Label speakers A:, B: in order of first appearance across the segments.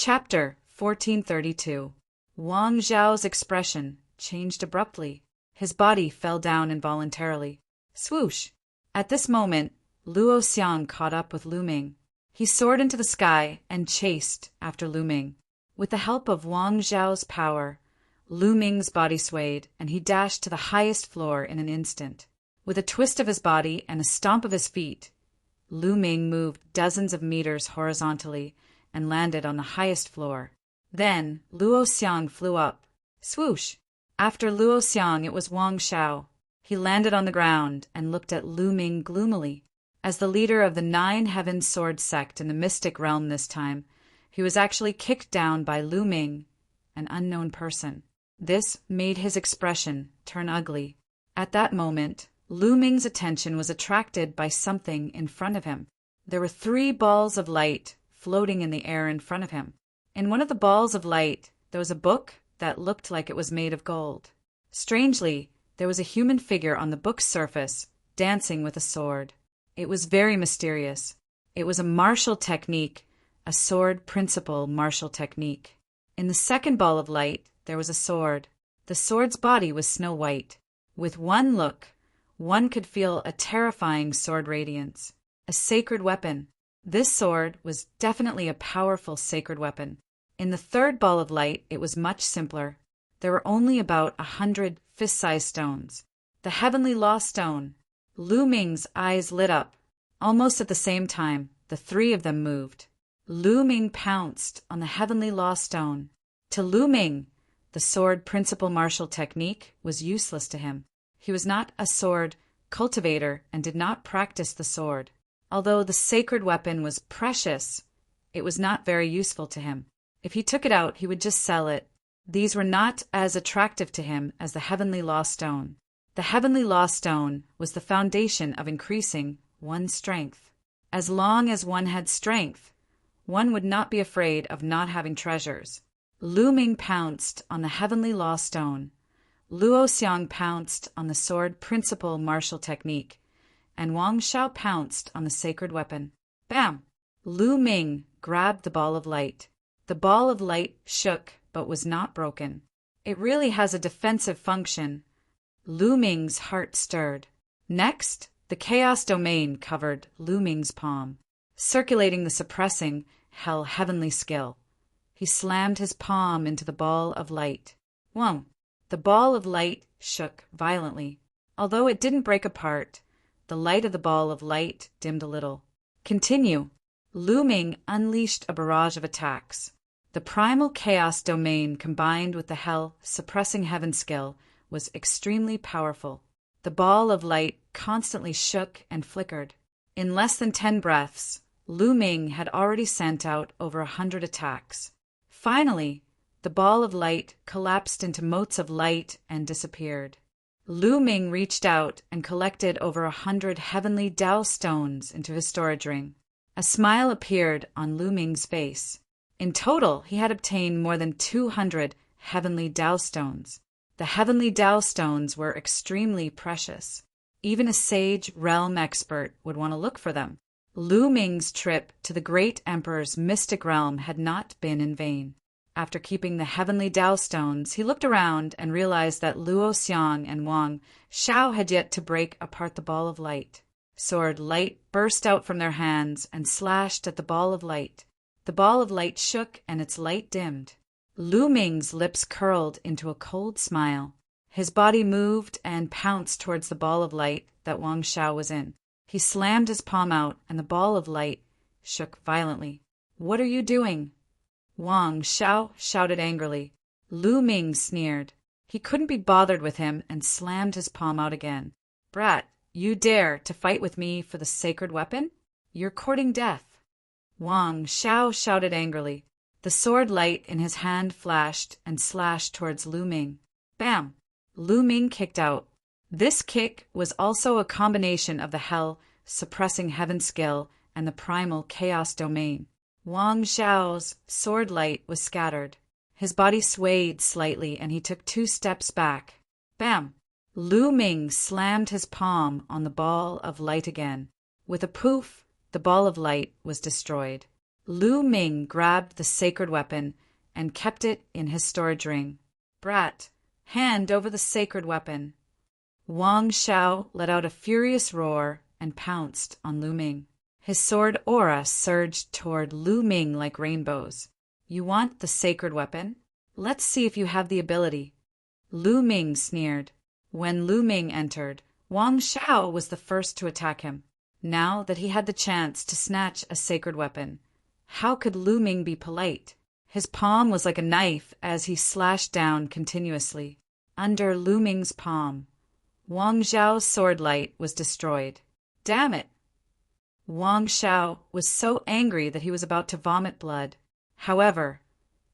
A: Chapter 1432. Wang Zhao's expression changed abruptly. His body fell down involuntarily. Swoosh! At this moment, Luo Xiang caught up with Lu Ming. He soared into the sky and chased after Lu Ming. With the help of Wang Zhao's power, Lu Ming's body swayed, and he dashed to the highest floor in an instant. With a twist of his body and a stomp of his feet, Lu Ming moved dozens of meters horizontally and landed on the highest floor. Then Luo Xiang flew up. Swoosh! After Luo Xiang, it was Wang Zhao. He landed on the ground and looked at Lu Ming gloomily. As the leader of the 9 Heaven Sword sect in the mystic realm this time, he was actually kicked down by Lu Ming, an unknown person. This made his expression turn ugly. At that moment, Lu Ming's attention was attracted by something in front of him. There were 3 balls of light floating in the air in front of him. In one of the balls of light, there was a book that looked like it was made of gold. Strangely, there was a human figure on the book's surface, dancing with a sword. It was very mysterious. It was a martial technique, a sword principle martial technique. In the second ball of light, there was a sword. The sword's body was snow white. With one look, one could feel a terrifying sword radiance. A sacred weapon. This sword was definitely a powerful sacred weapon. In the third ball of light, it was much simpler. There were only about 100 fist-sized stones. The heavenly law stone. Lu Ming's eyes lit up. Almost at the same time, the 3 of them moved. Lu Ming pounced on the heavenly law stone. To Lu Ming, the sword principle martial technique was useless to him. He was not a sword cultivator and did not practice the sword. Although the sacred weapon was precious, it was not very useful to him. If he took it out, he would just sell it. These were not as attractive to him as the heavenly law stone. The heavenly law stone was the foundation of increasing one's strength. As long as one had strength, one would not be afraid of not having treasures. Lu Ming pounced on the heavenly law stone. Luo Xiang pounced on the sword principle martial technique, and Wang Zhao pounced on the sacred weapon. Bam! Lu Ming grabbed the ball of light. The ball of light shook but was not broken. It really has a defensive function. Lu Ming's heart stirred. Next, the chaos domain covered Lu Ming's palm, circulating the suppressing hell heavenly skill. He slammed his palm into the ball of light. Whoa! The ball of light shook violently. Although it didn't break apart, the light of the ball of light dimmed a little. Continue. Lu Ming unleashed a barrage of attacks. The primal chaos domain combined with the hell suppressing heaven skill was extremely powerful. The ball of light constantly shook and flickered. In less than 10 breaths, Lu Ming had already sent out over 100 attacks. Finally, the ball of light collapsed into motes of light and disappeared. Lu Ming reached out and collected over 100 heavenly Dao stones into his storage ring. A smile appeared on Lu Ming's face. In total, he had obtained more than 200 heavenly Dao stones. The heavenly Dao stones were extremely precious. Even a sage realm expert would want to look for them. Lu Ming's trip to the great emperor's mystic realm had not been in vain. After keeping the heavenly Dao stones, he looked around and realized that Luo Xiang and Wang Zhao had yet to break apart the ball of light. Sword light burst out from their hands and slashed at the ball of light. The ball of light shook and its light dimmed. Lu Ming's lips curled into a cold smile. His body moved and pounced towards the ball of light that Wang Zhao was in. He slammed his palm out and the ball of light shook violently. "What are you doing?" Wang Zhao shouted angrily. Lu Ming sneered. He couldn't be bothered with him and slammed his palm out again. "Brat, you dare to fight with me for the sacred weapon? You're courting death." Wang Zhao shouted angrily. The sword light in his hand flashed and slashed towards Lu Ming. Bam! Lu Ming kicked out. This kick was also a combination of the hell suppressing heaven skill and the primal chaos domain. Wang Zhao's sword light was scattered. His body swayed slightly and he took 2 steps back. Bam! Lu Ming slammed his palm on the ball of light again. With a poof, the ball of light was destroyed. Lu Ming grabbed the sacred weapon and kept it in his storage ring. "Brat, hand over the sacred weapon." Wang Shao let out a furious roar and pounced on Lu Ming. His sword aura surged toward Lu Ming like rainbows. "You want the sacred weapon? Let's see if you have the ability." Lu Ming sneered. When Lu Ming entered, Wang Shao was the first to attack him. Now that he had the chance to snatch a sacred weapon, how could Lu Ming be polite? His palm was like a knife as he slashed down continuously. Under Lu Ming's palm, Wang Zhao's sword light was destroyed. Damn it! Wang Shao was so angry that he was about to vomit blood. However,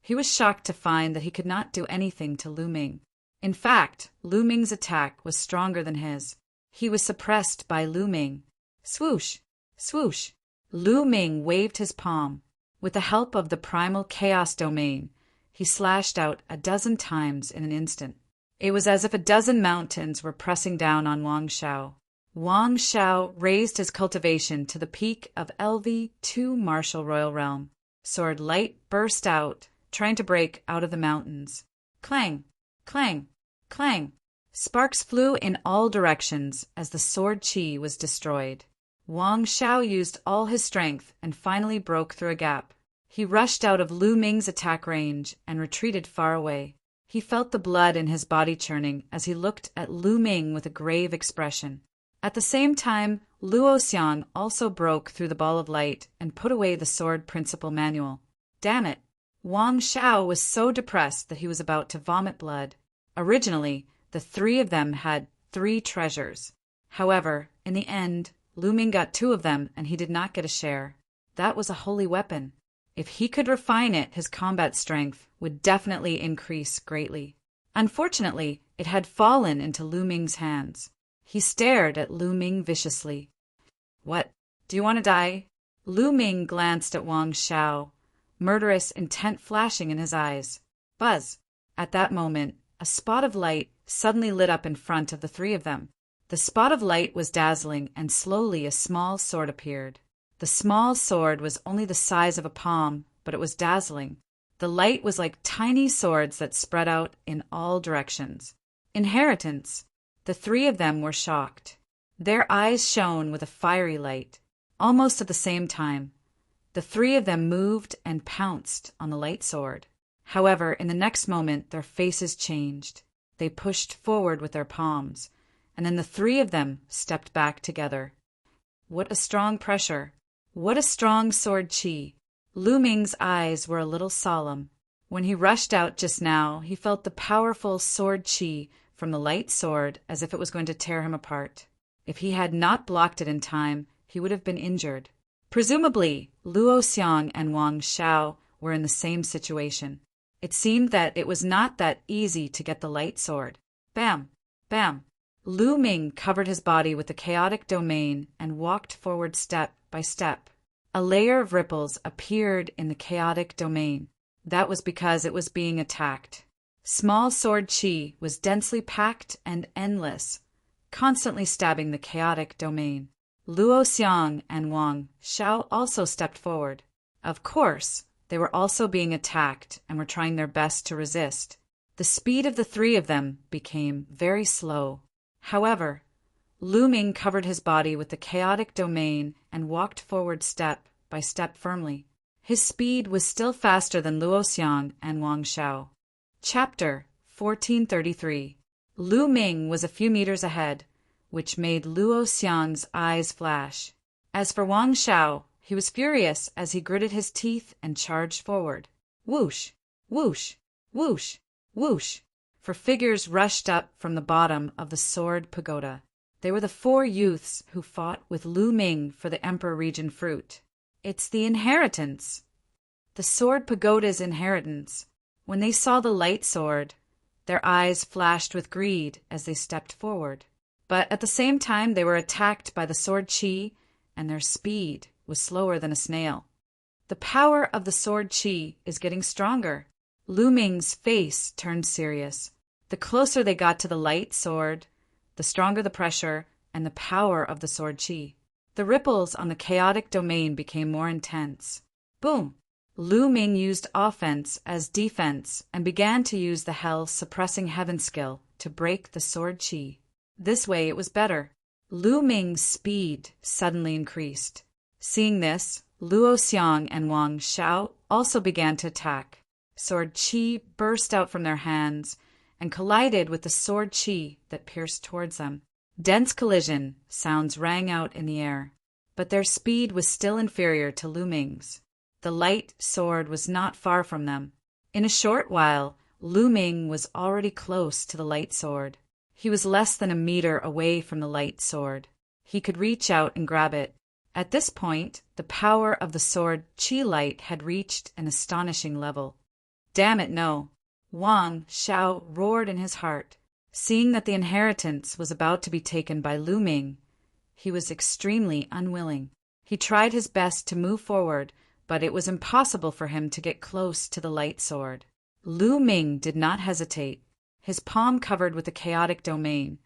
A: he was shocked to find that he could not do anything to Lu Ming. In fact, Lu Ming's attack was stronger than his. He was suppressed by Lu Ming. Swoosh! Swoosh! Lu Ming waved his palm. With the help of the primal chaos domain, he slashed out 12 times in an instant. It was as if 12 mountains were pressing down on Wang Shao. Wang Shao raised his cultivation to the peak of LV2 Martial Royal Realm. Sword light burst out, trying to break out of the mountains. Clang! Clang! Clang! Sparks flew in all directions as the sword chi was destroyed. Wang Shao used all his strength and finally broke through a gap. He rushed out of Lu Ming's attack range and retreated far away. He felt the blood in his body churning as he looked at Lu Ming with a grave expression. At the same time, Luo Xiang also broke through the ball of light and put away the sword principle manual. Damn it! Wang Shao was so depressed that he was about to vomit blood. Originally, the three of them had 3 treasures. However, in the end, Lu Ming got 2 of them and he did not get a share. That was a holy weapon. If he could refine it, his combat strength would definitely increase greatly. Unfortunately, it had fallen into Lu Ming's hands. He stared at Lu Ming viciously. "What? Do you want to die?" Lu Ming glanced at Wang Shao, murderous intent flashing in his eyes. Buzz! At that moment, a spot of light suddenly lit up in front of the 3 of them. The spot of light was dazzling, and slowly a small sword appeared. The small sword was only the size of a palm, but it was dazzling. The light was like tiny swords that spread out in all directions. Inheritance! The 3 of them were shocked. Their eyes shone with a fiery light. Almost at the same time, the 3 of them moved and pounced on the light sword. However, in the next moment, their faces changed. They pushed forward with their palms, and then the 3 of them stepped back together. What a strong pressure! What a strong sword chi! Lu Ming's eyes were a little solemn. When he rushed out just now, he felt the powerful sword chi from the light sword as if it was going to tear him apart. If he had not blocked it in time, he would have been injured. Presumably, Luo Xiang and Wang Shao were in the same situation. It seemed that it was not that easy to get the light sword. Bam! Bam! Lu Ming covered his body with the chaotic domain and walked forward step by step. A layer of ripples appeared in the chaotic domain. That was because it was being attacked. Small sword chi was densely packed and endless, constantly stabbing the chaotic domain. Luo Xiang and Wang Shao also stepped forward. Of course, they were also being attacked and were trying their best to resist. The speed of the 3 of them became very slow. However, Lu Ming covered his body with the chaotic domain and walked forward step by step firmly. His speed was still faster than Luo Xiang and Wang Shao. Chapter 1433. Lu Ming was a few meters ahead, which made Luo Xiang's eyes flash. As for Wang Shao, he was furious as he gritted his teeth and charged forward. Whoosh! Whoosh! Whoosh! Whoosh! For figures rushed up from the bottom of the sword pagoda. They were the 4 youths who fought with Lu Ming for the Emperor Region fruit. It's the inheritance. The sword pagoda's inheritance. When they saw the light sword, their eyes flashed with greed as they stepped forward. But at the same time, they were attacked by the sword chi, and their speed was slower than a snail. The power of the sword chi is getting stronger. Lu Ming's face turned serious. The closer they got to the light sword, the stronger the pressure and the power of the sword chi. The ripples on the chaotic domain became more intense. Boom! Lu Ming used offense as defense and began to use the hell-suppressing heaven skill to break the sword chi. This way it was better. Lu Ming's speed suddenly increased. Seeing this, Luo Xiang and Wang Xiao also began to attack. Sword chi burst out from their hands and collided with the sword chi that pierced towards them. Dense collision sounds rang out in the air, but their speed was still inferior to Lu Ming's. The light sword was not far from them. In a short while, Lu Ming was already close to the light sword. He was less than a meter away from the light sword. He could reach out and grab it. At this point, the power of the sword chi light had reached an astonishing level. Damn it, no! Wang Xiao roared in his heart. Seeing that the inheritance was about to be taken by Lu Ming, he was extremely unwilling. He tried his best to move forward, but it was impossible for him to get close to the light sword. Lu Ming did not hesitate. His palm covered with the chaotic domain.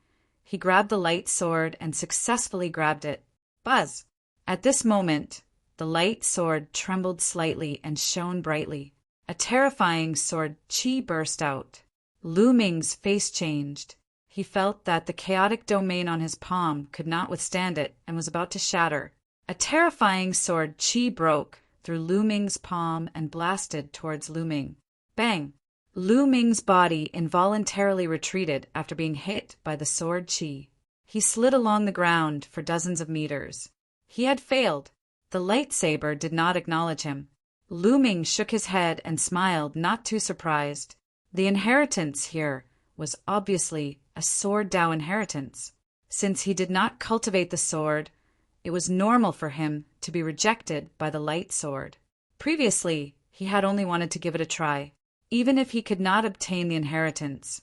A: He grabbed the light sword and successfully grabbed it. Buzz! At this moment, the light sword trembled slightly and shone brightly. A terrifying sword chi burst out. Lu Ming's face changed. He felt that the chaotic domain on his palm could not withstand it and was about to shatter. A terrifying sword chi broke through Lu Ming's palm and blasted towards Lu Ming. Bang! Lu Ming's body involuntarily retreated after being hit by the sword chi. He slid along the ground for dozens of meters. He had failed. The lightsaber did not acknowledge him. Lu Ming shook his head and smiled, not too surprised. The inheritance here was obviously a sword Dao inheritance. Since he did not cultivate the sword, it was normal for him to be rejected by the light sword. Previously, he had only wanted to give it a try. Even if he could not obtain the inheritance,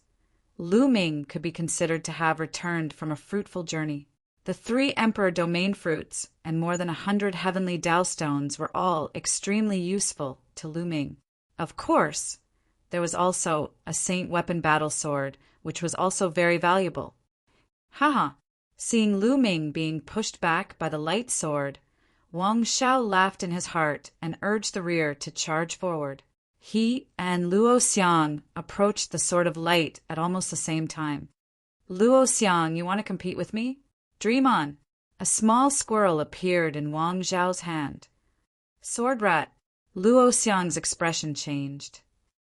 A: Lu Ming could be considered to have returned from a fruitful journey. The 3 Emperor Domain fruits and more than 100 heavenly Dao stones were all extremely useful to Lu Ming. Of course, there was also a Saint Weapon Battle Sword, which was also very valuable. Haha! Seeing Lu Ming being pushed back by the light sword, Wang Xiao laughed in his heart and urged the rear to charge forward. He and Luo Xiang approached the Sword of Light at almost the same time. Luo Xiang, you want to compete with me? Dream on! A small squirrel appeared in Wang Zhao's hand. Sword rat! Luo Xiang's expression changed.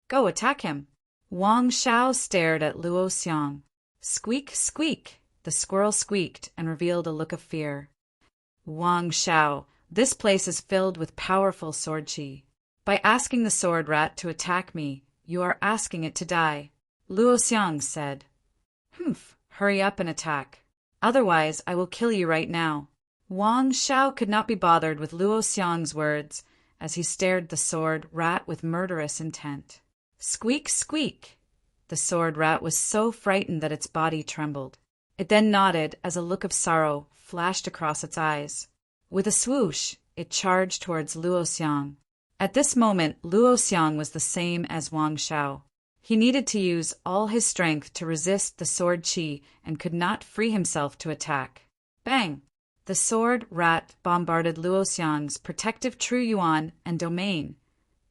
A: Go, attack him! Wang Xiao stared at Luo Xiang. Squeak, squeak! The squirrel squeaked and revealed a look of fear. Wang Xiao, this place is filled with powerful sword chi. By asking the sword rat to attack me, you are asking it to die, Luo Xiang said. Humph, hurry up and attack. Otherwise, I will kill you right now. Wang Xiao could not be bothered with Luo Xiang's words as he stared the sword rat with murderous intent. Squeak, squeak! The sword rat was so frightened that its body trembled. It then nodded as a look of sorrow flashed across its eyes. With a swoosh, it charged towards Luo Xiang. At this moment, Luo Xiang was the same as Wang Xiao. He needed to use all his strength to resist the sword chi and could not free himself to attack. Bang! The sword rat bombarded Luo Xiang's protective True Yuan and domain,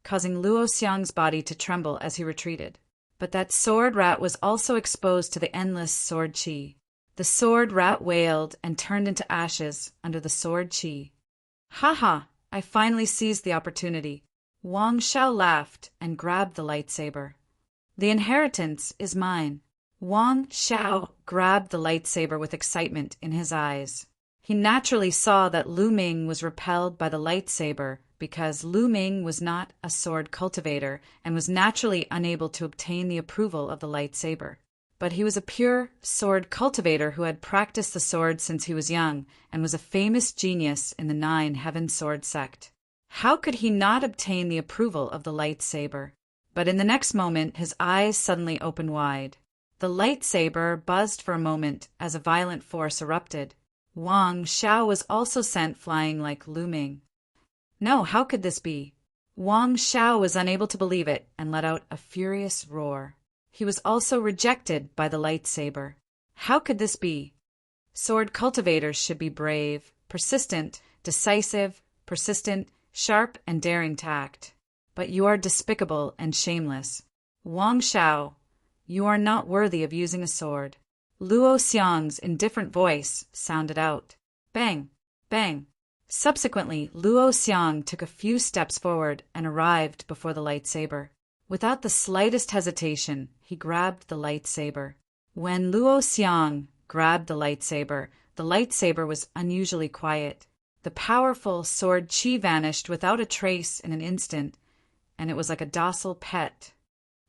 A: causing Luo Xiang's body to tremble as he retreated. But that sword rat was also exposed to the endless sword chi. The sword rat wailed and turned into ashes under the sword chi. Ha ha! I finally seized the opportunity. Wang Xiao laughed and grabbed the lightsaber. The inheritance is mine. Wang Xiao grabbed the lightsaber with excitement in his eyes. He naturally saw that Lu Ming was repelled by the lightsaber because Lu Ming was not a sword cultivator and was naturally unable to obtain the approval of the lightsaber. But he was a pure sword cultivator who had practiced the sword since he was young and was a famous genius in the 9 Heaven Sword sect. How could he not obtain the approval of the lightsaber? But in the next moment, his eyes suddenly opened wide. The lightsaber buzzed for a moment as a violent force erupted. Wang Xiao was also sent flying like Lu Ming. No, how could this be? Wang Xiao was unable to believe it and let out a furious roar. He was also rejected by the lightsaber. How could this be? Sword cultivators should be brave, persistent, decisive, persistent, sharp and daring tact. But you are despicable and shameless. Wang Xiao, you are not worthy of using a sword. Luo Xiang's indifferent voice sounded out. Bang! Bang! Subsequently, Luo Xiang took a few steps forward and arrived before the lightsaber. Without the slightest hesitation, he grabbed the lightsaber. When Luo Xiang grabbed the lightsaber was unusually quiet. The powerful sword qi vanished without a trace in an instant, and it was like a docile pet.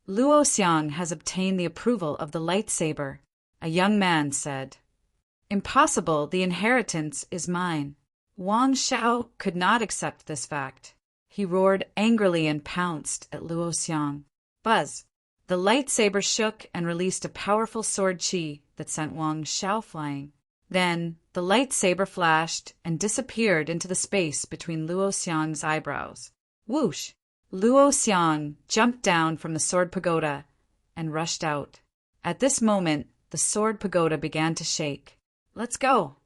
A: Luo Xiang has obtained the approval of the lightsaber, a young man said. Impossible, the inheritance is mine. Wang Xiao could not accept this fact. He roared angrily and pounced at Luo Xiang. Buzz! The lightsaber shook and released a powerful sword qi that sent Wang Xiao flying. Then, the lightsaber flashed and disappeared into the space between Luo Xiang's eyebrows. Whoosh! Luo Xiang jumped down from the sword pagoda and rushed out. At this moment, the sword pagoda began to shake. Let's go!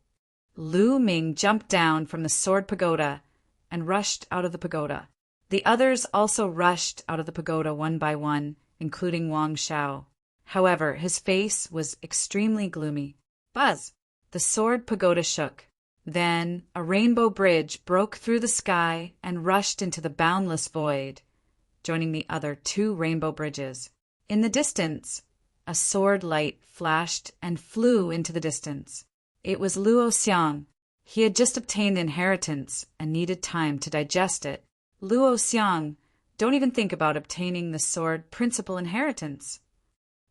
A: Lu Ming jumped down from the sword pagoda and rushed out of the pagoda. The others also rushed out of the pagoda one by one, including Wang Xiao. However, his face was extremely gloomy. Buzz! The sword pagoda shook. Then a rainbow bridge broke through the sky and rushed into the boundless void, joining the other two rainbow bridges. In the distance, a sword light flashed and flew into the distance. It was Luo Xiang. He had just obtained the inheritance and needed time to digest it. Luo Xiang, don't even think about obtaining the sword principal inheritance.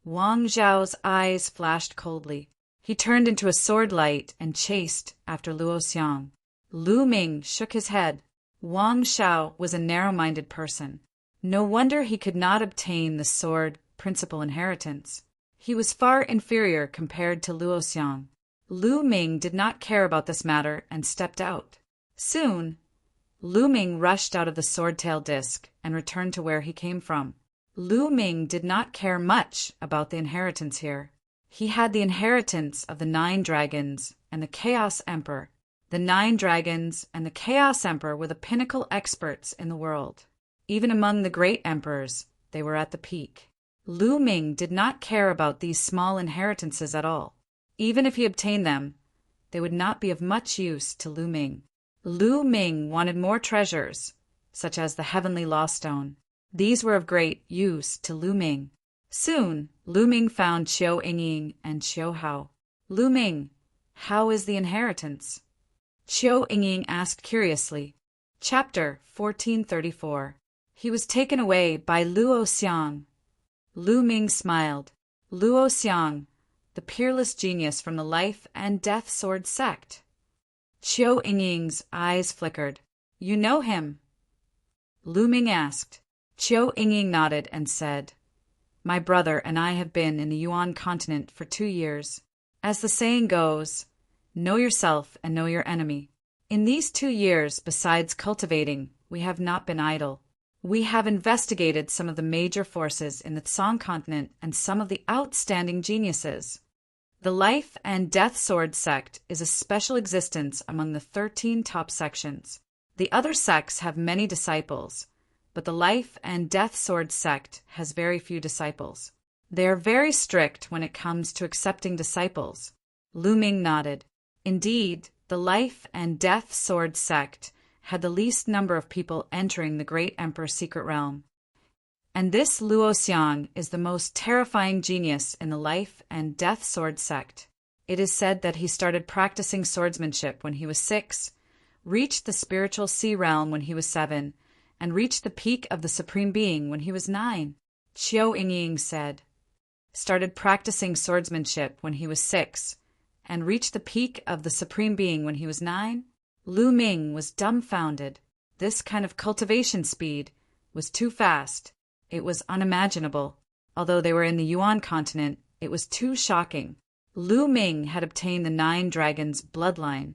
A: Wang Zhao's eyes flashed coldly. He turned into a sword light and chased after Luo Xiang. Lu Ming shook his head. Wang Xiao was a narrow-minded person. No wonder he could not obtain the sword principal inheritance. He was far inferior compared to Luo Xiang. Lu Ming did not care about this matter and stepped out. Soon, Lu Ming rushed out of the sword-tail disc and returned to where he came from. Lu Ming did not care much about the inheritance here. He had the inheritance of the 9 dragons and the Chaos Emperor. The 9 dragons and the Chaos Emperor were the pinnacle experts in the world. Even among the great emperors, they were at the peak. Lu Ming did not care about these small inheritances at all. Even if he obtained them, they would not be of much use to Lu Ming. Lu Ming wanted more treasures, such as the Heavenly Law Stone. These were of great use to Lu Ming. Soon, Lu Ming found Qiu Yingying and Qiu Hao. Lu Ming, how is the inheritance? Qiu Yingying asked curiously. Chapter 1434. He was taken away by Luo Xiang. Lu Ming smiled. Luo Xiang, the peerless genius from the Life and Death Sword sect. Qiu Yingying's eyes flickered. You know him? Lu Ming asked. Qiu Yingying nodded and said, My brother and I have been in the Yuan continent for 2 years. As the saying goes, know yourself and know your enemy. In these 2 years, besides cultivating, we have not been idle. We have investigated some of the major forces in the Tsang continent and some of the outstanding geniuses. The Life and Death Sword sect is a special existence among the 13 top sections. The other sects have many disciples, but the Life and Death Sword sect has very few disciples. They are very strict when it comes to accepting disciples. Lu Ming nodded. Indeed, the Life and Death Sword sect had the least number of people entering the Great Emperor's secret realm. And this Luo Xiang is the most terrifying genius in the Life and Death Sword sect. It is said that he started practicing swordsmanship when he was 6, reached the spiritual sea realm when he was 7, and reached the peak of the Supreme Being when he was 9. Qiu Yingying said, started practicing swordsmanship when he was 6, and reached the peak of the Supreme Being when he was 9? Lu Ming was dumbfounded. This kind of cultivation speed was too fast. It was unimaginable. Although they were in the Yuan continent, it was too shocking. Lu Ming had obtained the 9 dragons' bloodline,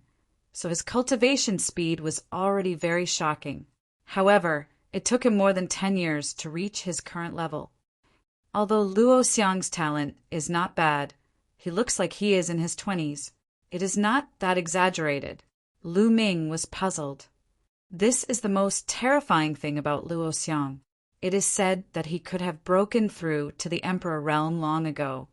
A: so his cultivation speed was already very shocking. However, it took him more than 10 years to reach his current level. Although Luo Xiang's talent is not bad, he looks like he is in his 20s. It is not that exaggerated. Lu Ming was puzzled. This is the most terrifying thing about Luo Xiang. It is said that he could have broken through to the Emperor realm long ago,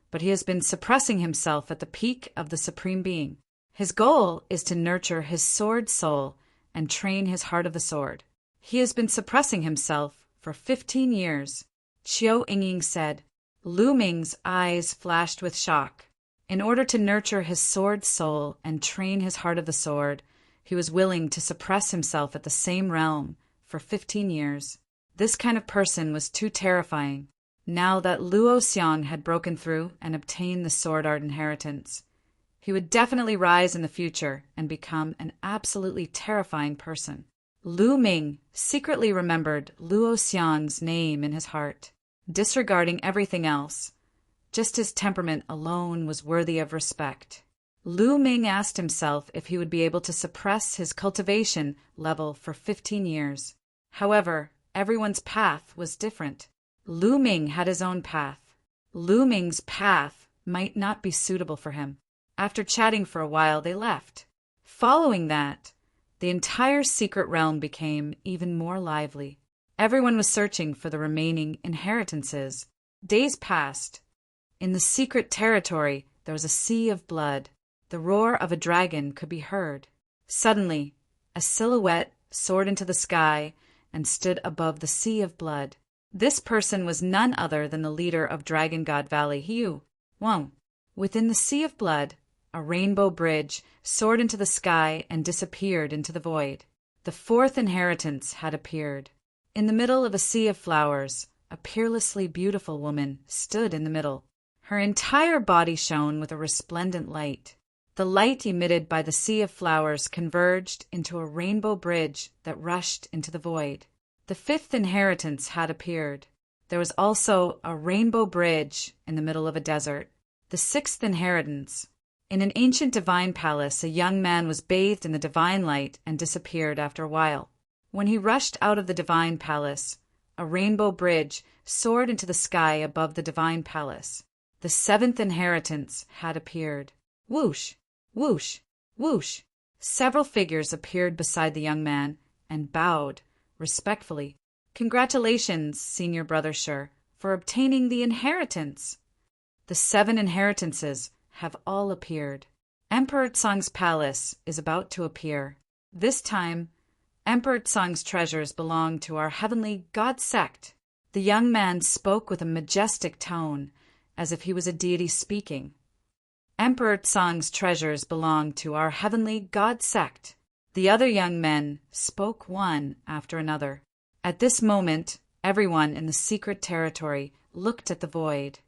A: but he has been suppressing himself at the peak of the Supreme Being. His goal is to nurture his sword soul and train his heart of the sword. He has been suppressing himself for 15 years. Qiu Yingying said. Lu Ming's eyes flashed with shock. In order to nurture his sword soul and train his heart of the sword, he was willing to suppress himself at the same realm for 15 years. This kind of person was too terrifying. Now that Luo Xiang had broken through and obtained the sword art inheritance, he would definitely rise in the future and become an absolutely terrifying person. Lu Ming secretly remembered Luo Xiang's name in his heart, disregarding everything else. Just his temperament alone was worthy of respect. Lu Ming asked himself if he would be able to suppress his cultivation level for 15 years. However, everyone's path was different. Lu Ming had his own path. Lu Ming's path might not be suitable for him. After chatting for a while, they left. Following that, the entire secret realm became even more lively. Everyone was searching for the remaining inheritances. Days passed. In the secret territory, there was a sea of blood. The roar of a dragon could be heard. Suddenly, a silhouette soared into the sky and stood above the sea of blood. This person was none other than the leader of Dragon God Valley, Hu Wang. Within the sea of blood, a rainbow bridge soared into the sky and disappeared into the void. The fourth inheritance had appeared. In the middle of a sea of flowers, a peerlessly beautiful woman stood in the middle. Her entire body shone with a resplendent light. The light emitted by the sea of flowers converged into a rainbow bridge that rushed into the void. The fifth inheritance had appeared. There was also a rainbow bridge in the middle of a desert. The sixth inheritance. In an ancient divine palace, a young man was bathed in the divine light and disappeared after a while. When he rushed out of the divine palace, a rainbow bridge soared into the sky above the divine palace. The seventh inheritance had appeared. Whoosh, whoosh, whoosh. Several figures appeared beside the young man and bowed respectfully. Congratulations, Senior Brother Shi, for obtaining the inheritance. The 7 inheritances have all appeared. Emperor Tsang's palace is about to appear. This time, Emperor Tsang's treasures belong to our heavenly God sect. The young man spoke with a majestic tone, as if he was a deity speaking. Emperor Tsang's treasures belong to our heavenly God sect. The other young men spoke one after another. At this moment, everyone in the secret territory looked at the void.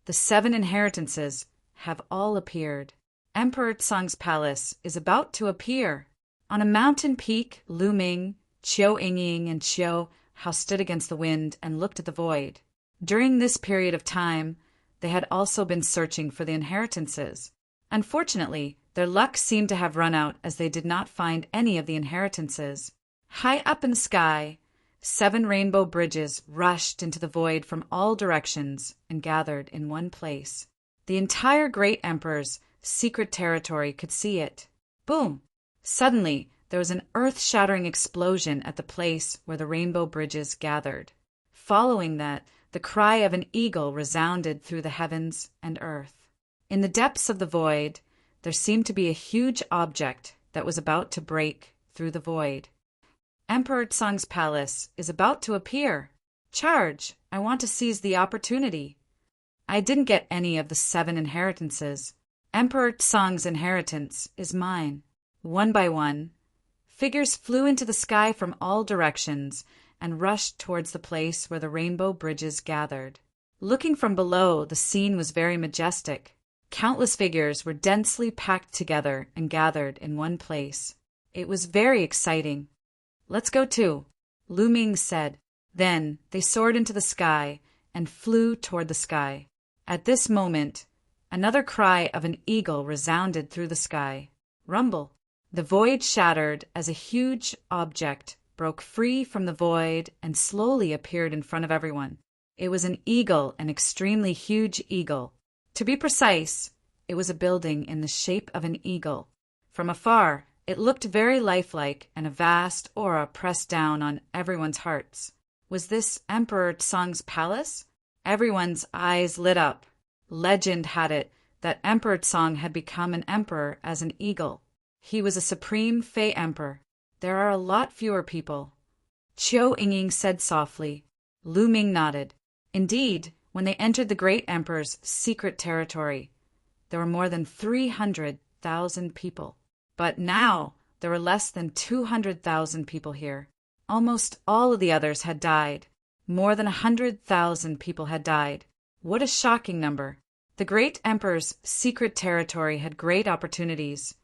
A: The 7 inheritances have all appeared. Emperor Tsang's palace is about to appear. On a mountain peak, Lu Ming, Qiu Yingying, and Qiu Hao stood against the wind and looked at the void. During this period of time, they had also been searching for the inheritances. Unfortunately, their luck seemed to have run out as they did not find any of the inheritances. High up in the sky, 7 rainbow bridges rushed into the void from all directions and gathered in one place. The entire Great Emperor's secret territory could see it. Boom! Suddenly, there was an earth-shattering explosion at the place where the rainbow bridges gathered. Following that, the cry of an eagle resounded through the heavens and earth. In the depths of the void, there seemed to be a huge object that was about to break through the void. Emperor Tsang's palace is about to appear. Charge! I want to seize the opportunity. I didn't get any of the 7 inheritances. Emperor Tsang's inheritance is mine. One by one, figures flew into the sky from all directions and rushed towards the place where the rainbow bridges gathered. Looking from below, the scene was very majestic. Countless figures were densely packed together and gathered in one place. It was very exciting. Let's go too, Lu Ming said. Then they soared into the sky and flew toward the sky. At this moment, another cry of an eagle resounded through the sky. Rumble! The void shattered as a huge object broke free from the void and slowly appeared in front of everyone. It was an eagle, an extremely huge eagle. To be precise, it was a building in the shape of an eagle. From afar, It looked very lifelike, and a vast aura pressed down on everyone's hearts. Was this Emperor Tsang's palace? Everyone's eyes lit up. Legend had it that Emperor Tsang had become an emperor as an eagle. He was a supreme Fey emperor. There are a lot fewer people. Qiu Yingying said softly. Lu Ming nodded. Indeed, when they entered the great emperor's secret territory, there were more than 300,000 people. But now there were less than 200,000 people here. Almost all of the others had died. More than 100,000 people had died. What a shocking number. The great emperor's secret territory had great opportunities,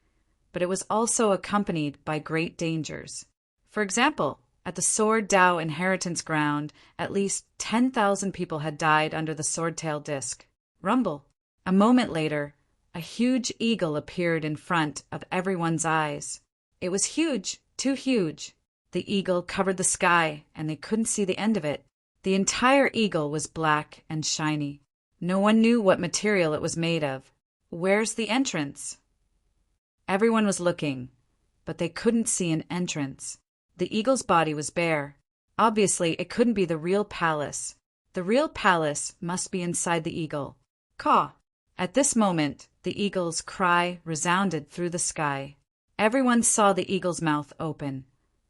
A: but it was also accompanied by great dangers. For example, at the Sword Dao inheritance ground, at least 10,000 people had died under the swordtail disc. Rumble. A moment later, a huge eagle appeared in front of everyone's eyes. It was huge, too huge. The eagle covered the sky, and they couldn't see the end of it. The entire eagle was black and shiny. No one knew what material it was made of. Where's the entrance? Everyone was looking, but they couldn't see an entrance. The eagle's body was bare. Obviously, it couldn't be the real palace. The real palace must be inside the eagle. Caw! At this moment, the eagle's cry resounded through the sky. Everyone saw the eagle's mouth open,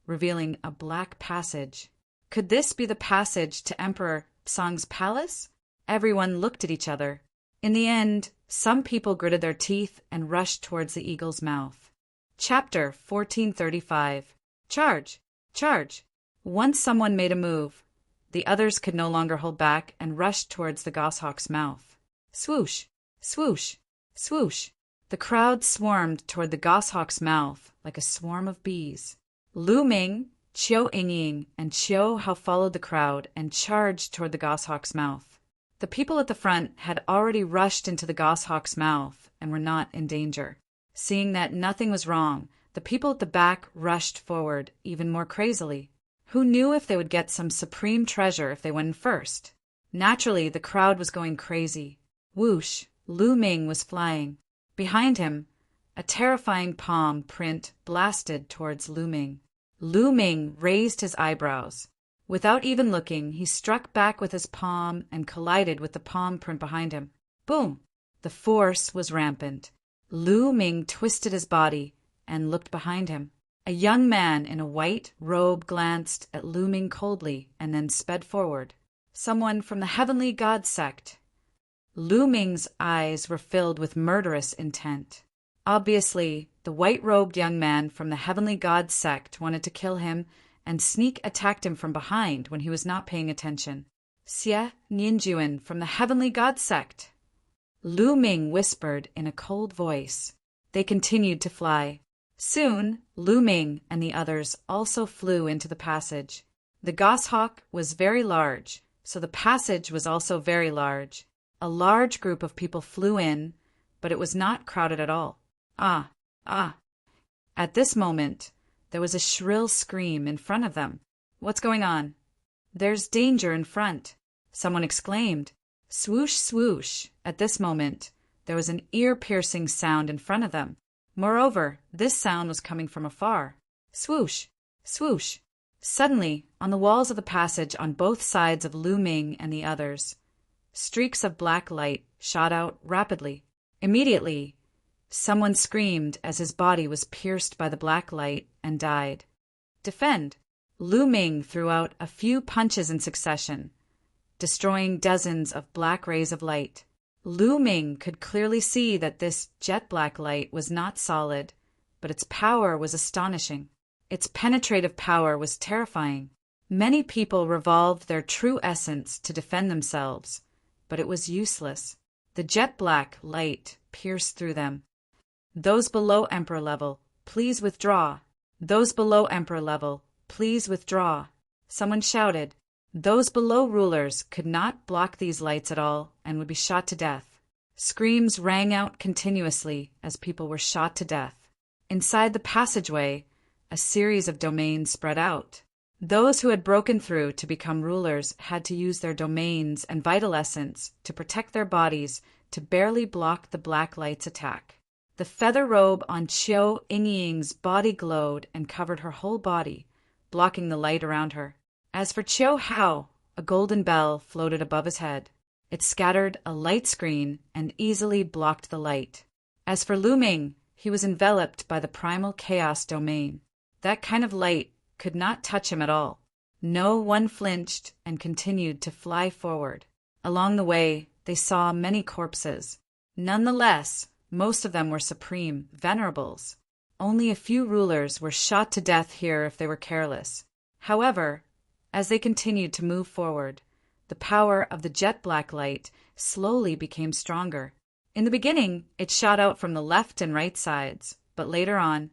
A: revealing a black passage. Could this be the passage to Emperor Tsang's palace? Everyone looked at each other. In the end, some people gritted their teeth and rushed towards the eagle's mouth. Chapter 1435. Charge! Charge! Once someone made a move, the others could no longer hold back and rushed towards the goshawk's mouth. Swoosh! Swoosh! Swoosh! The crowd swarmed toward the goshawk's mouth like a swarm of bees. Lu Ming, Qiu Yingying, and Qiu Hao followed the crowd and charged toward the goshawk's mouth. The people at the front had already rushed into the goshawk's mouth and were not in danger. Seeing that nothing was wrong, the people at the back rushed forward even more crazily. Who knew if they would get some supreme treasure if they went in first? Naturally, the crowd was going crazy. Whoosh! Lu Ming was flying. Behind him, a terrifying palm print blasted towards Lu Ming. Lu Ming raised his eyebrows. Without even looking, he struck back with his palm and collided with the palm print behind him. Boom! The force was rampant. Lu Ming twisted his body and looked behind him. A young man in a white robe glanced at Lu Ming coldly and then sped forward. Someone from the Heavenly God sect. Lu Ming's eyes were filled with murderous intent. Obviously, the white-robed young man from the Heavenly God sect wanted to kill him and sneak attacked him from behind when he was not paying attention. Xie Ninjuan from the Heavenly God sect. Lu Ming whispered in a cold voice. They continued to fly. Soon, Lu Ming and the others also flew into the passage. The goshawk was very large, so the passage was also very large. A large group of people flew in, but it was not crowded at all. Ah! Ah! At this moment, there was a shrill scream in front of them. What's going on? There's danger in front, someone exclaimed. Swoosh, swoosh. At this moment, there was an ear-piercing sound in front of them. Moreover, this sound was coming from afar. Swoosh, swoosh. Suddenly, on the walls of the passage on both sides of Lu Ming and the others, streaks of black light shot out rapidly. Immediately, someone screamed as his body was pierced by the black light and died. Defend! Lu Ming threw out a few punches in succession, destroying dozens of black rays of light. Lu Ming could clearly see that this jet-black light was not solid, but its power was astonishing. Its penetrative power was terrifying. Many people revolved their true essence to defend themselves, but it was useless. The jet-black light pierced through them. Those below Emperor level, please withdraw. Those below Emperor level, please withdraw. Someone shouted. Those below rulers could not block these lights at all and would be shot to death. Screams rang out continuously as people were shot to death. Inside the passageway, a series of domains spread out. Those who had broken through to become rulers had to use their domains and vital essence to protect their bodies to barely block the black light's attack. The feather robe on Qiu Yingying's body glowed and covered her whole body, blocking the light around her. As for Qiu Hao, a golden bell floated above his head. It scattered a light screen and easily blocked the light. As for Lu Ming, he was enveloped by the primal chaos domain. That kind of light could not touch him at all. No one flinched and continued to fly forward. Along the way, they saw many corpses. Nonetheless, most of them were supreme venerables. Only a few rulers were shot to death here if they were careless. However, as they continued to move forward, the power of the jet black light slowly became stronger. In the beginning, it shot out from the left and right sides, but later on,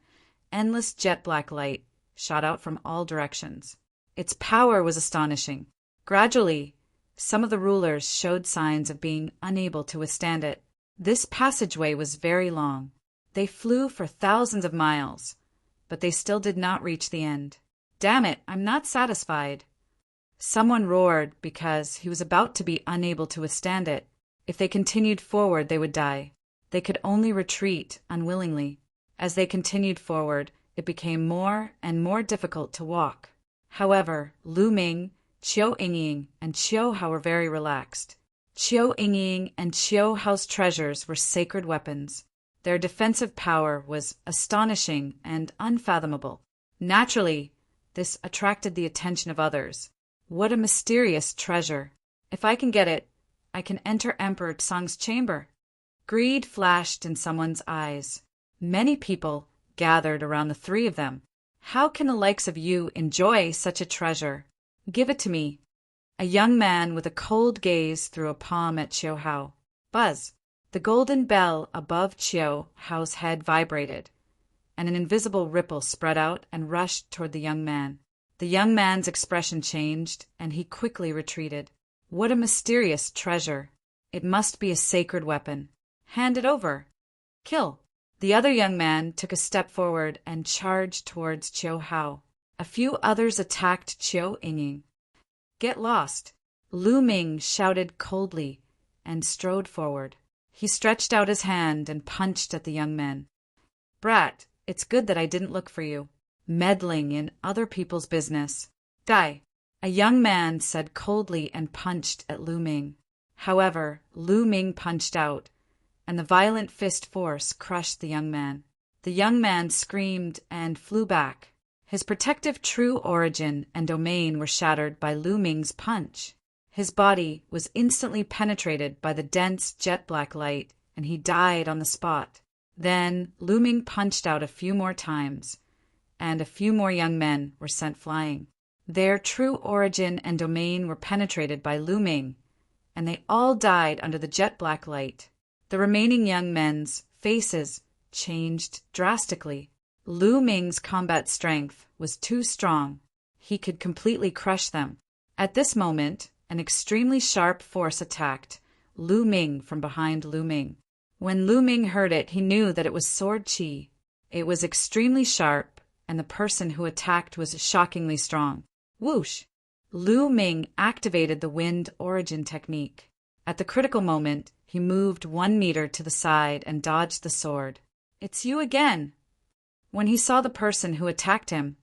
A: endless jet black light shot out from all directions. Its power was astonishing. Gradually, some of the rulers showed signs of being unable to withstand it. This passageway was very long. They flew for thousands of miles, but they still did not reach the end. Damn it, I'm not satisfied. Someone roared because he was about to be unable to withstand it. If they continued forward, they would die. They could only retreat unwillingly. As they continued forward, it became more and more difficult to walk. However, Lu Ming, Qiu Yingying, and Qiu Hao were very relaxed. Qiu Yingying and Qiu Hao's treasures were sacred weapons. Their defensive power was astonishing and unfathomable. Naturally, this attracted the attention of others. What a mysterious treasure! If I can get it, I can enter Emperor Tsang's chamber. Greed flashed in someone's eyes. Many people gathered around the three of them. How can the likes of you enjoy such a treasure? Give it to me. A young man with a cold gaze threw a palm at Qiu Hao. Buzz! The golden bell above Qiu Hao's head vibrated, and an invisible ripple spread out and rushed toward the young man. The young man's expression changed, and he quickly retreated. What a mysterious treasure! It must be a sacred weapon. Hand it over. Kill. The other young man took a step forward and charged towards Qiu Hao. A few others attacked Qiu Yingying. Get lost. Lu Ming shouted coldly and strode forward. He stretched out his hand and punched at the young men. Brat, it's good that I didn't look for you. Meddling in other people's business. Die. A young man said coldly and punched at Lu Ming. However, Lu Ming punched out, and the violent fist force crushed the young man. The young man screamed and flew back. His protective true origin and domain were shattered by Lu Ming's punch. His body was instantly penetrated by the dense jet black light, and he died on the spot. Then Lu Ming punched out a few more times, and a few more young men were sent flying. Their true origin and domain were penetrated by Lu Ming, and they all died under the jet black light. The remaining young men's faces changed drastically. Lu Ming's combat strength was too strong. He could completely crush them. At this moment, an extremely sharp force attacked Lu Ming from behind Lu Ming. When Lu Ming heard it, he knew that it was sword qi. It was extremely sharp, and the person who attacked was shockingly strong. Whoosh! Lu Ming activated the wind origin technique. At the critical moment, he moved 1 meter to the side and dodged the sword. It's you again! When he saw the person who attacked him,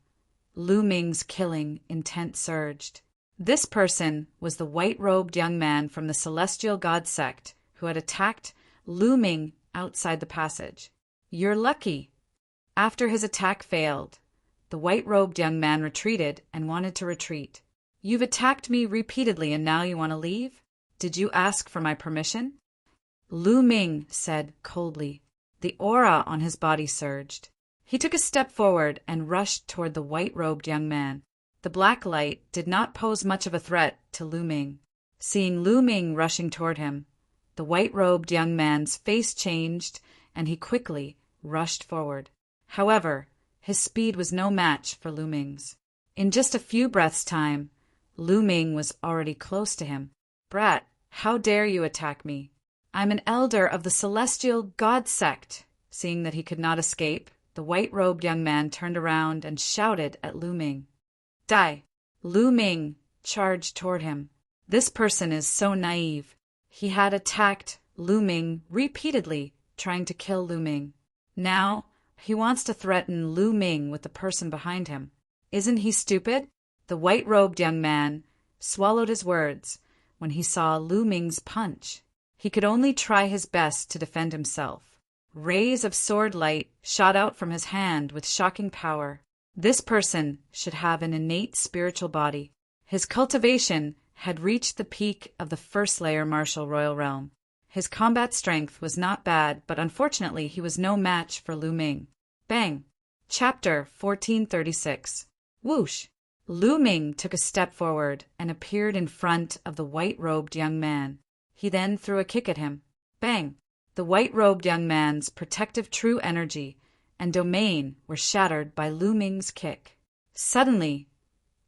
A: Lu Ming's killing intent surged. This person was the white-robed young man from the Celestial God sect who had attacked Lu Ming outside the passage. You're lucky. After his attack failed, the white-robed young man retreated and wanted to retreat. You've attacked me repeatedly and now you want to leave? Did you ask for my permission? Lu Ming said coldly. The aura on his body surged. He took a step forward and rushed toward the white-robed young man. The black light did not pose much of a threat to Lu Ming. Seeing Lu Ming rushing toward him, the white-robed young man's face changed and he quickly rushed forward. However, his speed was no match for Lu Ming's. In just a few breaths' time, Lu Ming was already close to him. Brat, how dare you attack me? I'm an elder of the Celestial God sect. Seeing that he could not escape, the white-robed young man turned around and shouted at Lu Ming. Die! Lu Ming charged toward him. This person is so naive. He had attacked Lu Ming repeatedly, trying to kill Lu Ming. Now, he wants to threaten Lu Ming with the person behind him. Isn't he stupid? The white-robed young man swallowed his words when he saw Lu Ming's punch. He could only try his best to defend himself. Rays of sword light shot out from his hand with shocking power. This person should have an innate spiritual body. His cultivation had reached the peak of the first layer martial royal realm. His combat strength was not bad, but unfortunately he was no match for Lu Ming. Bang! Chapter 1436. Whoosh! Lu Ming took a step forward and appeared in front of the white-robed young man. He then threw a kick at him. Bang! The white-robed young man's protective true energy and domain were shattered by Lu Ming's kick. Suddenly,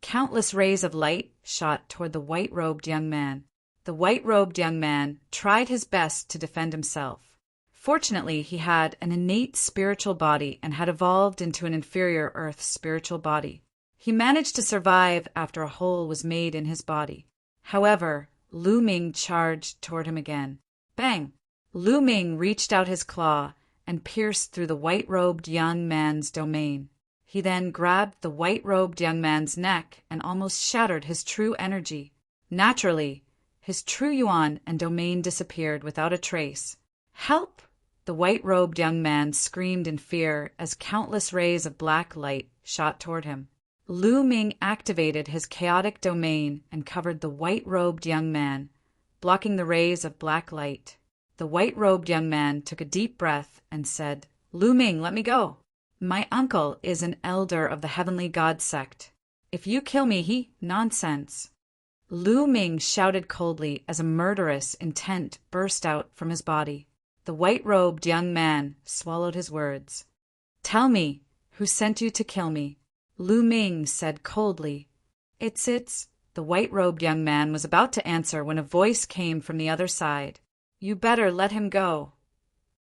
A: countless rays of light shot toward the white-robed young man. The white-robed young man tried his best to defend himself. Fortunately, he had an innate spiritual body and had evolved into an inferior earth spiritual body. He managed to survive after a hole was made in his body. However, Lu Ming charged toward him again. Bang! Lu Ming reached out his claw and pierced through the white-robed young man's domain. He then grabbed the white-robed young man's neck and almost shattered his true energy. Naturally, his true yuan and domain disappeared without a trace. Help! The white-robed young man screamed in fear as countless rays of black light shot toward him. Lu Ming activated his chaotic domain and covered the white-robed young man, blocking the rays of black light. The white-robed young man took a deep breath and said, "Lu Ming, let me go. My uncle is an elder of the Heavenly God sect. If you kill me, nonsense." Lu Ming shouted coldly as a murderous intent burst out from his body. The white-robed young man swallowed his words. "Tell me, who sent you to kill me?" Lu Ming said coldly. It's... The white-robed young man was about to answer when a voice came from the other side. "You better let him go."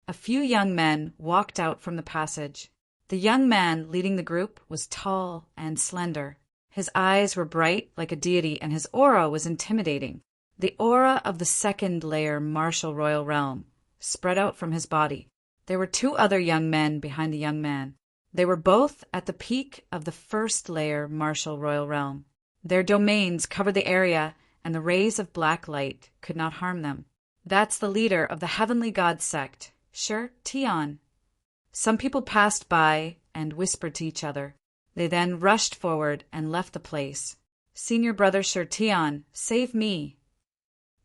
A: A few young men walked out from the passage. The young man leading the group was tall and slender. His eyes were bright like a deity and his aura was intimidating. The aura of the second layer martial royal realm spread out from his body. There were two other young men behind the young man. They were both at the peak of the first layer martial royal realm. Their domains covered the area and the rays of black light could not harm them. "That's the leader of the Heavenly God sect, Shi Tian." Some people passed by and whispered to each other. They then rushed forward and left the place. "Senior brother Shi Tian, save me."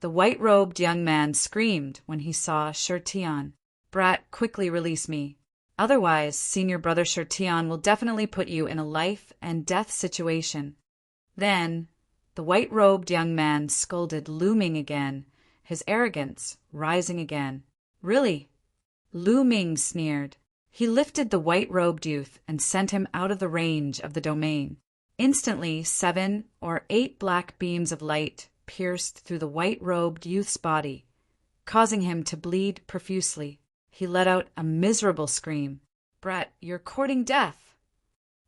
A: The white-robed young man screamed when he saw Shi Tian. "Brat, quickly release me. Otherwise, senior brother Shi Tian will definitely put you in a life and death situation." Then, the white-robed young man scolded Lu Ming again, his arrogance rising again. "Really?" Lu Ming sneered. He lifted the white-robed youth and sent him out of the range of the domain. Instantly, 7 or 8 black beams of light pierced through the white-robed youth's body, causing him to bleed profusely. He let out a miserable scream. "Brat, you're courting death."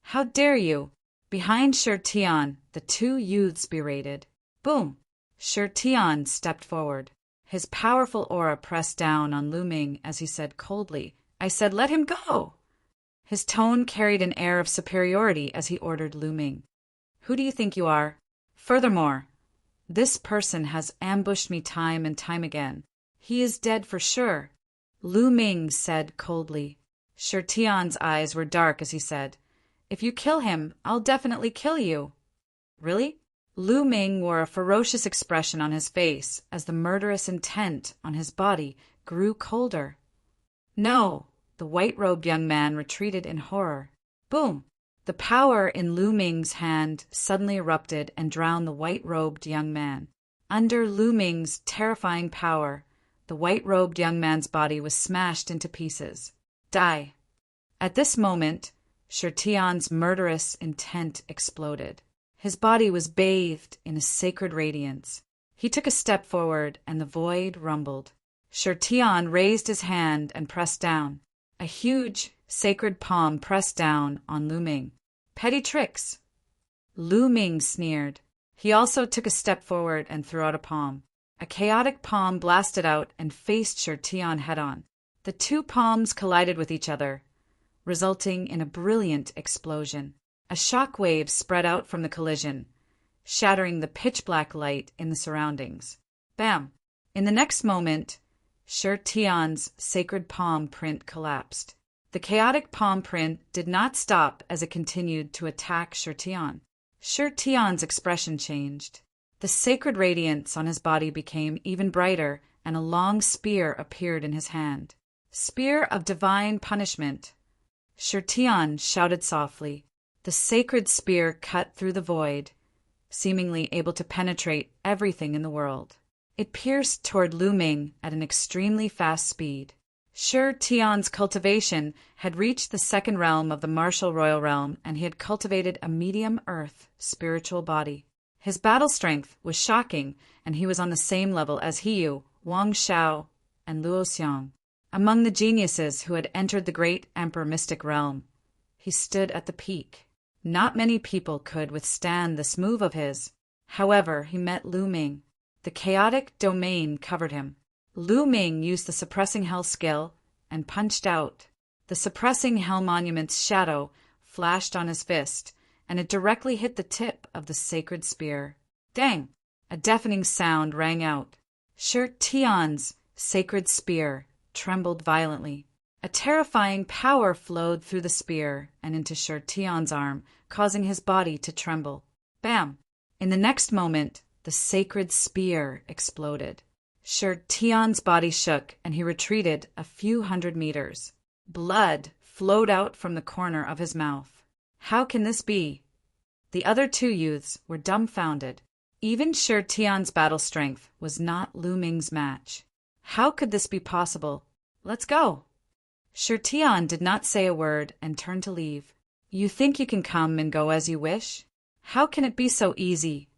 A: "How dare you!" Behind Shi Tian, the two youths berated. Boom! Shi Tian stepped forward. His powerful aura pressed down on Lu Ming as he said coldly, "I said let him go." His tone carried an air of superiority as he ordered Lu Ming. "Who do you think you are? Furthermore, this person has ambushed me time and time again. He is dead for sure." Lu Ming said coldly. Shi Tian's eyes were dark as he said, "If you kill him, I'll definitely kill you." "Really?" Lu Ming wore a ferocious expression on his face as the murderous intent on his body grew colder. "No!" The white-robed young man retreated in horror. Boom! The power in Lu Ming's hand suddenly erupted and drowned the white-robed young man. Under Lu Ming's terrifying power, the white-robed young man's body was smashed into pieces. Die! At this moment, Shi Tian's murderous intent exploded. His body was bathed in a sacred radiance. He took a step forward and the void rumbled. Shi Tian raised his hand and pressed down. A huge, sacred palm pressed down on Lu Ming. "Petty tricks!" Lu Ming sneered. He also took a step forward and threw out a palm. A chaotic palm blasted out and faced Shi Tian head-on. The two palms collided with each other, resulting in a brilliant explosion. A shock wave spread out from the collision, shattering the pitch-black light in the surroundings. Bam! In the next moment, Sher Tian's sacred palm print collapsed. The chaotic palm print did not stop as it continued to attack Sher Tian. Sher Tian's expression changed. The sacred radiance on his body became even brighter, and a long spear appeared in his hand. Spear of divine punishment. Sher Tian shouted softly. The sacred spear cut through the void, seemingly able to penetrate everything in the world. It pierced toward Lu Ming at an extremely fast speed. Sher Tian's cultivation had reached the second realm of the martial royal realm, and he had cultivated a medium earth spiritual body. His battle strength was shocking, and he was on the same level as Hiyu, Wang Xiao, and Luo Xiang. Among the geniuses who had entered the great emperor mystic realm, he stood at the peak. Not many people could withstand this move of his. However, he met Lu Ming. The chaotic domain covered him. Lu Ming used the suppressing hell skill and punched out. The suppressing hell monument's shadow flashed on his fist, and it directly hit the tip of the sacred spear. Dang! A deafening sound rang out. Sher Tian's sacred spear trembled violently. A terrifying power flowed through the spear and into Sher Tian's arm, causing his body to tremble. Bam! In the next moment, the sacred spear exploded. Sher Tian's body shook, and he retreated a few hundred meters. Blood flowed out from the corner of his mouth. How can this be? The other two youths were dumbfounded. Even Sher Tian's battle strength was not Lu Ming's match. How could this be possible? Let's go! Sher Tian did not say a word and turned to leave. You think you can come and go as you wish? How can it be so easy?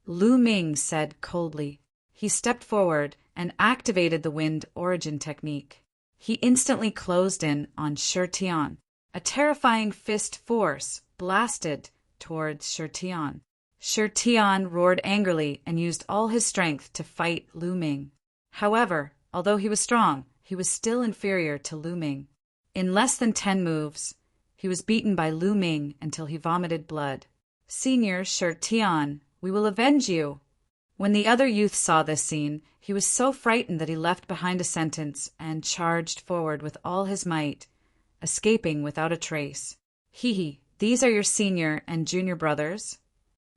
A: Lu Ming said coldly. He stepped forward and activated the wind origin technique. He instantly closed in on Sher Tian. A terrifying fist force blasted towards Sher Tian. Sher Tian roared angrily and used all his strength to fight Lu Ming. However, although he was strong, he was still inferior to Lu Ming. In less than 10 moves, he was beaten by Lu Ming until he vomited blood. Senior Sher Tian, we will avenge you. When the other youth saw this scene, he was so frightened that he left behind a sentence and charged forward with all his might, escaping without a trace. Hee, these are your senior and junior brothers?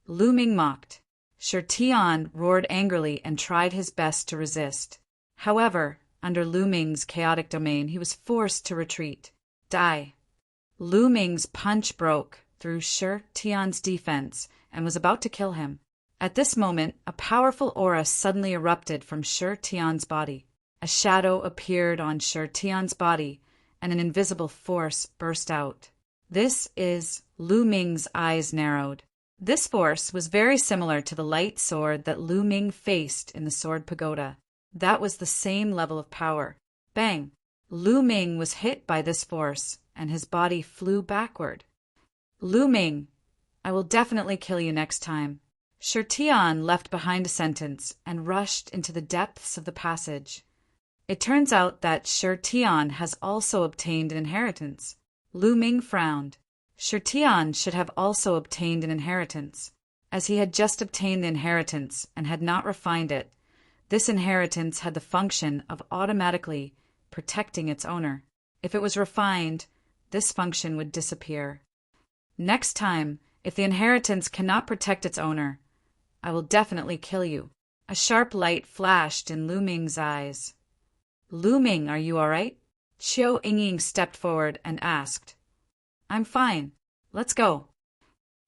A: Lu Ming mocked. Sher Tian roared angrily and tried his best to resist. However, under Lu Ming's chaotic domain, he was forced to retreat. Die. Lu Ming's punch broke through Sher Tian's defense and was about to kill him. At this moment, a powerful aura suddenly erupted from Sher Tian's body. A shadow appeared on Sher Tian's body, and an invisible force burst out. This is Lu Ming's eyes narrowed. This force was very similar to the light sword that Lu Ming faced in the Sword Pagoda. That was the same level of power. Bang! Lu Ming was hit by this force, and his body flew backward. Lu Ming, I will definitely kill you next time. Sher Tian left behind a sentence and rushed into the depths of the passage. It turns out that Sher Tian has also obtained an inheritance. Lu Ming frowned. Sher Tian should have also obtained an inheritance. As he had just obtained the inheritance and had not refined it, this inheritance had the function of automatically protecting its owner. If it was refined, this function would disappear. Next time, if the inheritance cannot protect its owner, I will definitely kill you. A sharp light flashed in Lu Ming's eyes. Lu Ming, are you all right? Qiu Yingying stepped forward and asked. I'm fine. Let's go.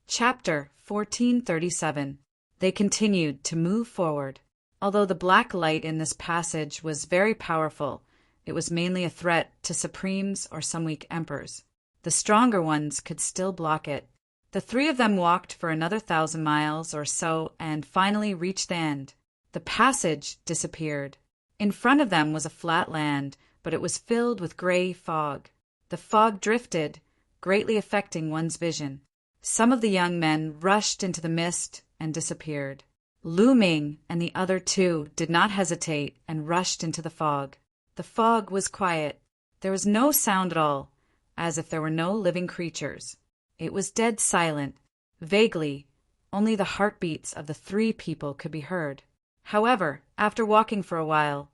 A: Chapter 1437. They continued to move forward. Although the black light in this passage was very powerful, it was mainly a threat to supremes or some weak emperors. The stronger ones could still block it. The three of them walked for another 1,000 miles or so and finally reached the end. The passage disappeared. In front of them was a flat land, but it was filled with gray fog. The fog drifted, greatly affecting one's vision. Some of the young men rushed into the mist and disappeared. Lu Ming and the other two did not hesitate and rushed into the fog. The fog was quiet. There was no sound at all, as if there were no living creatures. It was dead silent. Vaguely, only the heartbeats of the three people could be heard. However, after walking for a while,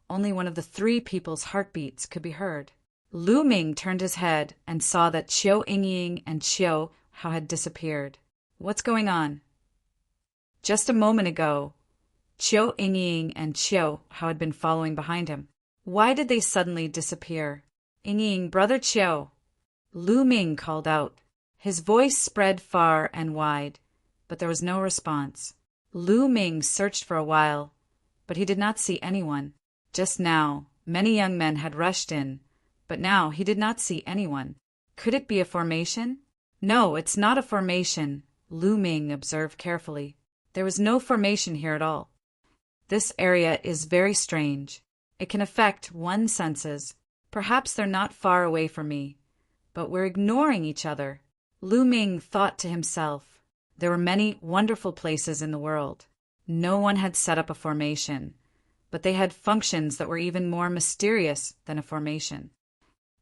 A: only one of the three people's heartbeats could be heard. Lu Ming turned his head and saw that Qiu Yingying and Qiu Hao had disappeared. What's going on? Just a moment ago, Qiu Yingying and Qiu Hao had been following behind him. Why did they suddenly disappear? Yingying, brother Qiu, Lu Ming called out. His voice spread far and wide, but there was no response. Lu Ming searched for a while, but he did not see anyone. Just now, many young men had rushed in, but now he did not see anyone. Could it be a formation? No, it's not a formation, Lu Ming observed carefully. There was no formation here at all. This area is very strange. It can affect one's senses. Perhaps they're not far away from me, but we're ignoring each other. Lu Ming thought to himself. There were many wonderful places in the world. No one had set up a formation, but they had functions that were even more mysterious than a formation.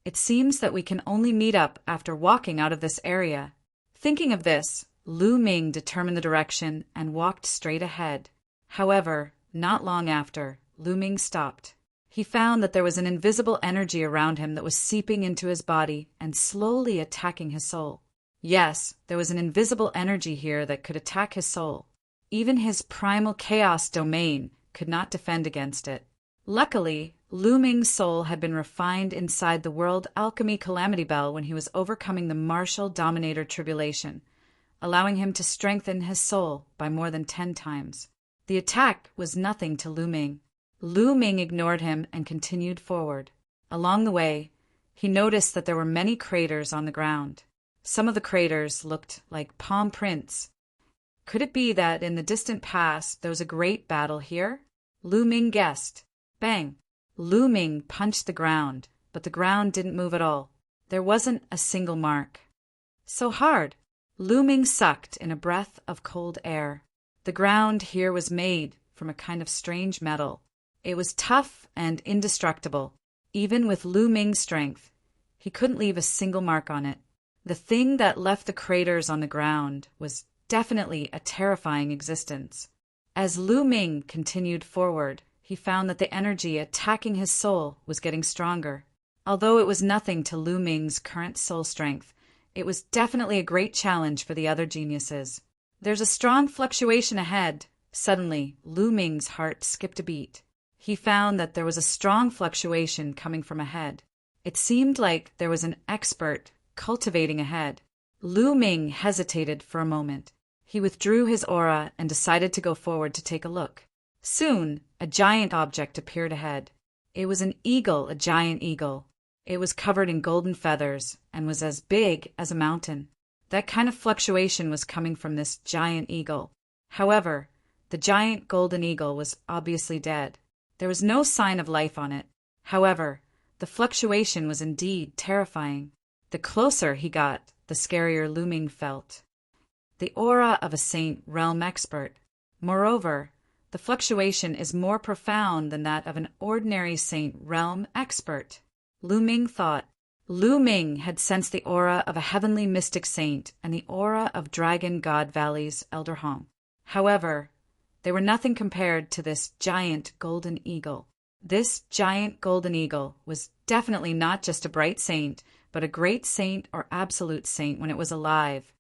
A: It seems that we can only meet up after walking out of this area. Thinking of this, Lu Ming determined the direction and walked straight ahead. However, not long after, Lu Ming stopped. He found that there was an invisible energy around him that was seeping into his body and slowly attacking his soul. Yes, there was an invisible energy here that could attack his soul. Even his primal chaos domain could not defend against it. Luckily, Lu Ming's soul had been refined inside the World Alchemy Calamity Bell when he was overcoming the Martial Dominator Tribulation, allowing him to strengthen his soul by more than 10 times. The attack was nothing to Lu Ming. Lu Ming ignored him and continued forward. Along the way, he noticed that there were many craters on the ground. Some of the craters looked like palm prints. Could it be that in the distant past there was a great battle here? Lu Ming guessed. Bang! Lu Ming punched the ground, but the ground didn't move at all. There wasn't a single mark. So hard! Lu Ming sucked in a breath of cold air. The ground here was made from a kind of strange metal. It was tough and indestructible. Even with Lu Ming's strength, he couldn't leave a single mark on it. The thing that left the craters on the ground was definitely a terrifying existence. As Lu Ming continued forward, he found that the energy attacking his soul was getting stronger. Although it was nothing to Lu Ming's current soul strength, it was definitely a great challenge for the other geniuses. There's a strong fluctuation ahead. Suddenly, Lu Ming's heart skipped a beat. He found that there was a strong fluctuation coming from ahead. It seemed like there was an expert cultivating ahead. Lu Ming hesitated for a moment. He withdrew his aura and decided to go forward to take a look. Soon, a giant object appeared ahead. It was an eagle, a giant eagle. It was covered in golden feathers and was as big as a mountain. That kind of fluctuation was coming from this giant eagle. However, the giant golden eagle was obviously dead. There was no sign of life on it. However, the fluctuation was indeed terrifying. The closer he got, the scarier Lu Ming felt. The aura of a Saint Realm expert. Moreover, the fluctuation is more profound than that of an ordinary Saint Realm expert. Lu Ming thought. Lu Ming had sensed the aura of a heavenly mystic saint and the aura of Dragon God Valley's Elder Hong. However, they were nothing compared to this giant golden eagle. This giant golden eagle was definitely not just a bright saint, but a great saint or absolute saint when it was alive.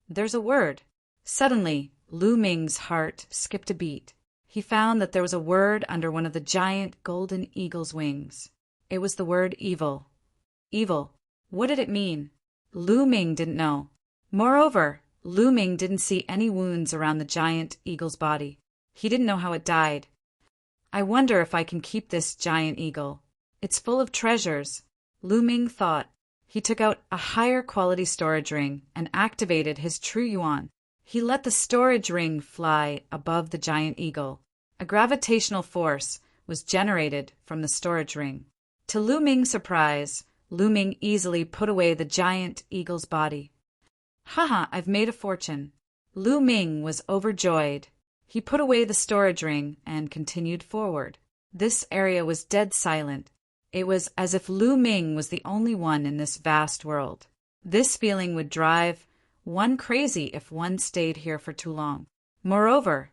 A: There's a word. Suddenly, Lu Ming's heart skipped a beat. He found that there was a word under one of the giant golden eagle's wings. It was the word evil. Evil. What did it mean? Lu Ming didn't know. Moreover, Lu Ming didn't see any wounds around the giant eagle's body. He didn't know how it died. I wonder if I can keep this giant eagle. It's full of treasures, Lu Ming thought. He took out a higher quality storage ring and activated his true yuan. He let the storage ring fly above the giant eagle. A gravitational force was generated from the storage ring. To Lu Ming's surprise, Lu Ming easily put away the giant eagle's body. Haha, I've made a fortune. Lu Ming was overjoyed. He put away the storage ring and continued forward. This area was dead silent. It was as if Lu Ming was the only one in this vast world. This feeling would drive one crazy if one stayed here for too long. Moreover,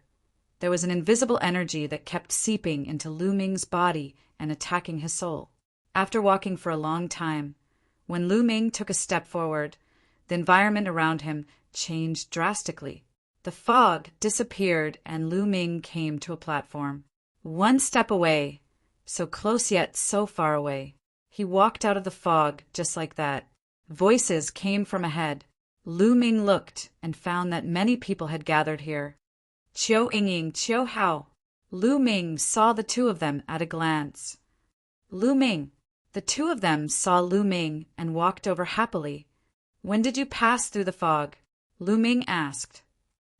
A: there was an invisible energy that kept seeping into Lu Ming's body and attacking his soul. After walking for a long time, when Lu Ming took a step forward, the environment around him changed drastically. The fog disappeared and Lu Ming came to a platform. One step away, so close yet so far away. He walked out of the fog just like that. Voices came from ahead. Lu Ming looked and found that many people had gathered here. Qiu Yingying, Qiu Hao. Lu Ming saw the two of them at a glance. Lu Ming. The two of them saw Lu Ming and walked over happily. When did you pass through the fog? Lu Ming asked.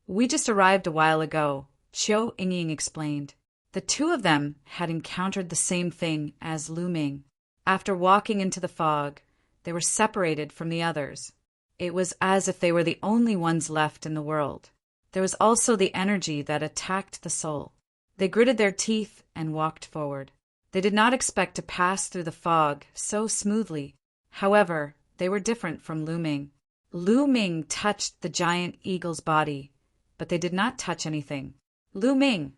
A: We just arrived a while ago, Qiu Yingying explained. The two of them had encountered the same thing as Lu Ming. After walking into the fog, they were separated from the others. It was as if they were the only ones left in the world. There was also the energy that attacked the soul. They gritted their teeth and walked forward. They did not expect to pass through the fog so smoothly. However, they were different from Lu Ming. Lu Ming touched the giant eagle's body, but they did not touch anything. Lu Ming!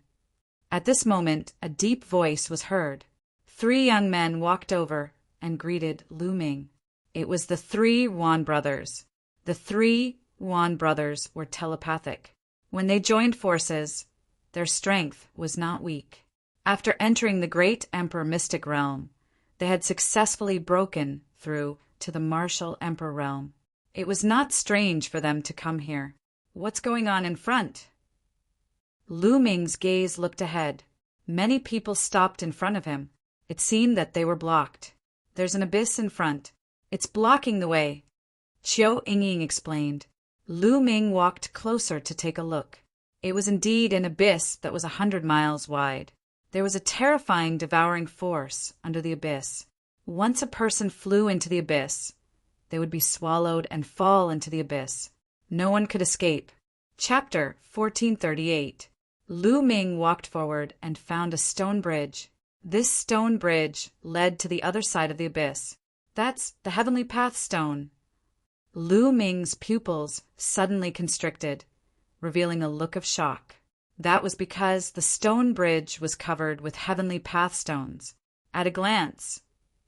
A: At this moment, a deep voice was heard. 3 young men walked over and greeted Lu Ming. It was the 3 Wan brothers. The 3 Wan brothers were telepathic. When they joined forces, their strength was not weak. After entering the great Emperor Mystic Realm, they had successfully broken through to the Martial Emperor Realm. It was not strange for them to come here. What's going on in front? Lu Ming's gaze looked ahead. Many people stopped in front of him. It seemed that they were blocked. There's an abyss in front. It's blocking the way, Qiu Yingying explained. Lu Ming walked closer to take a look. It was indeed an abyss that was 100 miles wide. There was a terrifying devouring force under the abyss. Once a person flew into the abyss, they would be swallowed and fall into the abyss. No one could escape. Chapter 1438. Lu Ming walked forward and found a stone bridge. This stone bridge led to the other side of the abyss. That's the Heavenly Path Stone. Lu Ming's pupils suddenly constricted, revealing a look of shock. That was because the stone bridge was covered with Heavenly Path Stones. At a glance,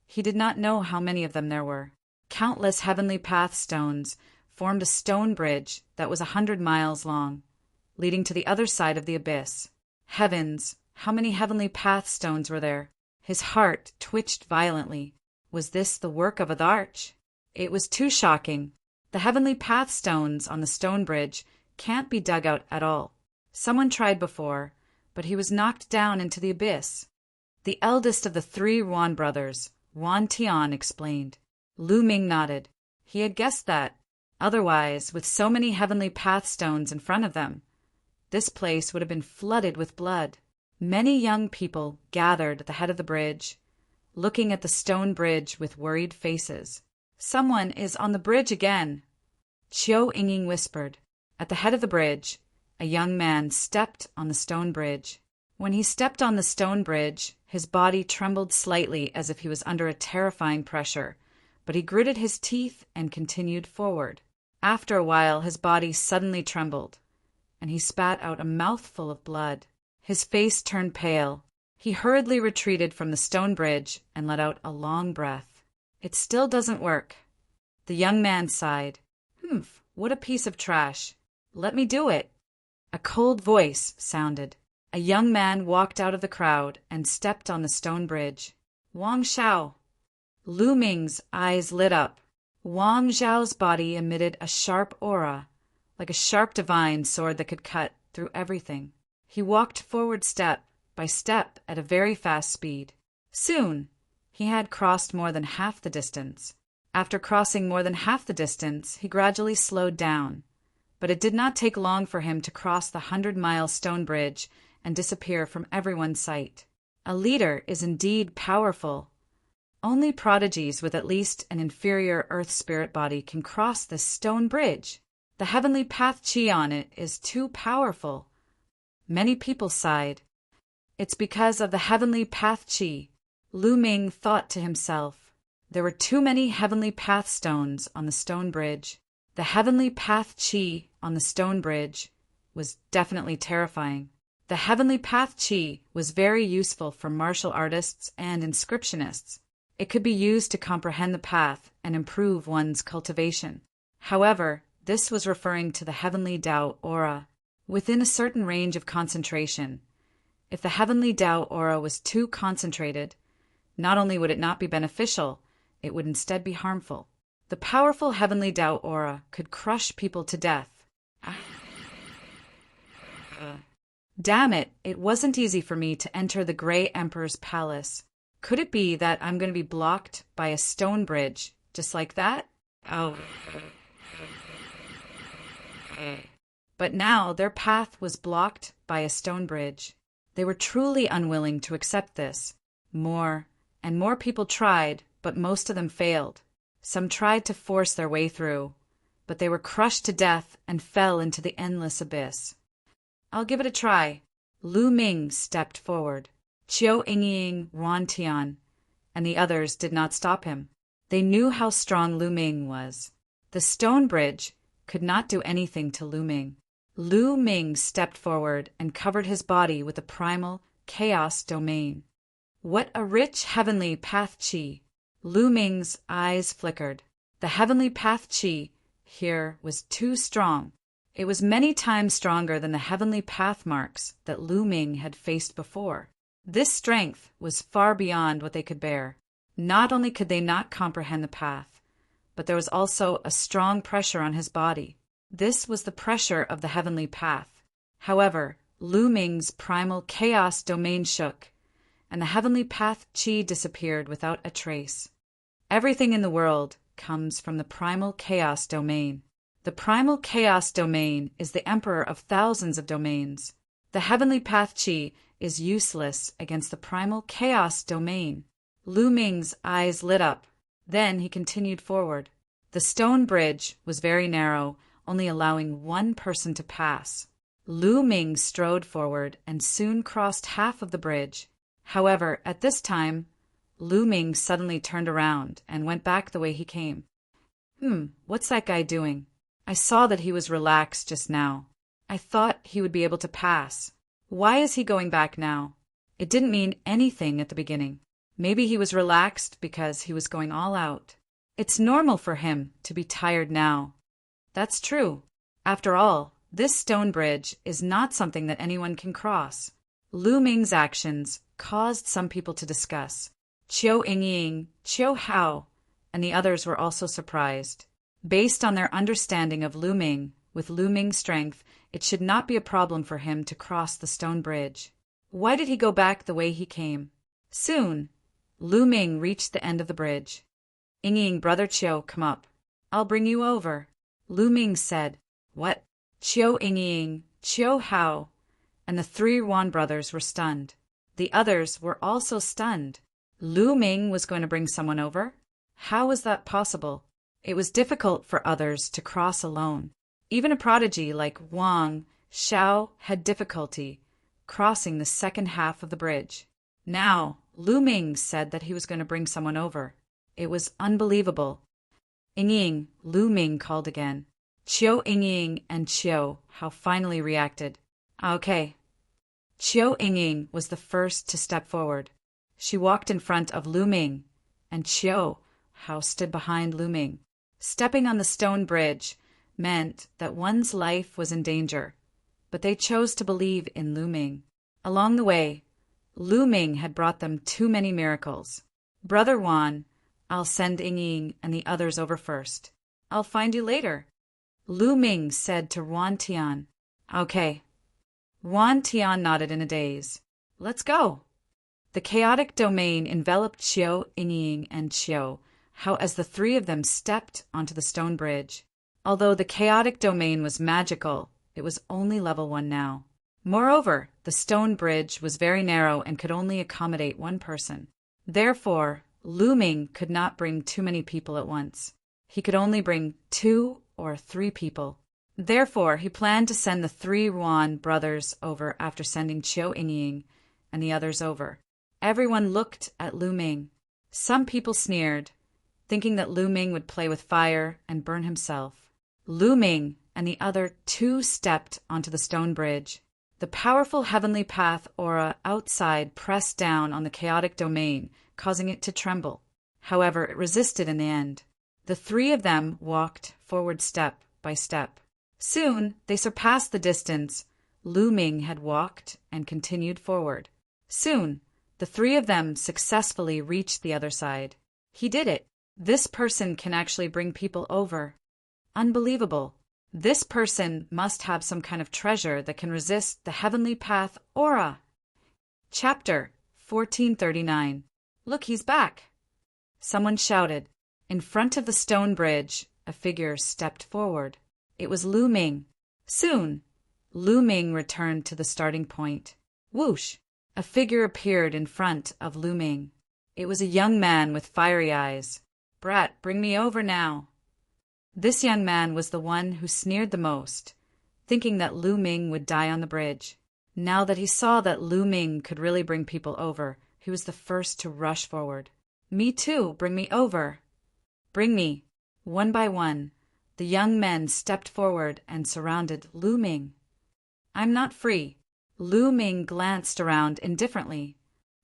A: he did not know how many of them there were. Countless Heavenly Path Stones formed a stone bridge that was 100 miles long, leading to the other side of the abyss. Heavens, how many Heavenly Path Stones were there? His heart twitched violently. Was this the work of a arch? It was too shocking. The Heavenly Path Stones on the stone bridge can't be dug out at all. Someone tried before, but he was knocked down into the abyss. The eldest of the 3 Wan brothers, Wan Tian, explained. Lu Ming nodded. He had guessed that. Otherwise, with so many Heavenly Path Stones in front of them, this place would have been flooded with blood. Many young people gathered at the head of the bridge, looking at the stone bridge with worried faces. Someone is on the bridge again, Qiu Yingying whispered. At the head of the bridge, a young man stepped on the stone bridge. When he stepped on the stone bridge, his body trembled slightly as if he was under a terrifying pressure, but he gritted his teeth and continued forward. After a while, his body suddenly trembled, and he spat out a mouthful of blood. His face turned pale. He hurriedly retreated from the stone bridge and let out a long breath. It still doesn't work. The young man sighed. Humph, what a piece of trash. Let me do it. A cold voice sounded. A young man walked out of the crowd and stepped on the stone bridge. Wang Xiao. Lu Ming's eyes lit up. Wang Xiao's body emitted a sharp aura, like a sharp divine sword that could cut through everything. He walked forward step by step at a very fast speed. Soon, he had crossed more than half the distance. After crossing more than half the distance, he gradually slowed down. But it did not take long for him to cross the 100-mile stone bridge and disappear from everyone's sight. A leader is indeed powerful. Only prodigies with at least an inferior earth spirit body can cross this stone bridge. The heavenly path chi on it is too powerful. Many people sighed. It's because of the heavenly path chi. Lu Ming thought to himself. There were too many heavenly path stones on the stone bridge. The heavenly path chi on the stone bridge was definitely terrifying. The heavenly path chi was very useful for martial artists and inscriptionists. It could be used to comprehend the path and improve one's cultivation. However, this was referring to the heavenly Tao aura. Within a certain range of concentration, if the heavenly Tao aura was too concentrated, not only would it not be beneficial, it would instead be harmful. The powerful heavenly Tao aura could crush people to death. Damn it, it wasn't easy for me to enter the Grey Emperor's palace. Could it be that I'm going to be blocked by a stone bridge, just like that? Oh. But now their path was blocked by a stone bridge. They were truly unwilling to accept this. More and more people tried, but most of them failed. Some tried to force their way through, but they were crushed to death and fell into the endless abyss. I'll give it a try. Lu Ming stepped forward. Qiu Yingying, Wan Tian, and the others did not stop him. They knew how strong Lu Ming was. The stone bridge could not do anything to Lu Ming. Lu Ming stepped forward and covered his body with the primal chaos domain. What a rich heavenly path chi! Lu Ming's eyes flickered. The heavenly path chi here was too strong. It was many times stronger than the heavenly path marks that Lu Ming had faced before. This strength was far beyond what they could bear. Not only could they not comprehend the path, but there was also a strong pressure on his body. This was the pressure of the heavenly path. However, Lu Ming's primal chaos domain shook, and the heavenly path chi disappeared without a trace. Everything in the world comes from the primal chaos domain. The primal chaos domain is the emperor of thousands of domains. The heavenly path chi is useless against the primal chaos domain. Lu Ming's eyes lit up. Then he continued forward. The stone bridge was very narrow, only allowing one person to pass. Lu Ming strode forward and soon crossed half of the bridge. However, at this time, Lu Ming suddenly turned around and went back the way he came. What's that guy doing? I saw that he was relaxed just now. I thought he would be able to pass. Why is he going back now? It didn't mean anything at the beginning. Maybe he was relaxed because he was going all out. It's normal for him to be tired now. That's true. After all, this stone bridge is not something that anyone can cross. Lu Ming's actions caused some people to discuss. Qiu Yingying, Qiu Hao, and the others were also surprised. Based on their understanding of Lu Ming, with Lu Ming's strength, it should not be a problem for him to cross the stone bridge. Why did he go back the way he came? Soon, Lu Ming reached the end of the bridge. Yingying, brother Qiu, come up. I'll bring you over. Lu Ming said. What? Qiu Yingying, Qiu Hao, and the three Wan brothers were stunned. The others were also stunned. Lu Ming was going to bring someone over? How was that possible? It was difficult for others to cross alone. Even a prodigy like Wang Xiao had difficulty crossing the second half of the bridge. Now, Lu Ming said that he was going to bring someone over. It was unbelievable. Yingying, Lu Ming called again. Qiu Yingying and Qiu Hao finally reacted. Okay. Qiu Yingying was the first to step forward. She walked in front of Lu Ming, and Qiu Hao stood behind Lu Ming. Stepping on the stone bridge meant that one's life was in danger, but they chose to believe in Lu Ming. Along the way, Lu Ming had brought them too many miracles. Brother Wan, I'll send Yingying and the others over first. I'll find you later. Lu Ming said to Wan Tian. Okay. Wan Tian nodded in a daze. Let's go. The chaotic domain enveloped Qiu Yingying and Qiu Hao as the three of them stepped onto the stone bridge. Although the chaotic domain was magical, it was only level 1 now. Moreover, the stone bridge was very narrow and could only accommodate one person. Therefore, Lu Ming could not bring too many people at once. He could only bring 2 or 3 people. Therefore, he planned to send the 3 Wan brothers over after sending Qiu Yingying and the others over. Everyone looked at Lu Ming. Some people sneered, thinking that Lu Ming would play with fire and burn himself. Lu Ming and the other two stepped onto the stone bridge. The powerful heavenly path aura outside pressed down on the chaotic domain, causing it to tremble. However, it resisted in the end. The three of them walked forward step by step. Soon, they surpassed the distance Lu Ming had walked and continued forward. Soon, the three of them successfully reached the other side. He did it. This person can actually bring people over. Unbelievable. This person must have some kind of treasure that can resist the heavenly path aura. Chapter 1439. Look, he's back. Someone shouted. In front of the stone bridge, a figure stepped forward. It was Lu Ming. Soon, Lu Ming returned to the starting point. Whoosh! A figure appeared in front of Lu Ming. It was a young man with fiery eyes. Brat, bring me over now. This young man was the one who sneered the most, thinking that Lu Ming would die on the bridge. Now that he saw that Lu Ming could really bring people over, he was the first to rush forward. Me too, bring me over. Bring me. One by one, the young men stepped forward and surrounded Lu Ming. I'm not free. Lu Ming glanced around indifferently.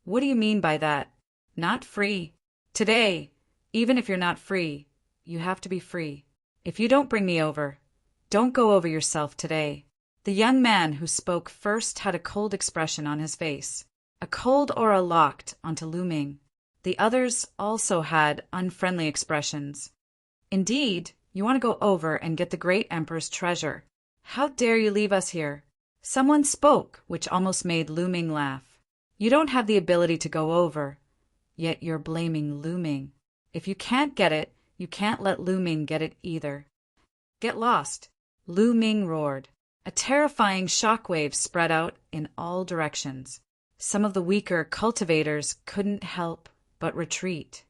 A: What do you mean by that? Not free. Today, even if you're not free, you have to be free. If you don't bring me over, don't go over yourself today. The young man who spoke first had a cold expression on his face. A cold aura locked onto Lu Ming. The others also had unfriendly expressions. Indeed, you want to go over and get the great emperor's treasure. How dare you leave us here? Someone spoke, which almost made Lu Ming laugh. You don't have the ability to go over, yet you're blaming Lu Ming. If you can't get it, you can't let Lu Ming get it either. Get lost, Lu Ming roared. A terrifying shockwave spread out in all directions. Some of the weaker cultivators couldn't help but retreat.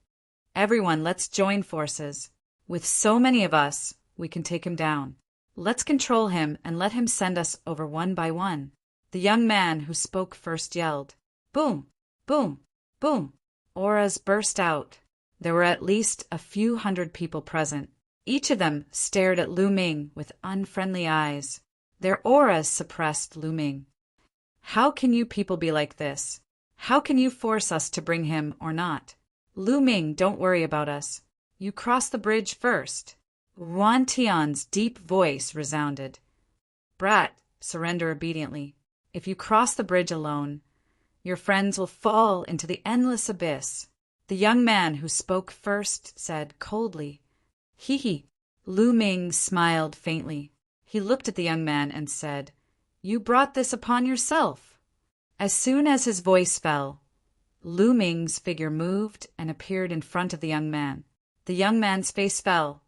A: Everyone, let's join forces. With so many of us, we can take him down. Let's control him and let him send us over one by one. The young man who spoke first yelled. Boom! Boom! Boom! Auras burst out. There were at least a few hundred people present. Each of them stared at Lu Ming with unfriendly eyes. Their auras suppressed Lu Ming. How can you people be like this? How can you force us to bring him or not? Lu Ming, don't worry about us. You cross the bridge first. Yuan Tian's deep voice resounded. Brat, surrender obediently. If you cross the bridge alone, your friends will fall into the endless abyss. The young man who spoke first said coldly, Hee hee. Lu Ming smiled faintly. He looked at the young man and said, You brought this upon yourself. As soon as his voice fell, Lu Ming's figure moved and appeared in front of the young man. The young man's face fell,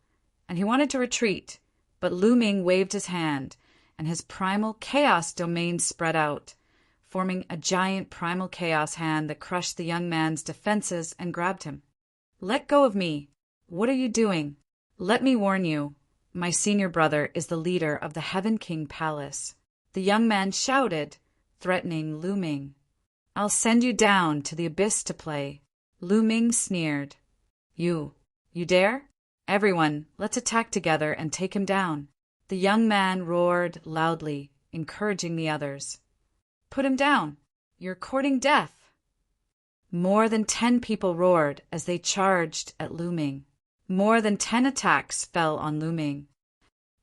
A: and he wanted to retreat, but Lu Ming waved his hand, and his primal chaos domain spread out, forming a giant primal chaos hand that crushed the young man's defenses and grabbed him. Let go of me. What are you doing? Let me warn you. My senior brother is the leader of the Heaven King Palace. The young man shouted, threatening Lu Ming. I'll send you down to the abyss to play. Lu Ming sneered. You dare? Everyone, let's attack together and take him down. The young man roared loudly, encouraging the others. Put him down. You're courting death. More than 10 people roared as they charged at Lu Ming. More than 10 attacks fell on Lu Ming.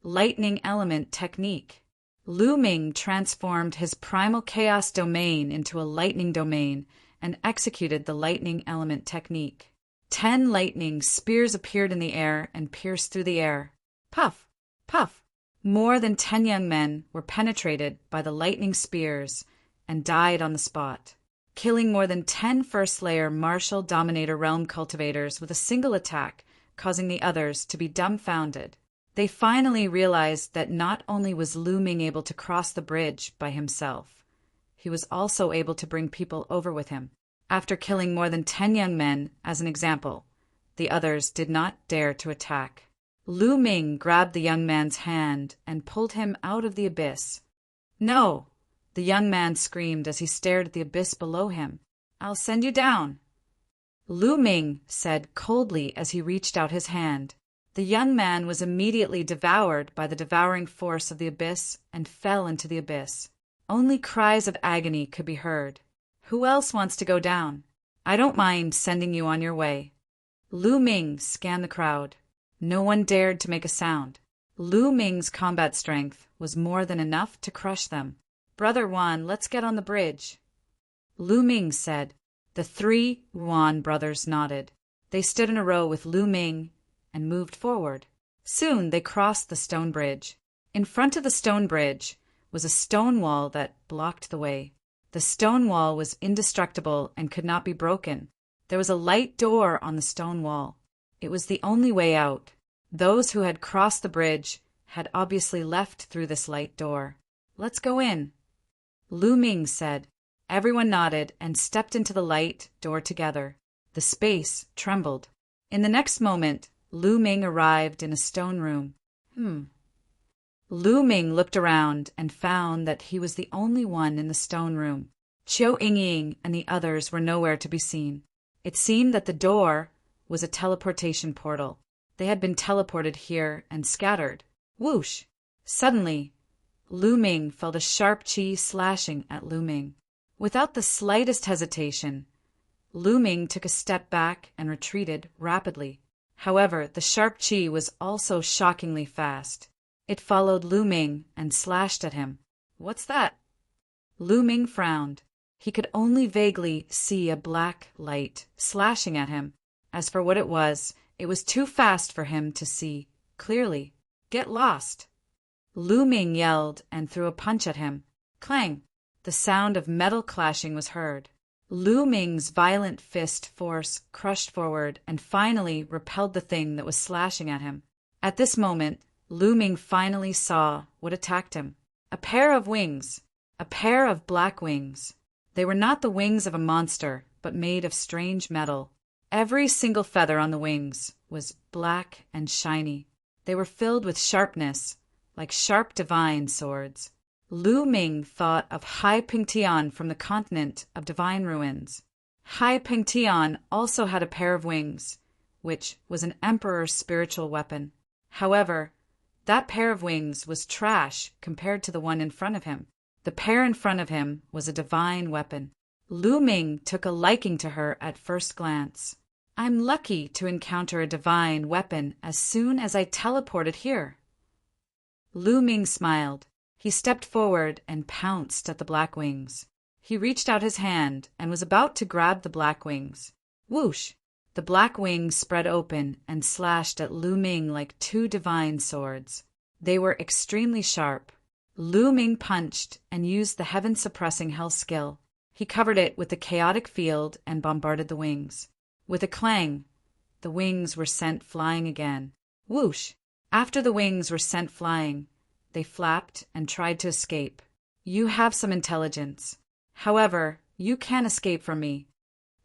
A: Lightning element technique. Lu Ming transformed his primal chaos domain into a lightning domain and executed the lightning element technique. 10 lightning spears appeared in the air and pierced through the air. Puff! Puff! More than 10 young men were penetrated by the lightning spears and died on the spot, killing more than 10 first-layer martial dominator realm cultivators with a single attack, causing the others to be dumbfounded. They finally realized that not only was Lu Ming able to cross the bridge by himself, he was also able to bring people over with him. After killing more than 10 young men, as an example, the others did not dare to attack. Lu Ming grabbed the young man's hand and pulled him out of the abyss. No, The young man screamed as he stared at the abyss below him. "I'll send you down," Lu Ming said coldly as he reached out his hand. The young man was immediately devoured by the devouring force of the abyss and fell into the abyss. Only cries of agony could be heard. "Who else wants to go down? I don't mind sending you on your way." Lu Ming scanned the crowd. No one dared to make a sound. Lu Ming's combat strength was more than enough to crush them. "Brother Wan, let's get on the bridge," Lu Ming said. The 3 Wan brothers nodded. They stood in a row with Lu Ming and moved forward. Soon they crossed the stone bridge. In front of the stone bridge was a stone wall that blocked the way. The stone wall was indestructible and could not be broken. There was a light door on the stone wall. It was the only way out. Those who had crossed the bridge had obviously left through this light door. "Let's go in," Lu Ming said. Everyone nodded and stepped into the light door together. The space trembled. In the next moment, Lu Ming arrived in a stone room. Lu Ming looked around and found that he was the only one in the stone room. Qiu Yingying and the others were nowhere to be seen. It seemed that the door was a teleportation portal. They had been teleported here and scattered. Whoosh! Suddenly, Lu Ming felt a sharp qi slashing at Lu Ming. Without the slightest hesitation, Lu Ming took a step back and retreated rapidly. However, the sharp qi was also shockingly fast. It followed Lu Ming and slashed at him. "What's that?" Lu Ming frowned. He could only vaguely see a black light slashing at him. As for what it was too fast for him to see clearly. "Get lost!" Lu Ming yelled and threw a punch at him. Clang! The sound of metal clashing was heard. Lu Ming's violent fist force crushed forward and finally repelled the thing that was slashing at him. At this moment, Lu Ming finally saw what attacked him. A pair of wings. A pair of black wings. They were not the wings of a monster, but made of strange metal. Every single feather on the wings was black and shiny. They were filled with sharpness, like sharp divine swords. Lu Ming thought of Hai Pingtian from the continent of divine ruins. Hai Pingtian also had a pair of wings, which was an emperor's spiritual weapon. However, that pair of wings was trash compared to the one in front of him. The pair in front of him was a divine weapon. Lu Ming took a liking to her at first glance. "I'm lucky to encounter a divine weapon as soon as I teleported here." Lu Ming smiled. He stepped forward and pounced at the black wings. He reached out his hand and was about to grab the black wings. Whoosh! The black wings spread open and slashed at Lu Ming like 2 divine swords. They were extremely sharp. Lu Ming punched and used the heaven-suppressing hell skill. He covered it with the chaotic field and bombarded the wings. With a clang, the wings were sent flying again. Whoosh! After the wings were sent flying, they flapped and tried to escape. "You have some intelligence. However, you can't escape from me."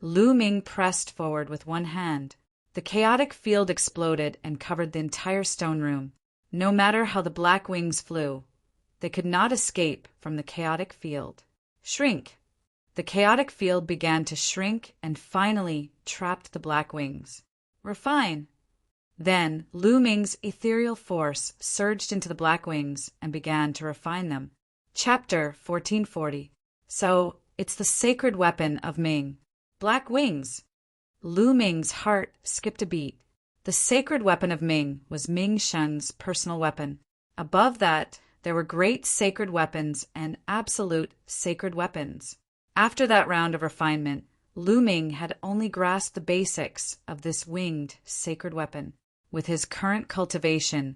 A: Lu Ming pressed forward with one hand. The chaotic field exploded and covered the entire stone room. No matter how the black wings flew, they could not escape from the chaotic field. Shrink! The chaotic field began to shrink and finally trapped the black wings. "We're fine." Then Lu Ming's ethereal force surged into the black wings and began to refine them. Chapter 1440. So, it's the sacred weapon of Ming. Black wings! Lu Ming's heart skipped a beat. The sacred weapon of Ming was Ming Shun's personal weapon. Above that, there were great sacred weapons and absolute sacred weapons. After that round of refinement, Lu Ming had only grasped the basics of this winged sacred weapon. With his current cultivation,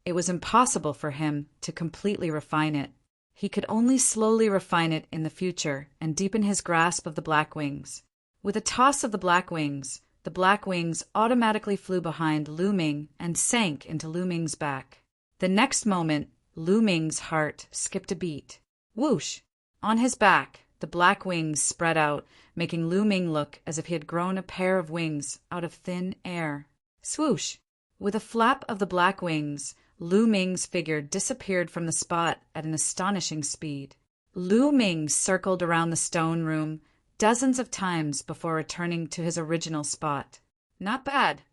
A: it was impossible for him to completely refine it. He could only slowly refine it in the future and deepen his grasp of the black wings. With a toss of the black wings automatically flew behind Lu Ming and sank into Lu Ming's back. The next moment, Lu Ming's heart skipped a beat. Whoosh! On his back, the black wings spread out, making Lu Ming look as if he had grown a pair of wings out of thin air. Swoosh! With a flap of the black wings, Lu Ming's figure disappeared from the spot at an astonishing speed. Lu Ming circled around the stone room dozens of times before returning to his original spot. Not bad.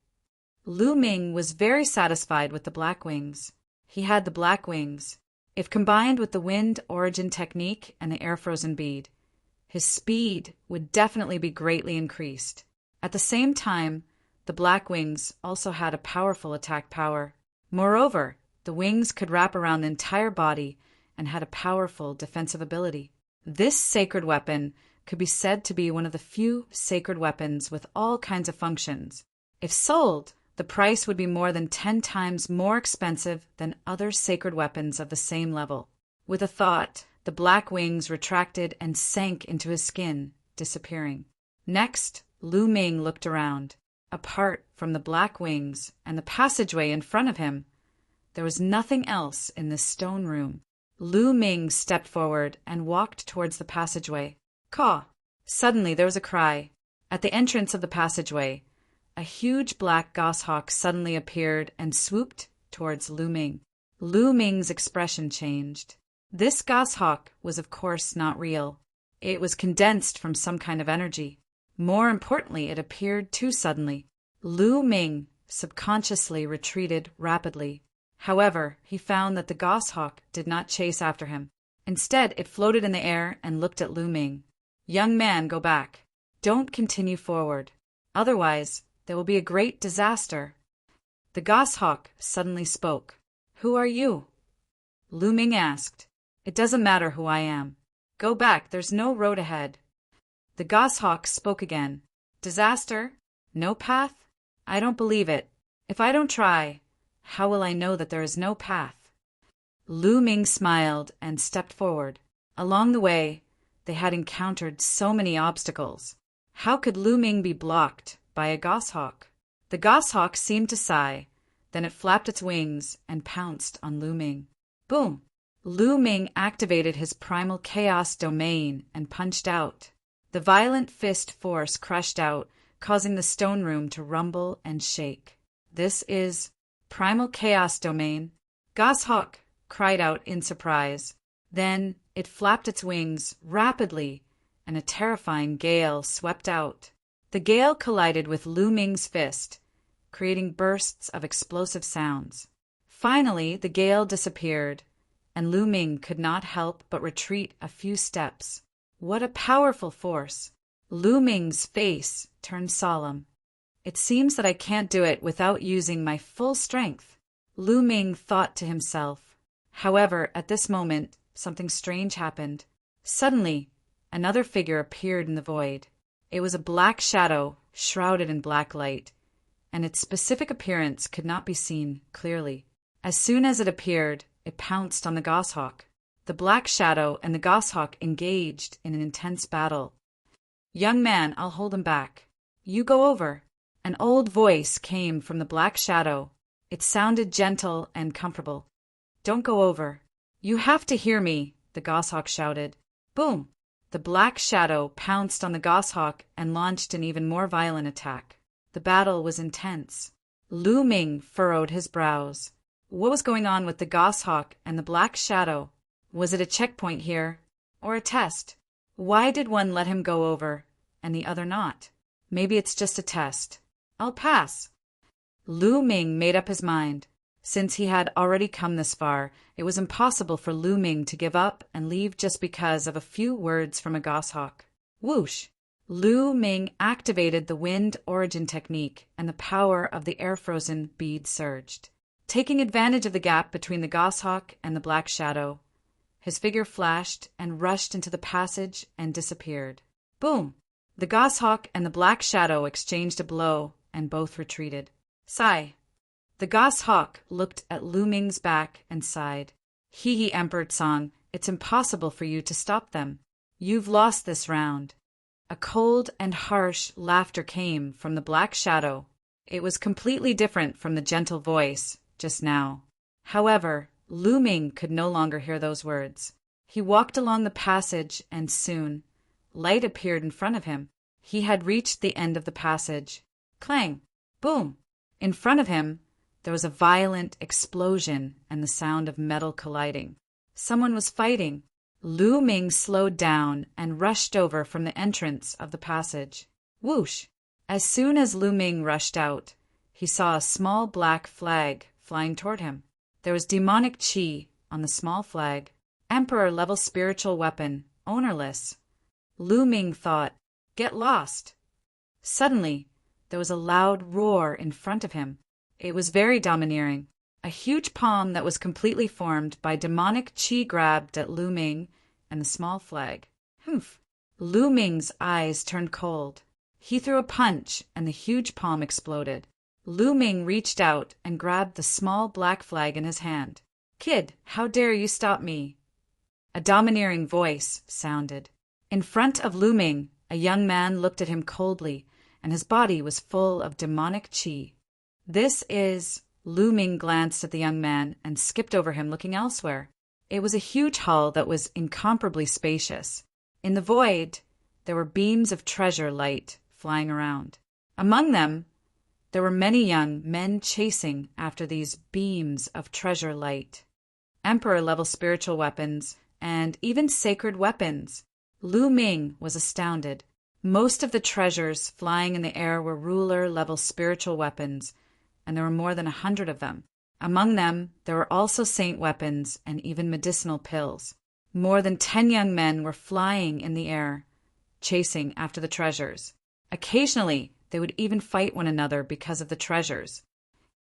A: Lu Ming was very satisfied with the black wings. He had the black wings. If combined with the wind origin technique and the air frozen bead, his speed would definitely be greatly increased. At the same time, the black wings also had a powerful attack power. Moreover, the wings could wrap around the entire body and had a powerful defensive ability. This sacred weapon could be said to be one of the few sacred weapons with all kinds of functions. If sold, the price would be more than 10 times more expensive than other sacred weapons of the same level. With a thought, the black wings retracted and sank into his skin, disappearing. Next, Lu Ming looked around. Apart from the black wings and the passageway in front of him, there was nothing else in this stone room. Lu Ming stepped forward and walked towards the passageway. Caw! Suddenly there was a cry. At the entrance of the passageway, a huge black goshawk suddenly appeared and swooped towards Lu Ming. Lu Ming's expression changed. This goshawk was of course not real. It was condensed from some kind of energy. More importantly, it appeared too suddenly. Lu Ming subconsciously retreated rapidly. However, he found that the goshawk did not chase after him. Instead, it floated in the air and looked at Lu Ming. Young man, go back. Don't continue forward. Otherwise, there will be a great disaster. The goshawk suddenly spoke. Who are you? Lu Ming asked. It doesn't matter who I am. Go back, there's no road ahead. The goshawk spoke again. Disaster? No path? I don't believe it. If I don't try, how will I know that there is no path? Lu Ming smiled and stepped forward. Along the way, they had encountered so many obstacles. How could Lu Ming be blocked by a goshawk? The goshawk seemed to sigh, then it flapped its wings and pounced on Lu Ming. Boom! Lu Ming activated his primal chaos domain and punched out. The violent fist force crushed out, causing the stone room to rumble and shake. This is primal chaos domain. Goshawk cried out in surprise. Then it flapped its wings rapidly, and a terrifying gale swept out. The gale collided with Lu Ming's fist, creating bursts of explosive sounds. Finally, the gale disappeared, and Lu Ming could not help but retreat a few steps. What a powerful force! Lu Ming's face turned solemn. It seems that I can't do it without using my full strength, Lu Ming thought to himself. However, at this moment, something strange happened. Suddenly, another figure appeared in the void. It was a black shadow, shrouded in black light, and its specific appearance could not be seen clearly. As soon as it appeared, it pounced on the goshawk. The black shadow and the goshawk engaged in an intense battle. Young man, I'll hold him back. You go over. An old voice came from the black shadow. It sounded gentle and comfortable. Don't go over. You have to hear me, the goshawk shouted. Boom! The black shadow pounced on the goshawk and launched an even more violent attack. The battle was intense. Lu Ming furrowed his brows. What was going on with the goshawk and the black shadow? Was it a checkpoint here, or a test? Why did one let him go over, and the other not? Maybe it's just a test. I'll pass. Lu Ming made up his mind. Since he had already come this far, it was impossible for Lu Ming to give up and leave just because of a few words from a goshawk. Whoosh! Lu Ming activated the wind origin technique, and the power of the air-frozen bead surged. Taking advantage of the gap between the goshawk and the black shadow, his figure flashed and rushed into the passage and disappeared. Boom! The goshawk and the black shadow exchanged a blow, and both retreated. Sigh. The goshawk looked at Lu Ming's back and sighed. Hee Emperor Song, it's impossible for you to stop them. You've lost this round. A cold and harsh laughter came from the black shadow. It was completely different from the gentle voice just now. However, Lu Ming could no longer hear those words. He walked along the passage, and soon, light appeared in front of him. He had reached the end of the passage. Clang! Boom! In front of him, there was a violent explosion and the sound of metal colliding. Someone was fighting. Lu Ming slowed down and rushed over from the entrance of the passage. Whoosh! As soon as Lu Ming rushed out, he saw a small black flag flying toward him. There was demonic qi on the small flag. Emperor-level spiritual weapon, ownerless. Lu Ming thought, "Get lost." Suddenly, there was a loud roar in front of him. It was very domineering. A huge palm that was completely formed by demonic qi grabbed at Lu Ming and the small flag. Humph! Lu Ming's eyes turned cold. He threw a punch and the huge palm exploded. Lu Ming reached out and grabbed the small black flag in his hand. "Kid, how dare you stop me?" A domineering voice sounded. In front of Lu Ming, a young man looked at him coldly, and his body was full of demonic qi. "This is—" Lu Ming glanced at the young man and skipped over him, looking elsewhere. It was a huge hall that was incomparably spacious. In the void, there were beams of treasure light flying around. Among them, there were many young men chasing after these beams of treasure light. Emperor-level spiritual weapons, and even sacred weapons. Lu Ming was astounded. Most of the treasures flying in the air were ruler-level spiritual weapons, and there were more than 100 of them. Among them, there were also saint weapons and even medicinal pills. More than 10 young men were flying in the air, chasing after the treasures. Occasionally, they would even fight one another because of the treasures.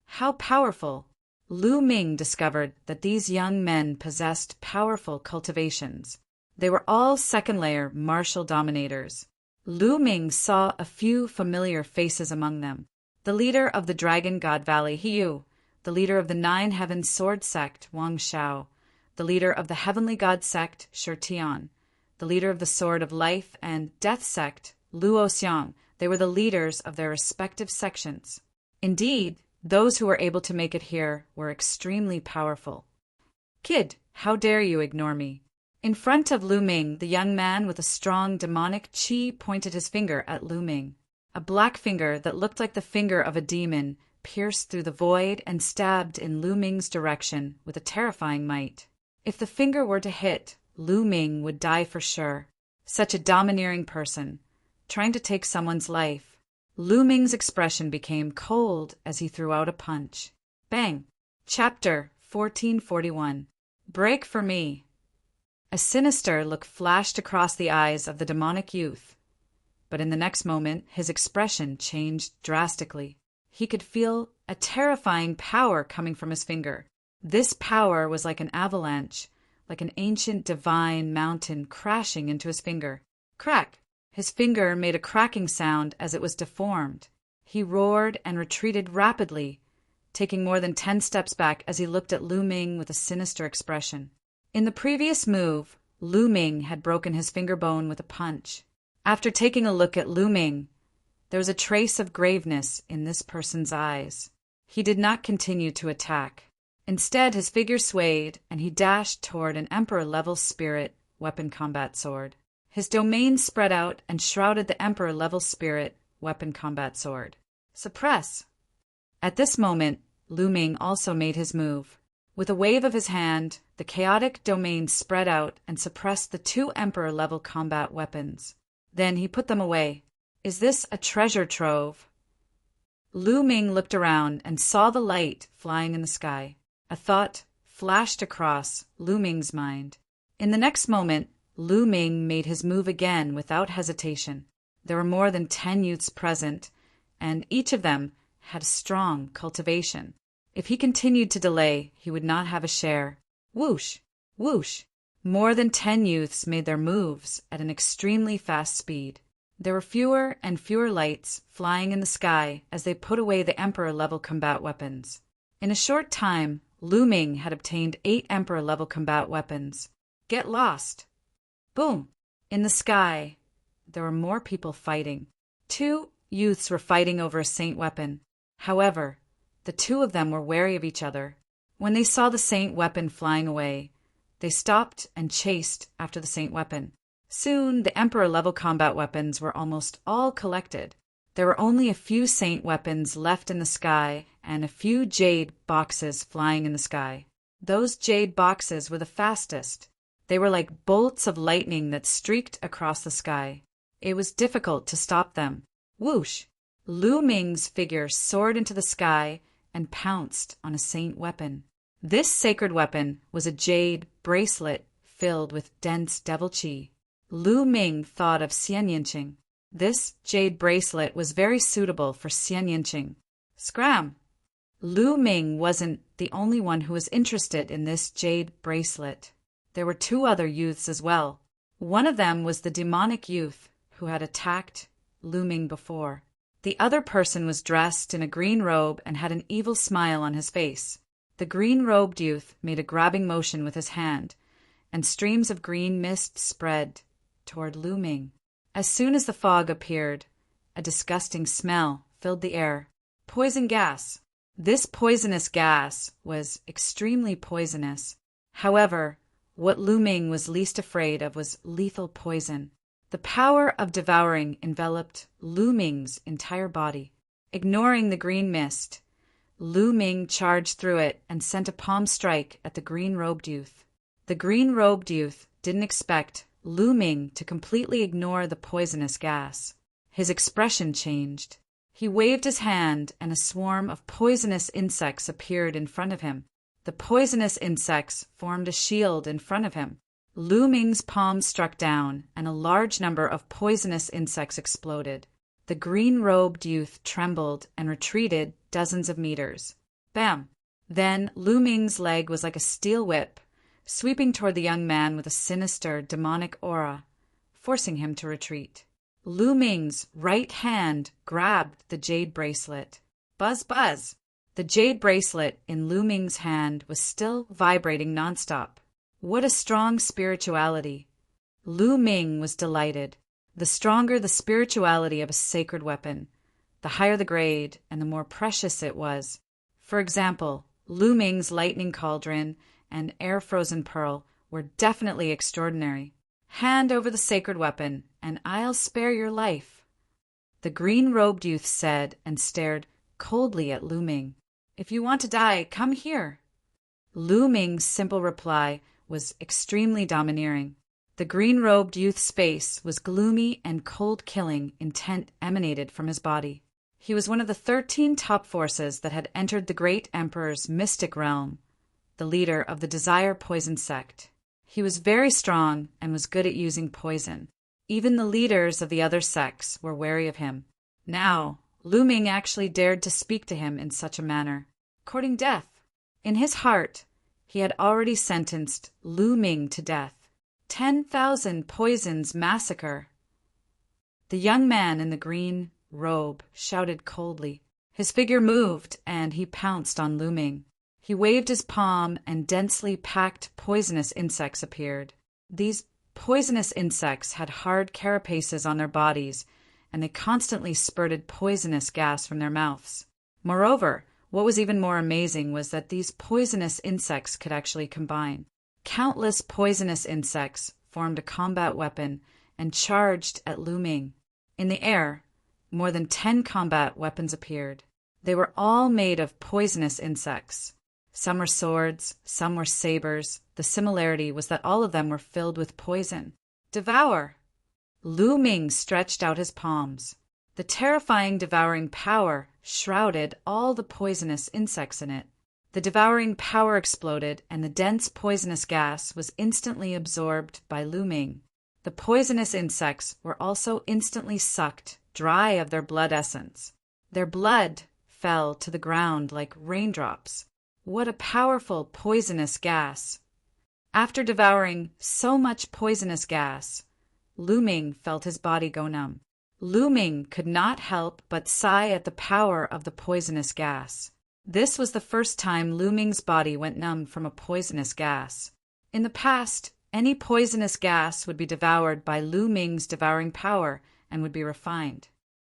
A: How powerful! Lu Ming discovered that these young men possessed powerful cultivations. They were all second-layer martial dominators. Lu Ming saw a few familiar faces among them. The leader of the Dragon God Valley, Hiyu, the leader of the Nine Heavens Sword Sect, Wang Shao, the leader of the Heavenly God Sect, Shi Tian, the leader of the Sword of Life and Death Sect, Luo Xiang. They were the leaders of their respective sections. Indeed, those who were able to make it here were extremely powerful. "Kid, how dare you ignore me?" In front of Lu Ming, the young man with a strong demonic qi pointed his finger at Lu Ming. A black finger that looked like the finger of a demon pierced through the void and stabbed in Lu Ming's direction with a terrifying might. If the finger were to hit, Lu Ming would die for sure. Such a domineering person, trying to take someone's life. Lu Ming's expression became cold as he threw out a punch. Bang! Chapter 1441. Break for me. A sinister look flashed across the eyes of the demonic youth. But in the next moment, his expression changed drastically. He could feel a terrifying power coming from his finger. This power was like an avalanche, like an ancient divine mountain crashing into his finger. Crack! His finger made a cracking sound as it was deformed. He roared and retreated rapidly, taking more than 10 steps back as he looked at Lu Ming with a sinister expression. In the previous move, Lu Ming had broken his finger bone with a punch. After taking a look at Lu Ming, there was a trace of graveness in this person's eyes. He did not continue to attack. Instead, his figure swayed, and he dashed toward an Emperor-level spirit weapon combat sword. His domain spread out and shrouded the Emperor-level spirit weapon combat sword. Suppress! At this moment, Lu Ming also made his move. With a wave of his hand, the chaotic domain spread out and suppressed the 2 Emperor-level combat weapons. Then he put them away. Is this a treasure trove? Lu Ming looked around and saw the light flying in the sky. A thought flashed across Lu Ming's mind. In the next moment, Lu Ming made his move again without hesitation. There were more than 10 youths present, and each of them had strong cultivation. If he continued to delay, he would not have a share. Whoosh! Whoosh! More than 10 youths made their moves at an extremely fast speed. There were fewer and fewer lights flying in the sky as they put away the Emperor-level combat weapons. In a short time, Lu Ming had obtained 8 Emperor-level combat weapons. Get lost! Boom! In the sky, there were more people fighting. 2 youths were fighting over a saint weapon. However, the 2 of them were wary of each other. When they saw the saint weapon flying away, they stopped and chased after the saint weapon. Soon, the Emperor-level combat weapons were almost all collected. There were only a few saint weapons left in the sky and a few jade boxes flying in the sky. Those jade boxes were the fastest. They were like bolts of lightning that streaked across the sky. It was difficult to stop them. Whoosh! Lu Ming's figure soared into the sky and pounced on a saint weapon. This sacred weapon was a jade bracelet filled with dense devil chi. Lu Ming thought of Xian Yinqing. This jade bracelet was very suitable for Xian Yinqing. Scram! Lu Ming wasn't the only one who was interested in this jade bracelet. There were 2 other youths as well. One of them was the demonic youth who had attacked Lu Ming before. The other person was dressed in a green robe and had an evil smile on his face. The green-robed youth made a grabbing motion with his hand, and streams of green mist spread toward Lu Ming. As soon as the fog appeared, a disgusting smell filled the air. Poison gas. This poisonous gas was extremely poisonous. However, what Lu Ming was least afraid of was lethal poison. The power of devouring enveloped Lu Ming's entire body. Ignoring the green mist, Lu Ming charged through it and sent a palm strike at the green-robed youth. The green-robed youth didn't expect Lu Ming to completely ignore the poisonous gas. His expression changed. He waved his hand and a swarm of poisonous insects appeared in front of him. The poisonous insects formed a shield in front of him. Lu Ming's palm struck down and a large number of poisonous insects exploded. The green-robed youth trembled and retreated dozens of meters. Bam! Then Lu Ming's leg was like a steel whip, sweeping toward the young man with a sinister, demonic aura, forcing him to retreat. Lu Ming's right hand grabbed the jade bracelet. Buzz, buzz! The jade bracelet in Lu Ming's hand was still vibrating nonstop. What a strong spirituality! Lu Ming was delighted. The stronger the spirituality of a sacred weapon, the higher the grade and the more precious it was. For example, Lu Ming's lightning cauldron and air-frozen pearl were definitely extraordinary. Hand over the sacred weapon, and I'll spare your life, the green-robed youth said and stared coldly at Lu Ming. If you want to die, come here. Lu Ming's simple reply was extremely domineering. The green-robed youth's face was gloomy and cold-killing intent emanated from his body. He was one of the 13 top forces that had entered the great emperor's mystic realm, the leader of the Desire Poison sect. He was very strong and was good at using poison. Even the leaders of the other sects were wary of him. Now, Lu Ming actually dared to speak to him in such a manner, courting death. In his heart, he had already sentenced Lu Ming to death. 10,000 poisons massacre. The young man in the green robe shouted coldly. His figure moved, and he pounced on Lu Ming. He waved his palm, and densely packed poisonous insects appeared. These poisonous insects had hard carapaces on their bodies, and they constantly spurted poisonous gas from their mouths. Moreover, what was even more amazing was that these poisonous insects could actually combine. Countless poisonous insects formed a combat weapon and charged at Lu Ming. In the air, more than 10 combat weapons appeared. They were all made of poisonous insects. Some were swords, some were sabers. The similarity was that all of them were filled with poison. Devour! Lu Ming stretched out his palms. The terrifying devouring power shrouded all the poisonous insects in it. The devouring power exploded, and the dense poisonous gas was instantly absorbed by Lu Ming. The poisonous insects were also instantly sucked dry of their blood essence. Their blood fell to the ground like raindrops. What a powerful poisonous gas! After devouring so much poisonous gas, Lu Ming felt his body go numb. Lu Ming could not help but sigh at the power of the poisonous gas. This was the first time Lu Ming's body went numb from a poisonous gas. In the past, any poisonous gas would be devoured by Lu Ming's devouring power and would be refined.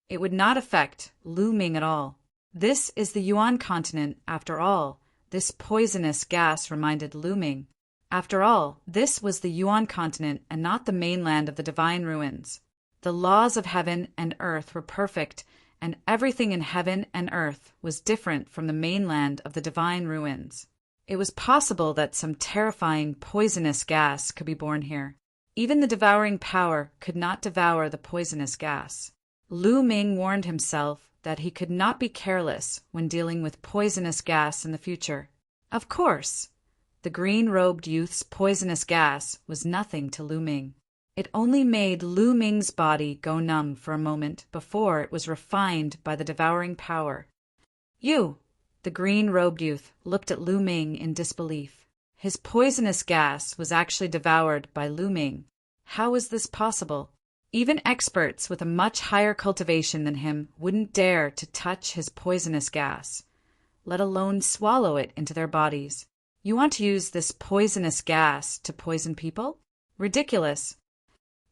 A: It would not affect Lu Ming at all. This is the Yuan continent, after all, this poisonous gas reminded Lu Ming. After all, this was the Yuan continent and not the mainland of the divine ruins. The laws of heaven and earth were perfect, and everything in heaven and earth was different from the mainland of the divine ruins. It was possible that some terrifying poisonous gas could be born here. Even the devouring power could not devour the poisonous gas. Lu Ming warned himself that he could not be careless when dealing with poisonous gas in the future. Of course, the green-robed youth's poisonous gas was nothing to Lu Ming. It only made Lu Ming's body go numb for a moment before it was refined by the devouring power. You, the green-robed youth, looked at Lu Ming in disbelief. His poisonous gas was actually devoured by Lu Ming. How was this possible? Even experts with a much higher cultivation than him wouldn't dare to touch his poisonous gas, let alone swallow it into their bodies. You want to use this poisonous gas to poison people? Ridiculous.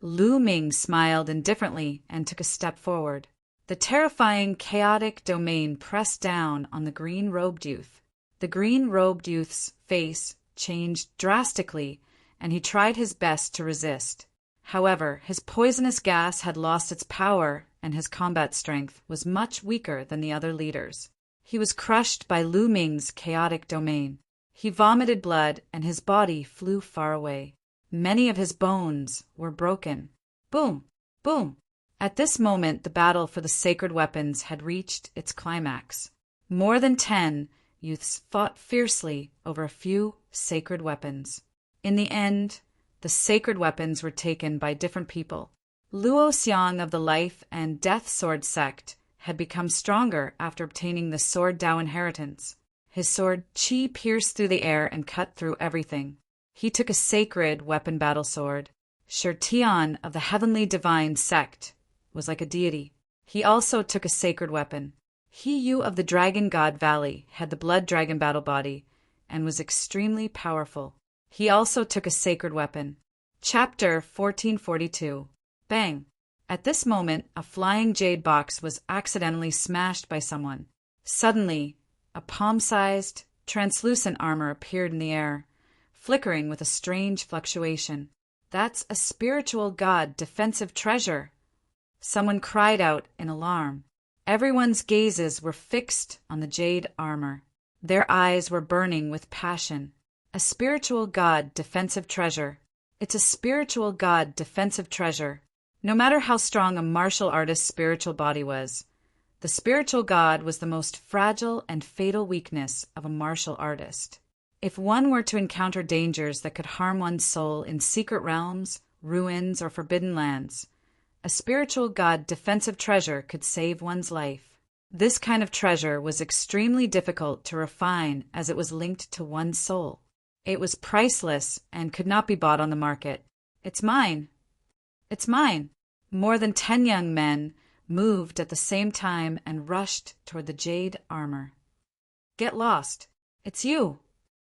A: Lu Ming smiled indifferently and took a step forward. The terrifying, chaotic domain pressed down on the green-robed youth. The green-robed youth's face changed drastically, and he tried his best to resist. However, his poisonous gas had lost its power, and his combat strength was much weaker than the other leaders. He was crushed by Lu Ming's chaotic domain. He vomited blood, and his body flew far away. Many of his bones were broken. Boom! Boom! At this moment, the battle for the sacred weapons had reached its climax. More than 10 youths fought fiercely over a few sacred weapons. In the end, the sacred weapons were taken by different people. Luo Xiang of the Life and Death Sword sect had become stronger after obtaining the Sword Dao inheritance. His sword Qi pierced through the air and cut through everything. He took a sacred weapon battle sword. Shirtian of the Heavenly Divine sect was like a deity. He also took a sacred weapon. He Yu of the Dragon God Valley had the blood dragon battle body and was extremely powerful. He also took a sacred weapon. Chapter 1442. Bang! At this moment, a flying jade box was accidentally smashed by someone. Suddenly, a palm-sized, translucent armor appeared in the air, flickering with a strange fluctuation. That's a spiritual god defensive treasure! Someone cried out in alarm. Everyone's gazes were fixed on the jade armor. Their eyes were burning with passion. A spiritual god defensive treasure. It's a spiritual god defensive treasure. No matter how strong a martial artist's spiritual body was, the spiritual god was the most fragile and fatal weakness of a martial artist. If one were to encounter dangers that could harm one's soul in secret realms, ruins, or forbidden lands, a spiritual god defensive treasure could save one's life. This kind of treasure was extremely difficult to refine as it was linked to one's soul. It was priceless and could not be bought on the market. It's mine. It's mine. More than 10 young men moved at the same time and rushed toward the jade armor. Get lost. It's you.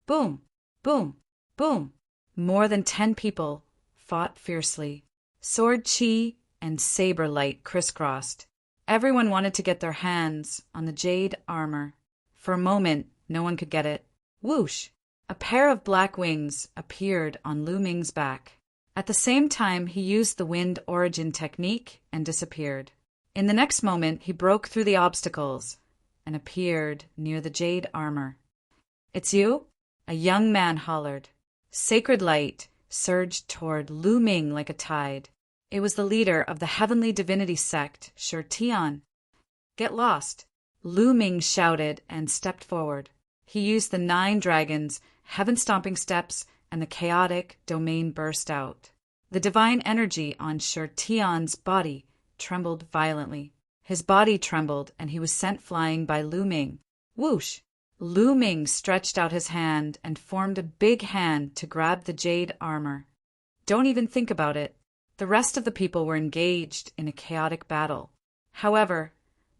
A: Boom, boom, boom. More than 10 people fought fiercely. Sword Qi and saber light crisscrossed. Everyone wanted to get their hands on the jade armor. For a moment, no one could get it. Whoosh! A pair of black wings appeared on Lu Ming's back. At the same time, he used the wind origin technique and disappeared. In the next moment, he broke through the obstacles and appeared near the jade armor. It's you? A young man hollered. Sacred light surged toward Lu Ming like a tide. It was the leader of the Heavenly Divinity sect, Shirtian. Get lost! Lu Ming shouted and stepped forward. He used the 9 dragons, heaven-stomping steps, and the chaotic domain burst out. The divine energy on Shirtian's body trembled violently. His body trembled, and he was sent flying by Lu Ming. Whoosh! Lu Ming stretched out his hand and formed a big hand to grab the jade armor. Don't even think about it. The rest of the people were engaged in a chaotic battle. However,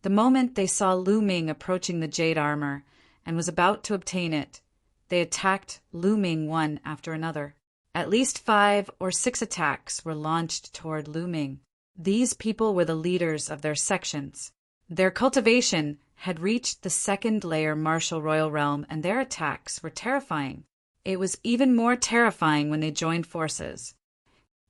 A: the moment they saw Lu Ming approaching the jade armor and was about to obtain it, they attacked Lu Ming one after another. At least 5 or 6 attacks were launched toward Lu Ming. These people were the leaders of their sections. Their cultivation had reached the 2nd layer martial royal realm, and their attacks were terrifying. It was even more terrifying when they joined forces.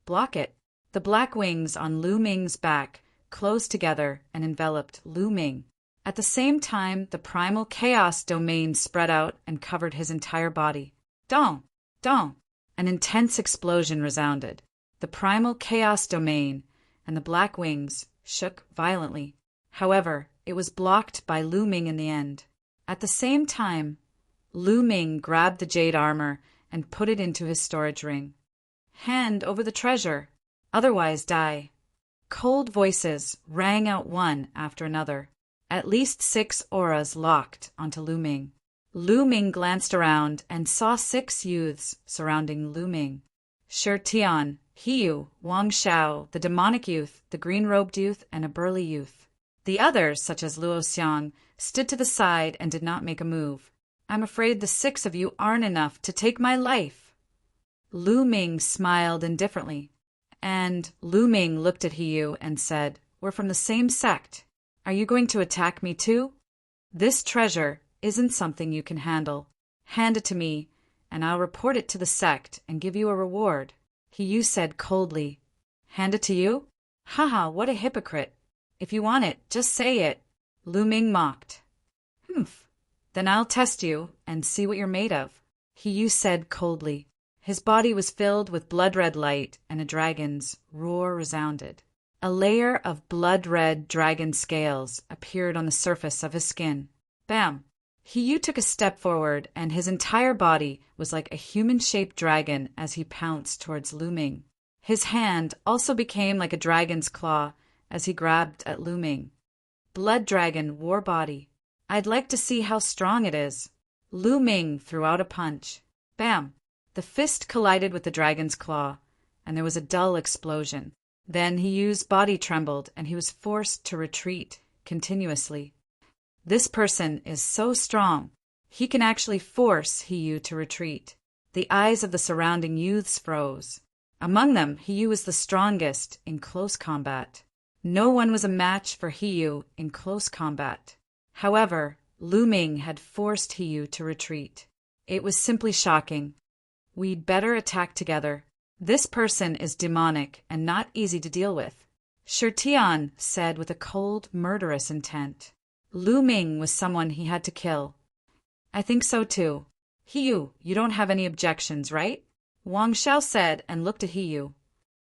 A: Block it! The black wings on Lu Ming's back closed together and enveloped Lu Ming. At the same time, the primal chaos domain spread out and covered his entire body. Dong! Dong! An intense explosion resounded. The primal chaos domain and the black wings shook violently. However, it was blocked by Lu Ming in the end. At the same time, Lu Ming grabbed the jade armor and put it into his storage ring. Hand over the treasure, otherwise die. Cold voices rang out one after another. At least 6 auras locked onto Lu Ming. Lu Ming glanced around and saw 6 youths surrounding Lu Ming. Shi Tian, Hiyu, Wang Xiao, the demonic youth, the green-robed youth, and a burly youth. The others, such as Luo Xiang, stood to the side and did not make a move. I'm afraid the 6 of you aren't enough to take my life. Lu Ming smiled indifferently, and Lu Ming looked at Hiyu and said, We're from the same sect. Are you going to attack me too? This treasure isn't something you can handle. Hand it to me, and I'll report it to the sect and give you a reward. Hiyu said coldly. Hand it to you? Haha, what a hypocrite. If you want it, just say it. Lu Ming mocked. Humph. Then I'll test you and see what you're made of. Hiyu said coldly. His body was filled with blood-red light, and a dragon's roar resounded. A layer of blood-red dragon scales appeared on the surface of his skin. Bam! Hiyu took a step forward, and his entire body was like a human-shaped dragon as he pounced towards Lu Ming. His hand also became like a dragon's claw as he grabbed at Lu Ming. Blood dragon war body. I'd like to see how strong it is. Lu Ming threw out a punch. Bam! The fist collided with the dragon's claw, and there was a dull explosion. Then Hiyu's body trembled, and he was forced to retreat continuously. This person is so strong. He can actually force Hiyu to retreat. The eyes of the surrounding youths froze. Among them, Hiyu was the strongest in close combat. No one was a match for Hiyu in close combat. However, Lu Ming had forced Hiyu to retreat. It was simply shocking. We'd better attack together. This person is demonic and not easy to deal with. Shi Tian said with a cold, murderous intent. Lu Ming was someone he had to kill. I think so too. Hiyu, you don't have any objections, right? Wang Xiao said and looked at Hiyu.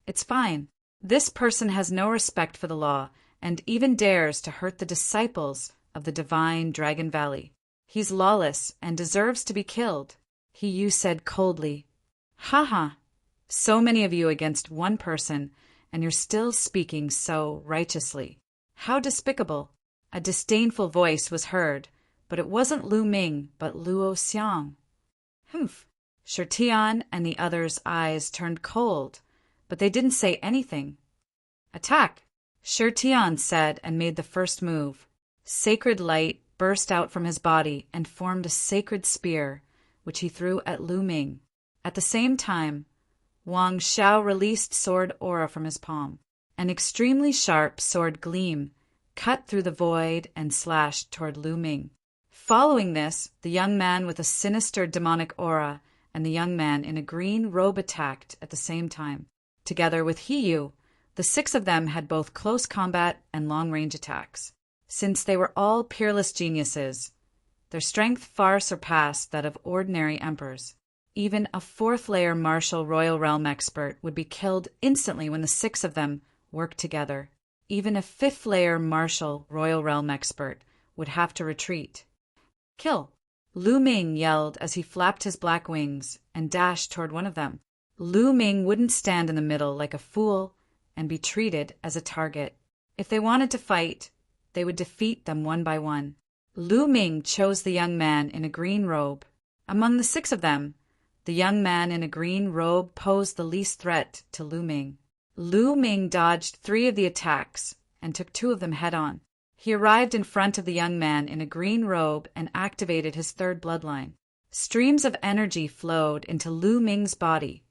A: It's fine. This person has no respect for the law and even dares to hurt the disciples of the divine Dragon Valley. He's lawless and deserves to be killed. Hiyu said coldly. Haha, so many of you against one person, and you're still speaking so righteously. How despicable. A disdainful voice was heard, but it wasn't Lu Ming, but Luo Xiang. Humph. Shi Tian and the others' eyes turned cold, but they didn't say anything. Attack, Shi Tian said and made the first move. Sacred light burst out from his body and formed a sacred spear, which he threw at Lu Ming. At the same time, Wang Xiao released sword aura from his palm. An extremely sharp sword gleam cut through the void and slashed toward Lu Ming. Following this, the young man with a sinister demonic aura and the young man in a green robe attacked at the same time. Together with Hiyu, the 6 of them had both close combat and long-range attacks. Since they were all peerless geniuses, their strength far surpassed that of ordinary emperors. Even a 4th-layer martial royal realm expert would be killed instantly when the 6 of them worked together. Even a 5th-layer martial royal realm expert would have to retreat. Kill! Lu Ming yelled as he flapped his black wings and dashed toward one of them. Lu Ming wouldn't stand in the middle like a fool and be treated as a target. If they wanted to fight, they would defeat them one by one. Lu Ming chose the young man in a green robe. Among the 6 of them, the young man in a green robe posed the least threat to Lu Ming. Lu Ming dodged 3 of the attacks and took 2 of them head-on. He arrived in front of the young man in a green robe and activated his 3rd bloodline. Streams of energy flowed into Lu Ming's body,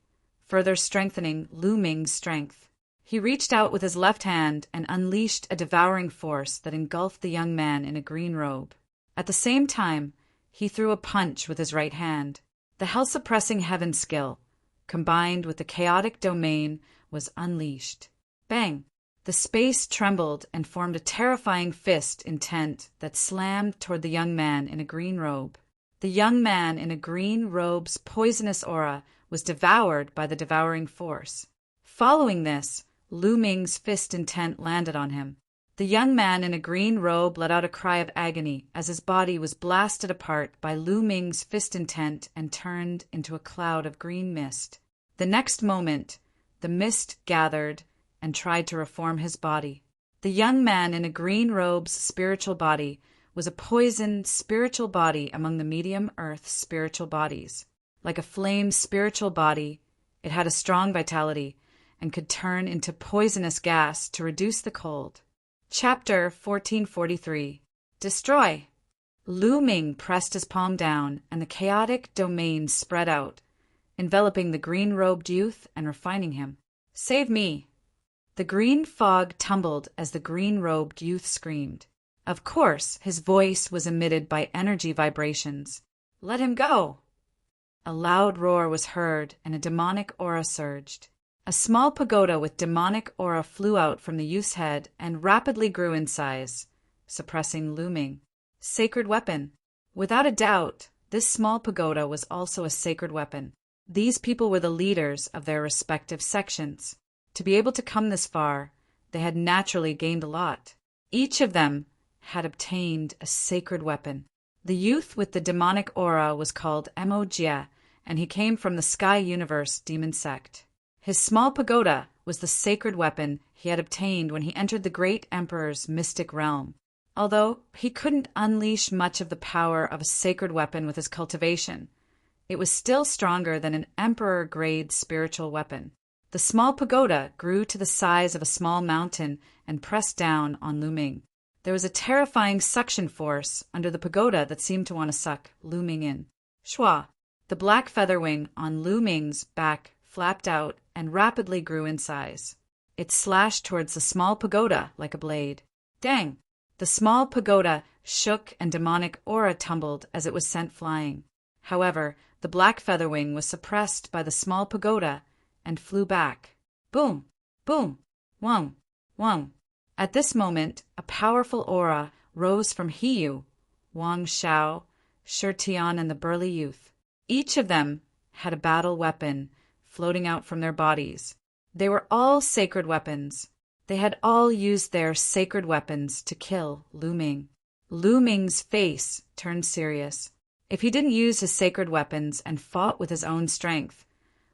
A: further strengthening Lu Ming's strength. He reached out with his left hand and unleashed a devouring force that engulfed the young man in a green robe. At the same time, he threw a punch with his right hand. The hell-suppressing heaven skill, combined with the chaotic domain, was unleashed. Bang! The space trembled and formed a terrifying fist intent that slammed toward the young man in a green robe. The young man in a green robe's poisonous aura was devoured by the devouring force. Following this, Lu Ming's fist intent landed on him. The young man in a green robe let out a cry of agony as his body was blasted apart by Lu Ming's fist intent and turned into a cloud of green mist. The next moment, the mist gathered and tried to reform his body. The young man in a green robe's spiritual body was a poisoned spiritual body among the medium earth spiritual bodies. Like a flame spiritual body, it had a strong vitality and could turn into poisonous gas to reduce the cold. Chapter 1443. Destroy. Lu Ming pressed his palm down, and the chaotic domain spread out, enveloping the green-robed youth and refining him. Save me. The green fog tumbled as the green-robed youth screamed. Of course, his voice was emitted by energy vibrations. Let him go. A loud roar was heard, and a demonic aura surged. A small pagoda with demonic aura flew out from the youth's head and rapidly grew in size, suppressing Lu Ming. Sacred weapon. Without a doubt, this small pagoda was also a sacred weapon. These people were the leaders of their respective sections. To be able to come this far, they had naturally gained a lot. Each of them had obtained a sacred weapon. The youth with the demonic aura was called Mo Jie, and he came from the Sky Universe demon sect. His small pagoda was the sacred weapon he had obtained when he entered the great emperor's mystic realm. Although he couldn't unleash much of the power of a sacred weapon with his cultivation, it was still stronger than an emperor-grade spiritual weapon. The small pagoda grew to the size of a small mountain and pressed down on Lu Ming. There was a terrifying suction force under the pagoda that seemed to want to suck Lu Ming in. Shua! The black feather wing on Lu Ming's back flapped out and rapidly grew in size. It slashed towards the small pagoda like a blade. Dang! The small pagoda shook and demonic aura tumbled as it was sent flying. However, the black feather wing was suppressed by the small pagoda and flew back. Boom! Boom! Wong! Wong! At this moment, a powerful aura rose from Hiyu, Wang Xiao, Shirtian, and the burly youth. Each of them had a battle weapon floating out from their bodies. They were all sacred weapons. They had all used their sacred weapons to kill Lu Ming. Lu Ming's face turned serious. If he didn't use his sacred weapons and fought with his own strength,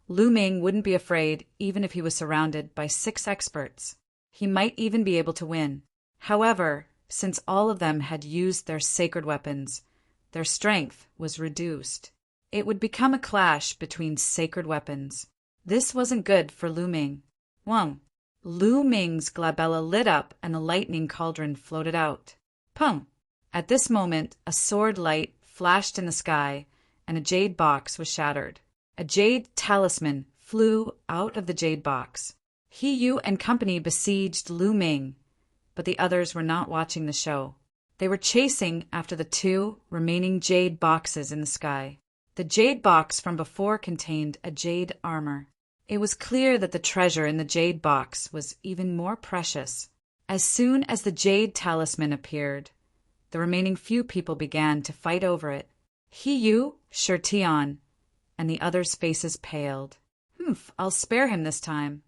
A: Lu Ming wouldn't be afraid even if he was surrounded by 6 experts. He might even be able to win. However, since all of them had used their sacred weapons, their strength was reduced. It would become a clash between sacred weapons. This wasn't good for Lu Ming. Wang! Lu Ming's glabella lit up and a lightning cauldron floated out. Pung! At this moment, a sword light flashed in the sky, and a jade box was shattered. A jade talisman flew out of the jade box. Hiyu and company besieged Lu Ming, but the others were not watching the show. They were chasing after the 2 remaining jade boxes in the sky. The jade box from before contained a jade armor. It was clear that the treasure in the jade box was even more precious. As soon as the jade talisman appeared, the remaining few people began to fight over it. Hiyu, Shirtian, and the others' faces paled. I'll spare him this time.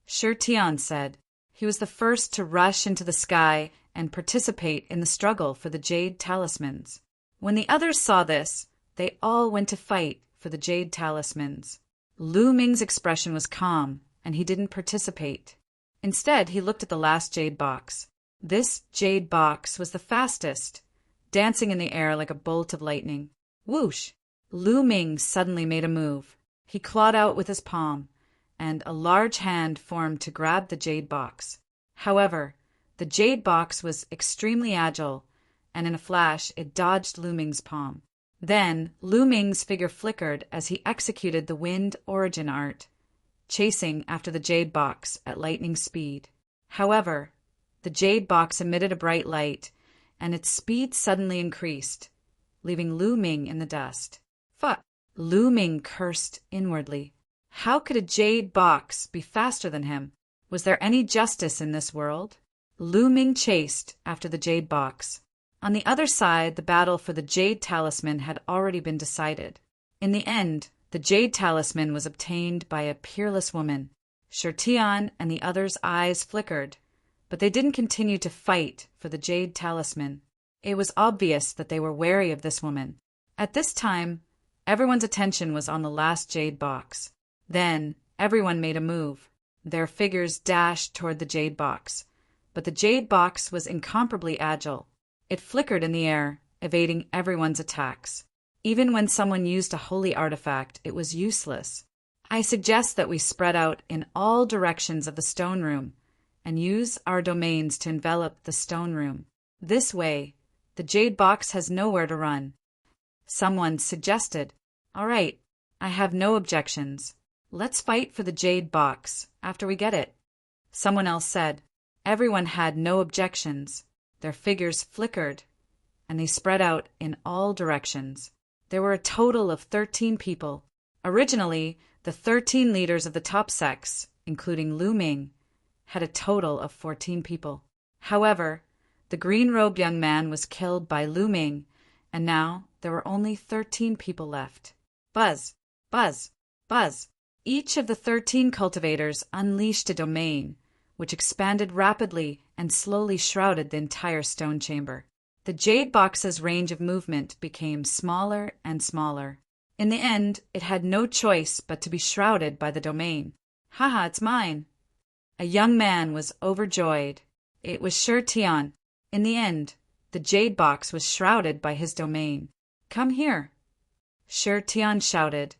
A: Shirtian said. He was the first to rush into the sky and participate in the struggle for the jade talismans. When the others saw this, they all went to fight for the jade talismans. Lu Ming's expression was calm, and he didn't participate. Instead, he looked at the last jade box. This jade box was the fastest, dancing in the air like a bolt of lightning. Whoosh! Lu Ming suddenly made a move. He clawed out with his palm, and a large hand formed to grab the jade box. However, the jade box was extremely agile, and in a flash it dodged Lu Ming's palm. Then Lu Ming's figure flickered as he executed the wind origin art, chasing after the jade box at lightning speed. However, the jade box emitted a bright light, and its speed suddenly increased, leaving Lu Ming in the dust. Fuck! Lu Ming cursed inwardly. How could a jade box be faster than him? Was there any justice in this world? Lu Ming chased after the jade box. On the other side, the battle for the jade talisman had already been decided. In the end, the jade talisman was obtained by a peerless woman. Shirtian and the others' eyes flickered, but they didn't continue to fight for the jade talisman. It was obvious that they were wary of this woman. At this time, everyone's attention was on the last jade box. Then, everyone made a move. Their figures dashed toward the jade box, but the jade box was incomparably agile. It flickered in the air, evading everyone's attacks. Even when someone used a holy artifact, it was useless. I suggest that we spread out in all directions of the stone room and use our domains to envelop the stone room. This way, the jade box has nowhere to run. Someone suggested, "All right, I have no objections. Let's fight for the jade box after we get it." Someone else said. Everyone had no objections. Their figures flickered, and they spread out in all directions. There were a total of 13 people. Originally, the 13 leaders of the top sects, including Lu Ming, had a total of 14 people. However, the green-robed young man was killed by Lu Ming, and now there were only 13 people left. Buzz, buzz, buzz. Each of the 13 cultivators unleashed a domain, which expanded rapidly and slowly shrouded the entire stone chamber. The jade box's range of movement became smaller and smaller. In the end, it had no choice but to be shrouded by the domain. "Haha, it's mine!" A young man was overjoyed. It was Shirtian. In the end, the jade box was shrouded by his domain. "Come here!" Shirtian shouted,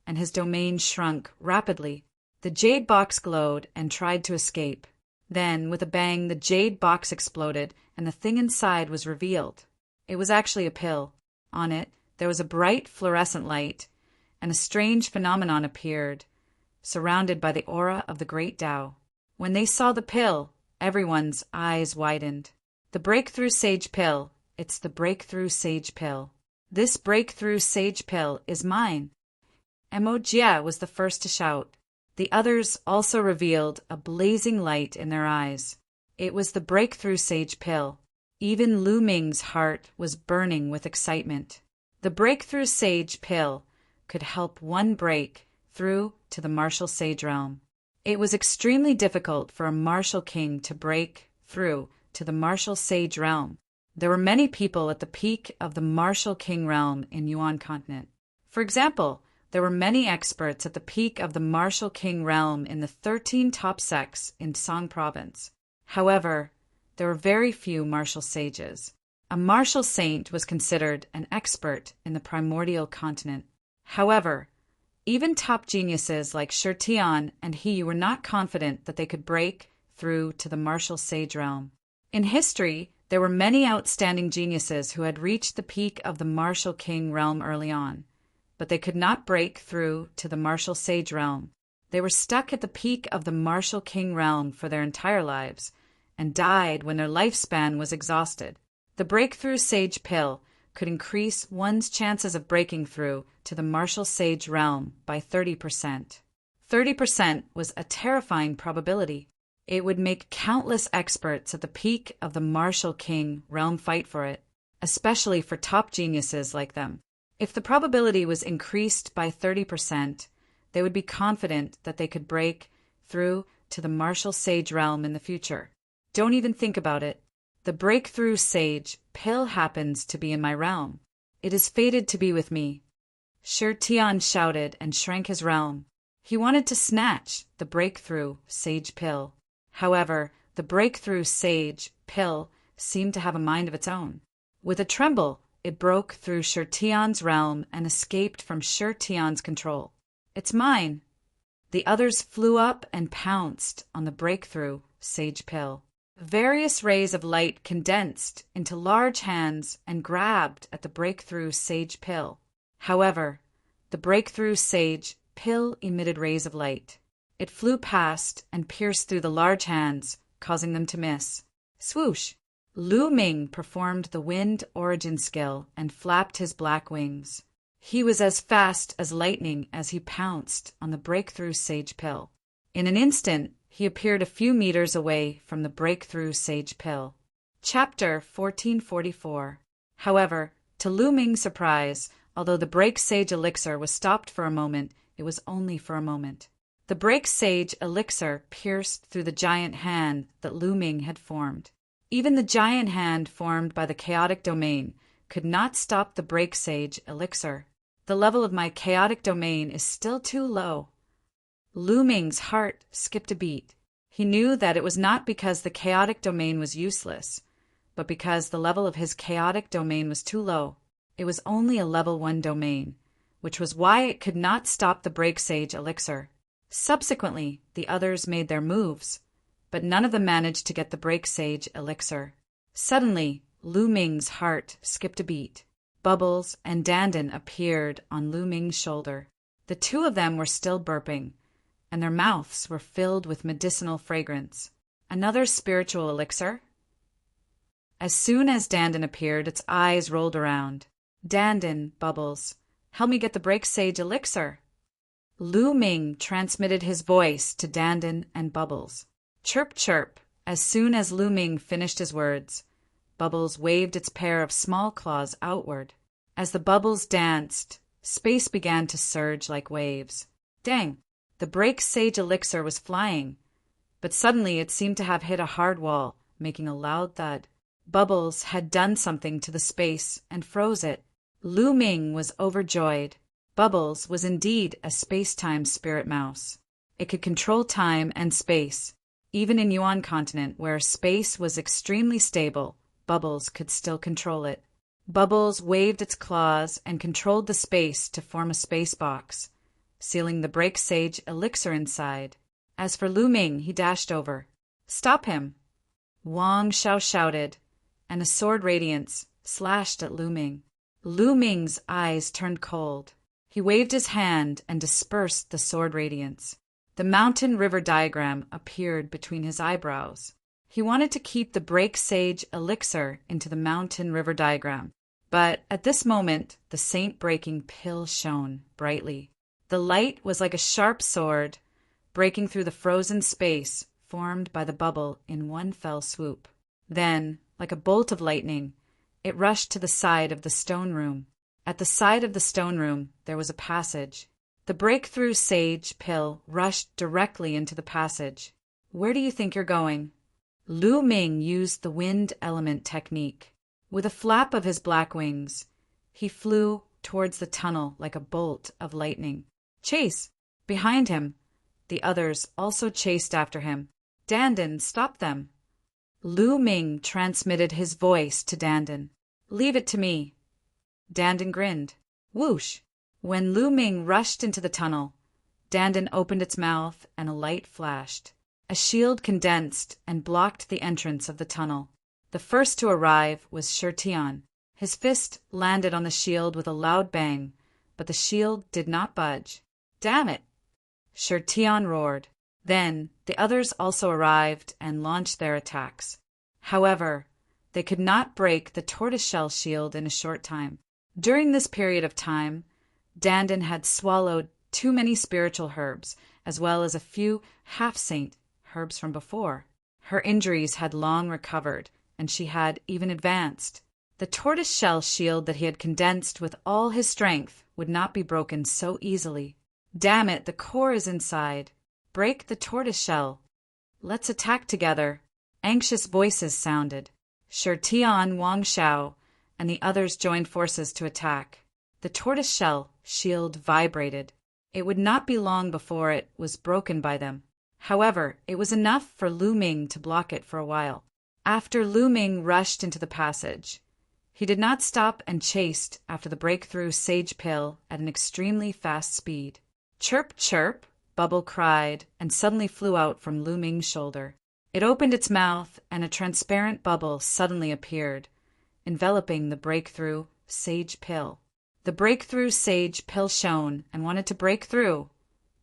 A: and his domain shrunk rapidly. The jade box glowed and tried to escape. Then, with a bang, the jade box exploded, and the thing inside was revealed. It was actually a pill. On it, there was a bright fluorescent light, and a strange phenomenon appeared, surrounded by the aura of the Great Tao. When they saw the pill, everyone's eyes widened. The Breakthrough Sage Pill. It's the Breakthrough Sage Pill. This Breakthrough Sage Pill is mine. Mo Jia was the first to shout. The others also revealed a blazing light in their eyes. It was the Breakthrough Sage Pill. Even Lu Ming's heart was burning with excitement. The Breakthrough Sage Pill could help one break through to the martial sage realm. It was extremely difficult for a martial king to break through to the martial sage realm. There were many people at the peak of the martial king realm in Yuan continent. For example, there were many experts at the peak of the martial king realm in the 13 top sects in Song province. However, there were very few martial sages. A martial saint was considered an expert in the primordial continent. However, even top geniuses like Shirtian and he were not confident that they could break through to the martial sage realm. In history, there were many outstanding geniuses who had reached the peak of the martial king realm early on, but they could not break through to the martial sage realm. They were stuck at the peak of the martial king realm for their entire lives, and died when their lifespan was exhausted. The Breakthrough Sage Pill could increase one's chances of breaking through to the martial sage realm by 30%. 30% was a terrifying probability. It would make countless experts at the peak of the martial king realm fight for it, especially for top geniuses like them. If the probability was increased by 30%, they would be confident that they could break through to the martial sage realm in the future. Don't even think about it. The Breakthrough Sage Pill happens to be in my realm. It is fated to be with me. Shirtian shouted and shrank his realm. He wanted to snatch the Breakthrough Sage Pill. However, the Breakthrough Sage Pill seemed to have a mind of its own. With a tremble, it broke through Shirtian's realm and escaped from Shirtian's control. "It's mine." The others flew up and pounced on the Breakthrough Sage Pill. Various rays of light condensed into large hands and grabbed at the Breakthrough Sage Pill. However, the Breakthrough Sage Pill emitted rays of light. It flew past and pierced through the large hands, causing them to miss. Swoosh! Lu Ming performed the wind origin skill and flapped his black wings. He was as fast as lightning as he pounced on the Breakthrough Sage Pill. In an instant, he appeared a few meters away from the breakthrough sage pill. Chapter 1444. However, to Lu Ming's surprise, although the break sage elixir was stopped for a moment, it was only for a moment. The break sage elixir pierced through the giant hand that Lu Ming had formed. Even the giant hand formed by the chaotic domain could not stop the break sage elixir. The level of my chaotic domain is still too low. Lu Ming's heart skipped a beat. He knew that it was not because the chaotic domain was useless, but because the level of his chaotic domain was too low. It was only a level 1 domain, which was why it could not stop the break sage elixir. Subsequently, the others made their moves, but none of them managed to get the break sage elixir. Suddenly, Lu Ming's heart skipped a beat. Bubbles and Dandan appeared on Lu Ming's shoulder. The two of them were still burping, and their mouths were filled with medicinal fragrance. Another spiritual elixir? As soon as Dandan appeared, its eyes rolled around. Dandan, Bubbles, help me get the break sage elixir. Lu Ming transmitted his voice to Dandan and Bubbles. Chirp, chirp. As soon as Lu Ming finished his words, Bubbles waved its pair of small claws outward. As the bubbles danced, space began to surge like waves. Dang! The break sage elixir was flying, but suddenly it seemed to have hit a hard wall, making a loud thud. Bubbles had done something to the space and froze it. Lu Ming was overjoyed. Bubbles was indeed a space-time spirit mouse. It could control time and space. Even in Yuan continent, where space was extremely stable, Bubbles could still control it. Bubbles waved its claws and controlled the space to form a space box, sealing the break sage elixir inside. As for Lu Ming, he dashed over. Stop him! Wang Xiao shouted, and a sword radiance slashed at Lu Ming. Lu Ming's eyes turned cold. He waved his hand and dispersed the sword radiance. The mountain river diagram appeared between his eyebrows. He wanted to keep the break sage elixir into the mountain river diagram, but at this moment the saint-breaking pill shone brightly. The light was like a sharp sword, breaking through the frozen space formed by the bubble in one fell swoop. Then, like a bolt of lightning, it rushed to the side of the stone room. At the side of the stone room there was a passage. The breakthrough sage pill rushed directly into the passage. Where do you think you're going? Lu Ming used the wind element technique. With a flap of his black wings, he flew towards the tunnel like a bolt of lightning. Chase! Behind him. The others also chased after him. Dandan, stop them! Lu Ming transmitted his voice to Dandan. Leave it to me. Dandan grinned. Whoosh! When Lu Ming rushed into the tunnel, Dandan opened its mouth and a light flashed. A shield condensed and blocked the entrance of the tunnel. The first to arrive was Shirtian. His fist landed on the shield with a loud bang, but the shield did not budge. Damn it! Shirtian roared. Then the others also arrived and launched their attacks. However, they could not break the tortoiseshell shield in a short time. During this period of time, Dandan had swallowed too many spiritual herbs, as well as a few half-saint herbs from before. Her injuries had long recovered, and she had even advanced. The tortoiseshell shield that he had condensed with all his strength would not be broken so easily. Damn it, the core is inside. Break the tortoiseshell. Let's attack together. Anxious voices sounded. Shirtian, Wang Xiao, and the others joined forces to attack. The tortoiseshell shield vibrated. It would not be long before it was broken by them. However, it was enough for Lu Ming to block it for a while. After Lu Ming rushed into the passage, he did not stop and chased after the breakthrough sage pill at an extremely fast speed. Chirp, chirp, Bubble cried and suddenly flew out from Lu Ming's shoulder. It opened its mouth and a transparent bubble suddenly appeared, enveloping the breakthrough sage pill. The breakthrough sage pill shone and wanted to break through,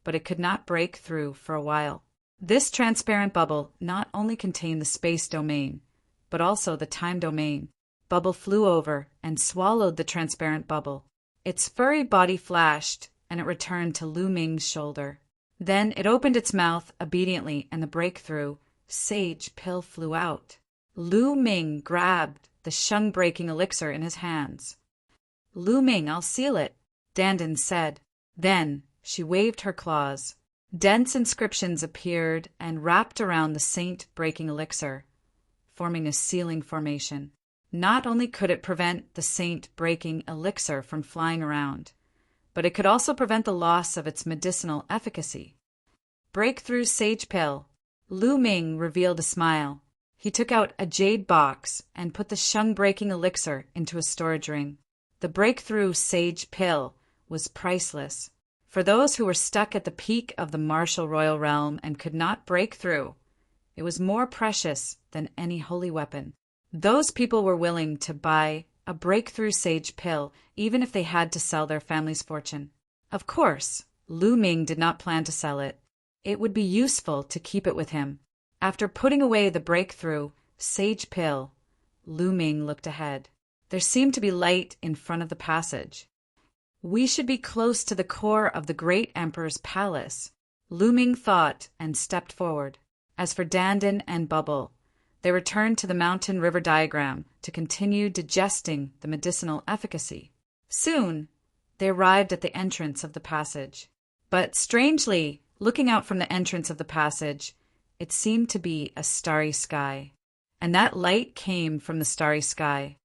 A: but it could not break through for a while. This transparent bubble not only contained the space domain, but also the time domain. Bubble flew over and swallowed the transparent bubble. Its furry body flashed, and it returned to Lu Ming's shoulder. Then it opened its mouth obediently, and the breakthrough sage pill flew out. Lu Ming grabbed the shung-breaking elixir in his hands. Lu Ming, I'll seal it, Dandan said. Then she waved her claws. Dense inscriptions appeared and wrapped around the saint-breaking elixir, forming a sealing formation. Not only could it prevent the saint-breaking elixir from flying around, but it could also prevent the loss of its medicinal efficacy. Breakthrough sage pill. Lu Ming revealed a smile. He took out a jade box and put the shung-breaking elixir into a storage ring. The breakthrough sage pill was priceless. For those who were stuck at the peak of the martial royal realm and could not break through, it was more precious than any holy weapon. Those people were willing to buy a breakthrough sage pill, even if they had to sell their family's fortune. Of course, Lu Ming did not plan to sell it. It would be useful to keep it with him. After putting away the breakthrough sage pill, Lu Ming looked ahead. There seemed to be light in front of the passage. We should be close to the core of the great emperor's palace, Lu Ming thought and stepped forward. As for Dandan and Bubble, they returned to the mountain river diagram to continue digesting the medicinal efficacy. Soon, they arrived at the entrance of the passage. But strangely, looking out from the entrance of the passage, it seemed to be a starry sky. And that light came from the starry sky.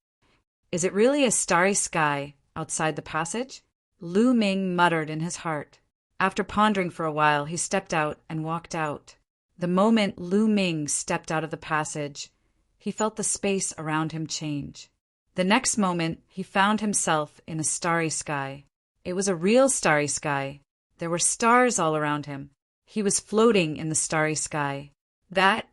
A: Is it really a starry sky outside the passage? Lu Ming muttered in his heart. After pondering for a while, he stepped out and walked out. The moment Lu Ming stepped out of the passage, he felt the space around him change. The next moment, he found himself in a starry sky. It was a real starry sky. There were stars all around him. He was floating in the starry sky. The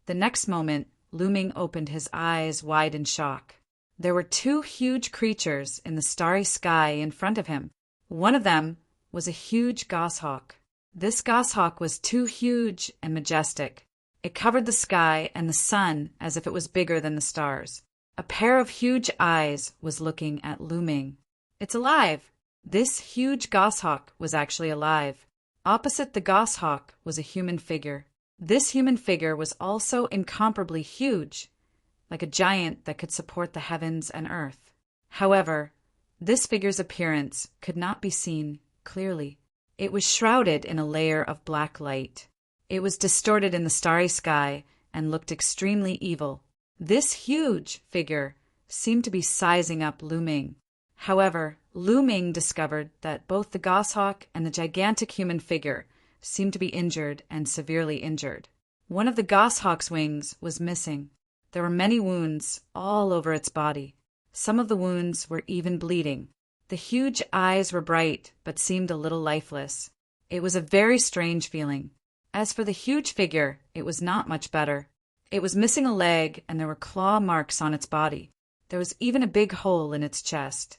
A: next moment, Lu Ming opened his eyes wide in shock. There were two huge creatures in the starry sky in front of him. One of them was a huge goshawk. This goshawk was too huge and majestic. It covered the sky and the sun as if it was bigger than the stars. A pair of huge eyes was looking at Lu Ming. It's alive! This huge goshawk was actually alive. Opposite the goshawk was a human figure. This human figure was also incomparably huge, like a giant that could support the heavens and earth. However, this figure's appearance could not be seen clearly. It was shrouded in a layer of black light. It was distorted in the starry sky and looked extremely evil. This huge figure seemed to be sizing up Lu Ming. However, Lu Ming discovered that both the goshawk and the gigantic human figure seemed to be injured and severely injured. One of the goshawk's wings was missing. There were many wounds all over its body. Some of the wounds were even bleeding. The huge eyes were bright, but seemed a little lifeless. It was a very strange feeling. As for the huge figure, it was not much better. It was missing a leg, and there were claw marks on its body. There was even a big hole in its chest.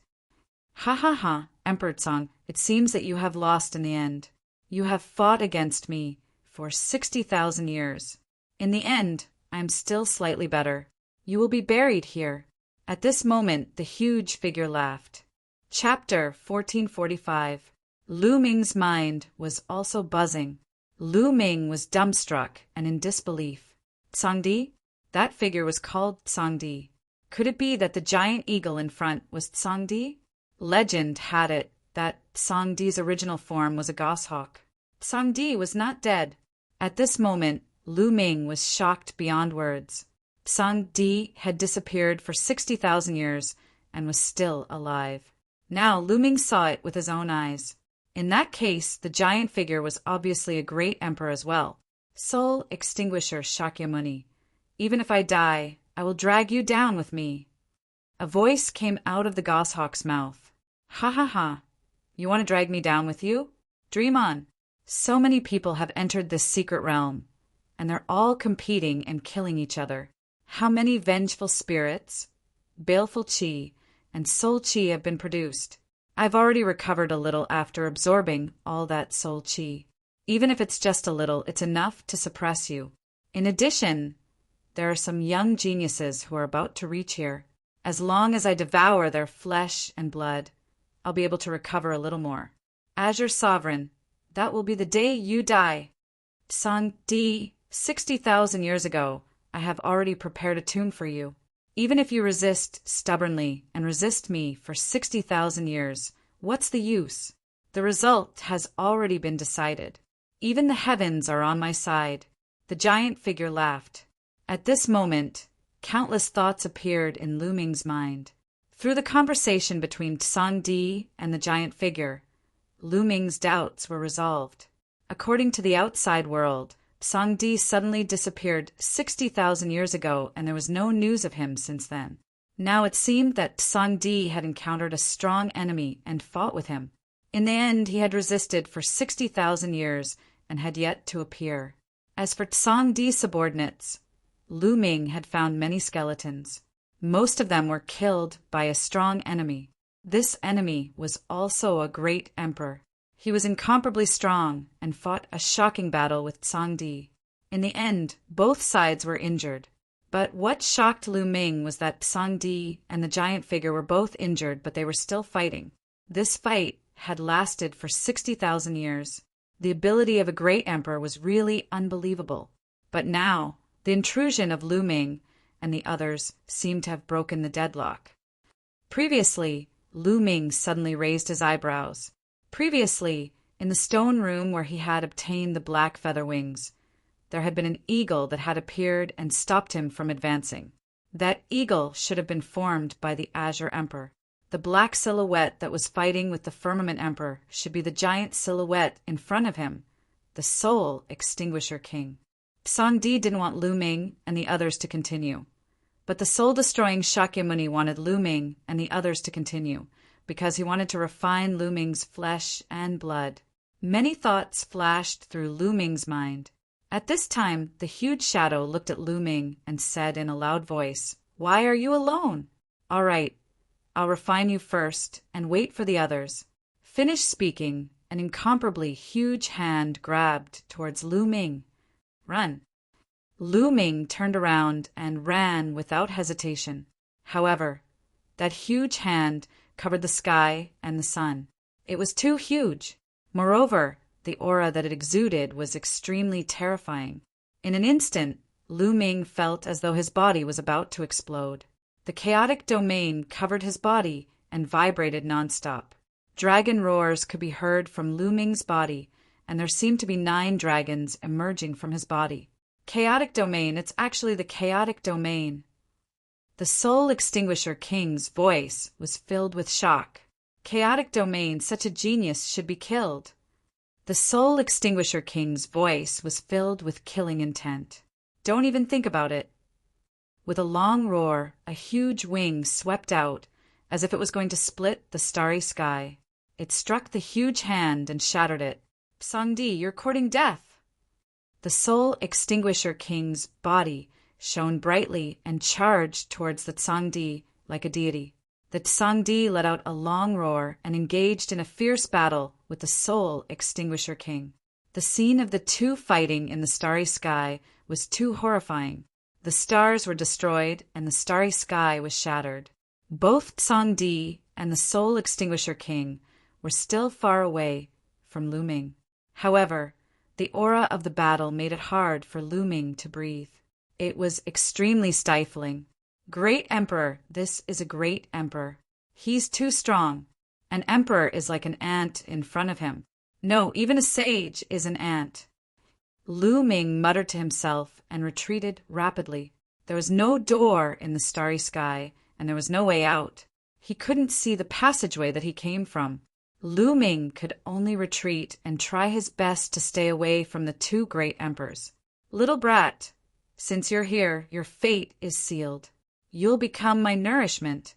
A: Ha ha ha, Emperor Tsang, it seems that you have lost in the end. You have fought against me for 60,000 years. In the end, I am still slightly better. You will be buried here. At this moment, the huge figure laughed. Chapter 1445. Lu Ming's mind was also buzzing. Lu Ming was dumbstruck and in disbelief. Tsangdi? That figure was called Tsangdi. Could it be that the giant eagle in front was Tsangdi? Legend had it that Tsangdi's original form was a goshawk. Tsangdi was not dead. At this moment, Lu Ming was shocked beyond words. Tsangdi had disappeared for 60,000 years and was still alive. Now Lu Ming saw it with his own eyes. In that case, the giant figure was obviously a great emperor as well. Soul Extinguisher Shakyamuni, even if I die, I will drag you down with me. A voice came out of the goshawk's mouth. Ha ha ha. You want to drag me down with you? Dream on. So many people have entered this secret realm, and they're all competing and killing each other. How many vengeful spirits, baleful chi, and soul chi have been produced? I've already recovered a little after absorbing all that soul chi. Even if it's just a little, it's enough to suppress you. In addition, there are some young geniuses who are about to reach here. As long as I devour their flesh and blood, I'll be able to recover a little more. As your sovereign, That will be the day you die. Tsang Di, 60,000 years ago, I have already prepared a tomb for you. Even if you resist stubbornly and resist me for 60,000 years, what's the use? The result has already been decided. Even the heavens are on my side. The giant figure laughed. At this moment, countless thoughts appeared in Lu Ming's mind. Through the conversation between Tsang Di and the giant figure, Lu Ming's doubts were resolved. According to the outside world, Tsang Di suddenly disappeared 60,000 years ago, and there was no news of him since then. Now it seemed that Tsang Di had encountered a strong enemy and fought with him. In the end, he had resisted for 60,000 years and had yet to appear. As for Tsang Di's subordinates, Lu Ming had found many skeletons. Most of them were killed by a strong enemy. This enemy was also a great emperor. He was incomparably strong and fought a shocking battle with Tsang Di. In the end, both sides were injured. But what shocked Lu Ming was that Tsang Di and the giant figure were both injured, but they were still fighting. This fight had lasted for 60,000 years. The ability of a great emperor was really unbelievable. But now, the intrusion of Lu Ming and the others seemed to have broken the deadlock. Previously, Lu Ming suddenly raised his eyebrows. Previously, in the stone room where he had obtained the black feather wings, there had been an eagle that had appeared and stopped him from advancing. That eagle should have been formed by the Azure Emperor. The black silhouette that was fighting with the Firmament Emperor should be the giant silhouette in front of him, the Soul Extinguisher King. Tsang Di didn't want Lu Ming and the others to continue, but the soul-destroying Shakyamuni wanted Lu Ming and the others to continue, because he wanted to refine Lu Ming's flesh and blood. Many thoughts flashed through Lu Ming's mind. At this time, the huge shadow looked at Lu Ming and said in a loud voice, "Why are you alone? All right, I'll refine you first and wait for the others." Finished speaking, an incomparably huge hand grabbed towards Lu Ming. "Run." Lu Ming turned around and ran without hesitation. However, that huge hand covered the sky and the sun. It was too huge. Moreover, the aura that it exuded was extremely terrifying. In an instant, Lu Ming felt as though his body was about to explode. The chaotic domain covered his body and vibrated nonstop. Dragon roars could be heard from Lu Ming's body, and there seemed to be 9 dragons emerging from his body. Chaotic domain, it's actually the chaotic domain. The Soul Extinguisher King's voice was filled with shock. Chaotic domain, such a genius should be killed. The Soul Extinguisher King's voice was filled with killing intent. Don't even think about it. With a long roar, a huge wing swept out, as if it was going to split the starry sky. It struck the huge hand and shattered it. "Tsang Di, you're courting death." The Soul Extinguisher King's body shone brightly and charged towards the Tsang Di like a deity. The Tsang Di let out a long roar and engaged in a fierce battle with the Soul Extinguisher King. The scene of the two fighting in the starry sky was too horrifying. The stars were destroyed and the starry sky was shattered. Both Tsang Di and the Soul Extinguisher King were still far away from Lu Ming. However, the aura of the battle made it hard for Lu Ming to breathe. It was extremely stifling. Great Emperor, this is a great Emperor. He's too strong. An Emperor is like an ant in front of him. No, even a sage is an ant. Lu Ming muttered to himself and retreated rapidly. There was no door in the starry sky, and there was no way out. He couldn't see the passageway that he came from. Lu Ming could only retreat and try his best to stay away from the two great emperors. "Little brat, since you're here, your fate is sealed. You'll become my nourishment."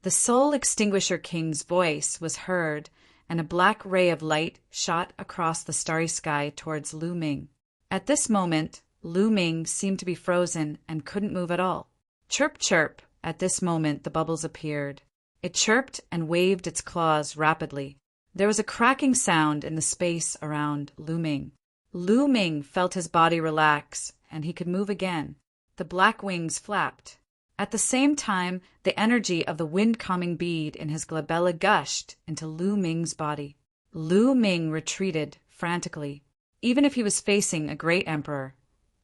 A: The Soul Extinguisher King's voice was heard, and a black ray of light shot across the starry sky towards Lu Ming. At this moment, Lu Ming seemed to be frozen and couldn't move at all. Chirp, chirp. At this moment, the bubbles appeared. It chirped and waved its claws rapidly. There was a cracking sound in the space around Lu Ming. Lu Ming felt his body relax, and he could move again. The black wings flapped. At the same time, the energy of the wind-calming bead in his glabella gushed into Lu Ming's body. Lu Ming retreated frantically. Even if he was facing a great emperor,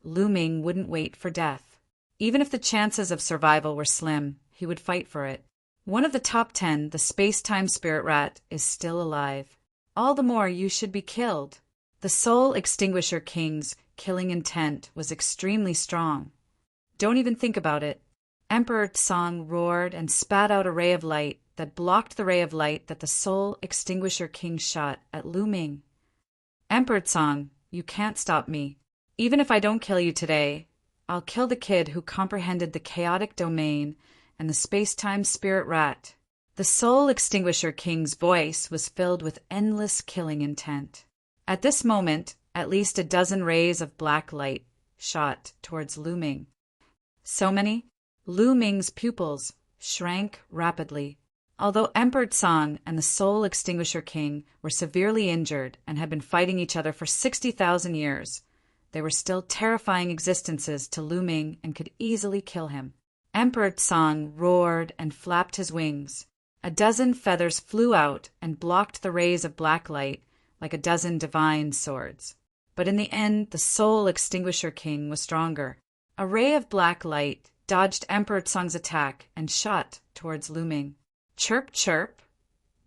A: Lu Ming wouldn't wait for death. Even if the chances of survival were slim, he would fight for it. One of the top 10, the space-time spirit rat, is still alive. All the more you should be killed. The Soul Extinguisher King's killing intent was extremely strong. Don't even think about it. Emperor Song roared and spat out a ray of light that blocked the ray of light that the Soul Extinguisher King shot at Lu Ming. Emperor Song, you can't stop me. Even if I don't kill you today, I'll kill the kid who comprehended the chaotic domain and the space-time spirit rat. The Soul Extinguisher King's voice was filled with endless killing intent. At this moment, at least a dozen rays of black light shot towards Lu Ming. So many, Lu Ming's pupils shrank rapidly. Although Emperor Song and the Soul Extinguisher King were severely injured and had been fighting each other for 60,000 years, they were still terrifying existences to Lu Ming and could easily kill him. Emperor Song roared and flapped his wings. A dozen feathers flew out and blocked the rays of black light like a dozen divine swords. But in the end, the Soul Extinguisher King was stronger. A ray of black light dodged Emperor Song's attack and shot towards Lu Ming. Chirp, chirp!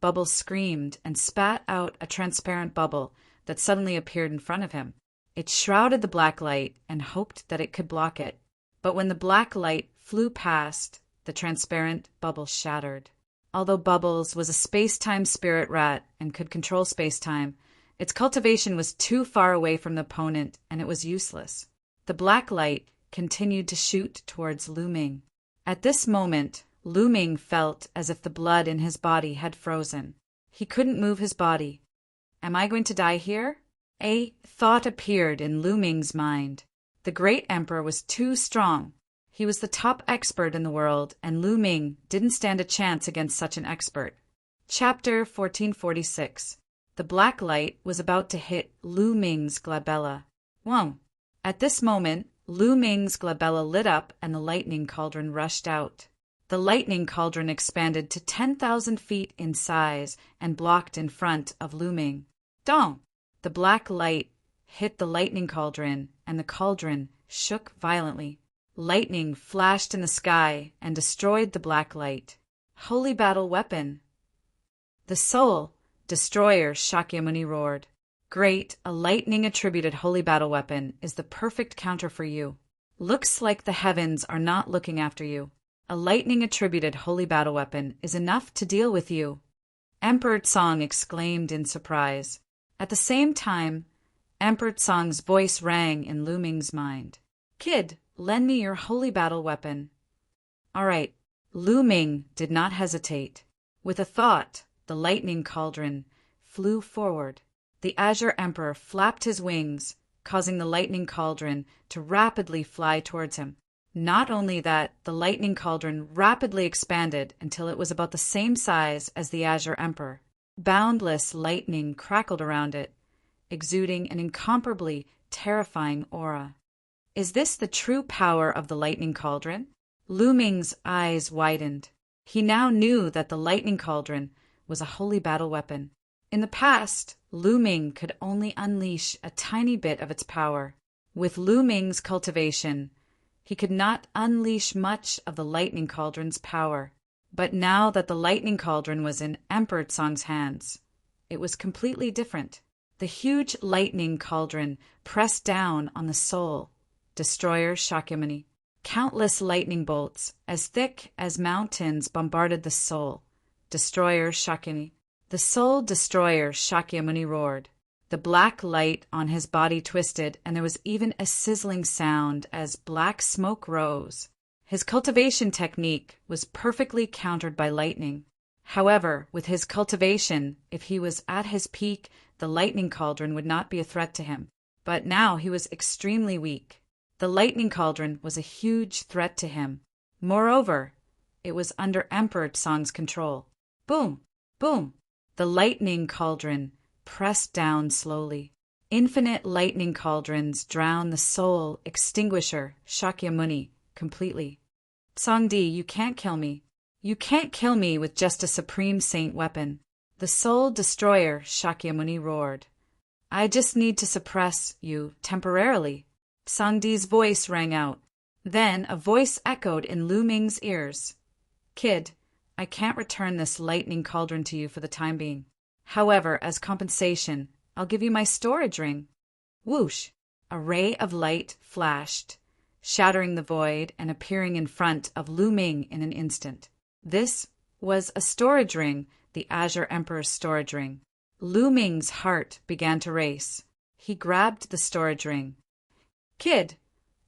A: Bubbles screamed and spat out a transparent bubble that suddenly appeared in front of him. It shrouded the black light and hoped that it could block it. But when the black light flew past, the transparent bubble shattered. Although Bubbles was a space-time spirit rat and could control space-time, its cultivation was too far away from the opponent and it was useless. The black light continued to shoot towards Lu Ming. At this moment, Lu Ming felt as if the blood in his body had frozen. He couldn't move his body. Am I going to die here? A thought appeared in Lu Ming's mind. The great emperor was too strong. He was the top expert in the world, and Lu Ming didn't stand a chance against such an expert. Chapter 1446. The black light was about to hit Lu Ming's glabella. Whoa! At this moment, Lu Ming's glabella lit up and the lightning cauldron rushed out. The lightning cauldron expanded to 10,000 feet in size and blocked in front of Lu Ming. Dong! The black light hit the lightning cauldron, and the cauldron shook violently. Lightning flashed in the sky and destroyed the black light. Holy battle weapon! The Soul Destroyer Shakyamuni roared. Great, a lightning-attributed holy battle weapon is the perfect counter for you. Looks like the heavens are not looking after you. A lightning-attributed holy battle weapon is enough to deal with you. Emperor Song exclaimed in surprise. At the same time, Emperor Song's voice rang in Lu Ming's mind. Kid, lend me your holy battle weapon. All right. Lu Ming did not hesitate. With a thought, the lightning cauldron flew forward. The Azure Emperor flapped his wings, causing the lightning cauldron to rapidly fly towards him. Not only that, the lightning cauldron rapidly expanded until it was about the same size as the Azure Emperor. Boundless lightning crackled around it, exuding an incomparably terrifying aura. Is this the true power of the lightning cauldron? Lu Ming's eyes widened. He now knew that the lightning cauldron was a holy battle weapon. In the past, Lu Ming could only unleash a tiny bit of its power. With Lu Ming's cultivation, he could not unleash much of the lightning cauldron's power. But now that the lightning cauldron was in Emperor Song's hands, it was completely different. The huge lightning cauldron pressed down on the Soul Destroyer Shakyamuni. Countless lightning bolts, as thick as mountains, bombarded the Soul Destroyer Shakyamuni. The Soul Destroyer Shakyamuni roared. The black light on his body twisted, and there was even a sizzling sound as black smoke rose. His cultivation technique was perfectly countered by lightning. However, with his cultivation, if he was at his peak, the lightning cauldron would not be a threat to him. But now he was extremely weak. The lightning cauldron was a huge threat to him. Moreover, it was under Emperor Song's control. Boom! Boom! The lightning cauldron pressed down slowly. Infinite lightning cauldrons drown the Soul Extinguisher Shakyamuni completely. Songdi, you can't kill me. You can't kill me with just a Supreme Saint weapon. The Soul Destroyer Shakyamuni roared. I just need to suppress you temporarily. Sangdi's voice rang out. Then a voice echoed in Lu Ming's ears. Kid, I can't return this lightning cauldron to you for the time being. However, as compensation, I'll give you my storage ring. Whoosh! A ray of light flashed, shattering the void and appearing in front of Lu Ming in an instant. This was a storage ring, the Azure Emperor's storage ring. Lu Ming's heart began to race. He grabbed the storage ring. Kid,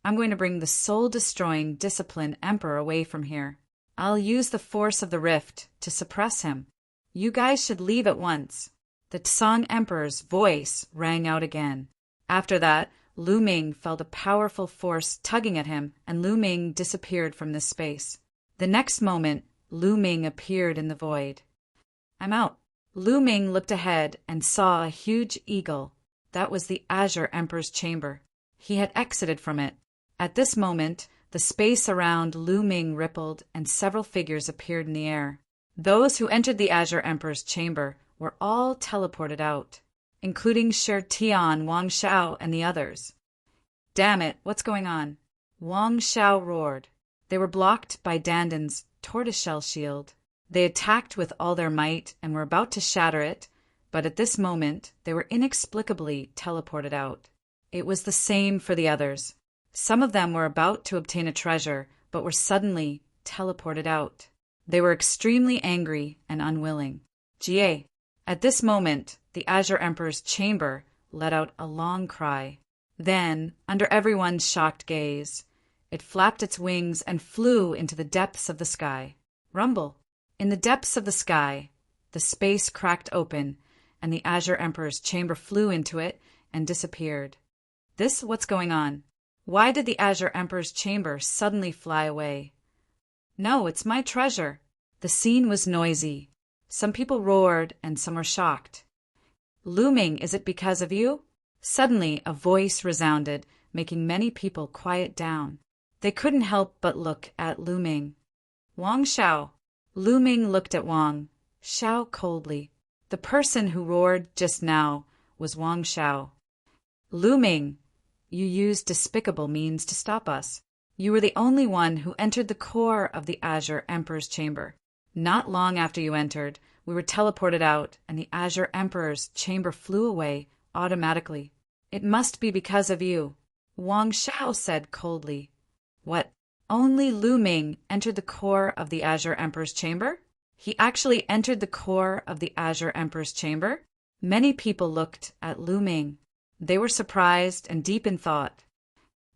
A: I'm going to bring the soul-destroying discipline Emperor away from here. I'll use the force of the rift to suppress him. You guys should leave at once. The Tsang Emperor's voice rang out again. After that, Lu Ming felt a powerful force tugging at him, and Lu Ming disappeared from this space. The next moment, Lu Ming appeared in the void. I'm out. Lu Ming looked ahead and saw a huge eagle. That was the Azure Emperor's chamber. He had exited from it. At this moment, the space around Lu Ming rippled and several figures appeared in the air. Those who entered the Azure Emperor's chamber were all teleported out, including Shi Tian, Wang Xiao, and the others. Damn it, what's going on? Wang Xiao roared. They were blocked by Dandan's tortoiseshell shield. They attacked with all their might and were about to shatter it, but at this moment they were inexplicably teleported out. It was the same for the others. Some of them were about to obtain a treasure, but were suddenly teleported out. They were extremely angry and unwilling. Jie. At this moment, the Azure Emperor's chamber let out a long cry. Then, under everyone's shocked gaze, it flapped its wings and flew into the depths of the sky. Rumble. In the depths of the sky, the space cracked open, and the Azure Emperor's chamber flew into it and disappeared. What's going on? Why did the Azure Emperor's chamber suddenly fly away? No, it's my treasure. The scene was noisy. Some people roared and some were shocked. Lu Ming, is it because of you? Suddenly a voice resounded, making many people quiet down. They couldn't help but look at Lu Ming. Wang Xiao. Lu Ming looked at Wang Xiao coldly. The person who roared just now was Wang Xiao. Lu Ming, you used despicable means to stop us. You were the only one who entered the core of the Azure Emperor's chamber. Not long after you entered, we were teleported out, and the Azure Emperor's chamber flew away automatically. It must be because of you, Wang Xiao said coldly. What? Only Lu Ming entered the core of the Azure Emperor's chamber? He actually entered the core of the Azure Emperor's chamber? Many people looked at Lu Ming. They were surprised and deep in thought.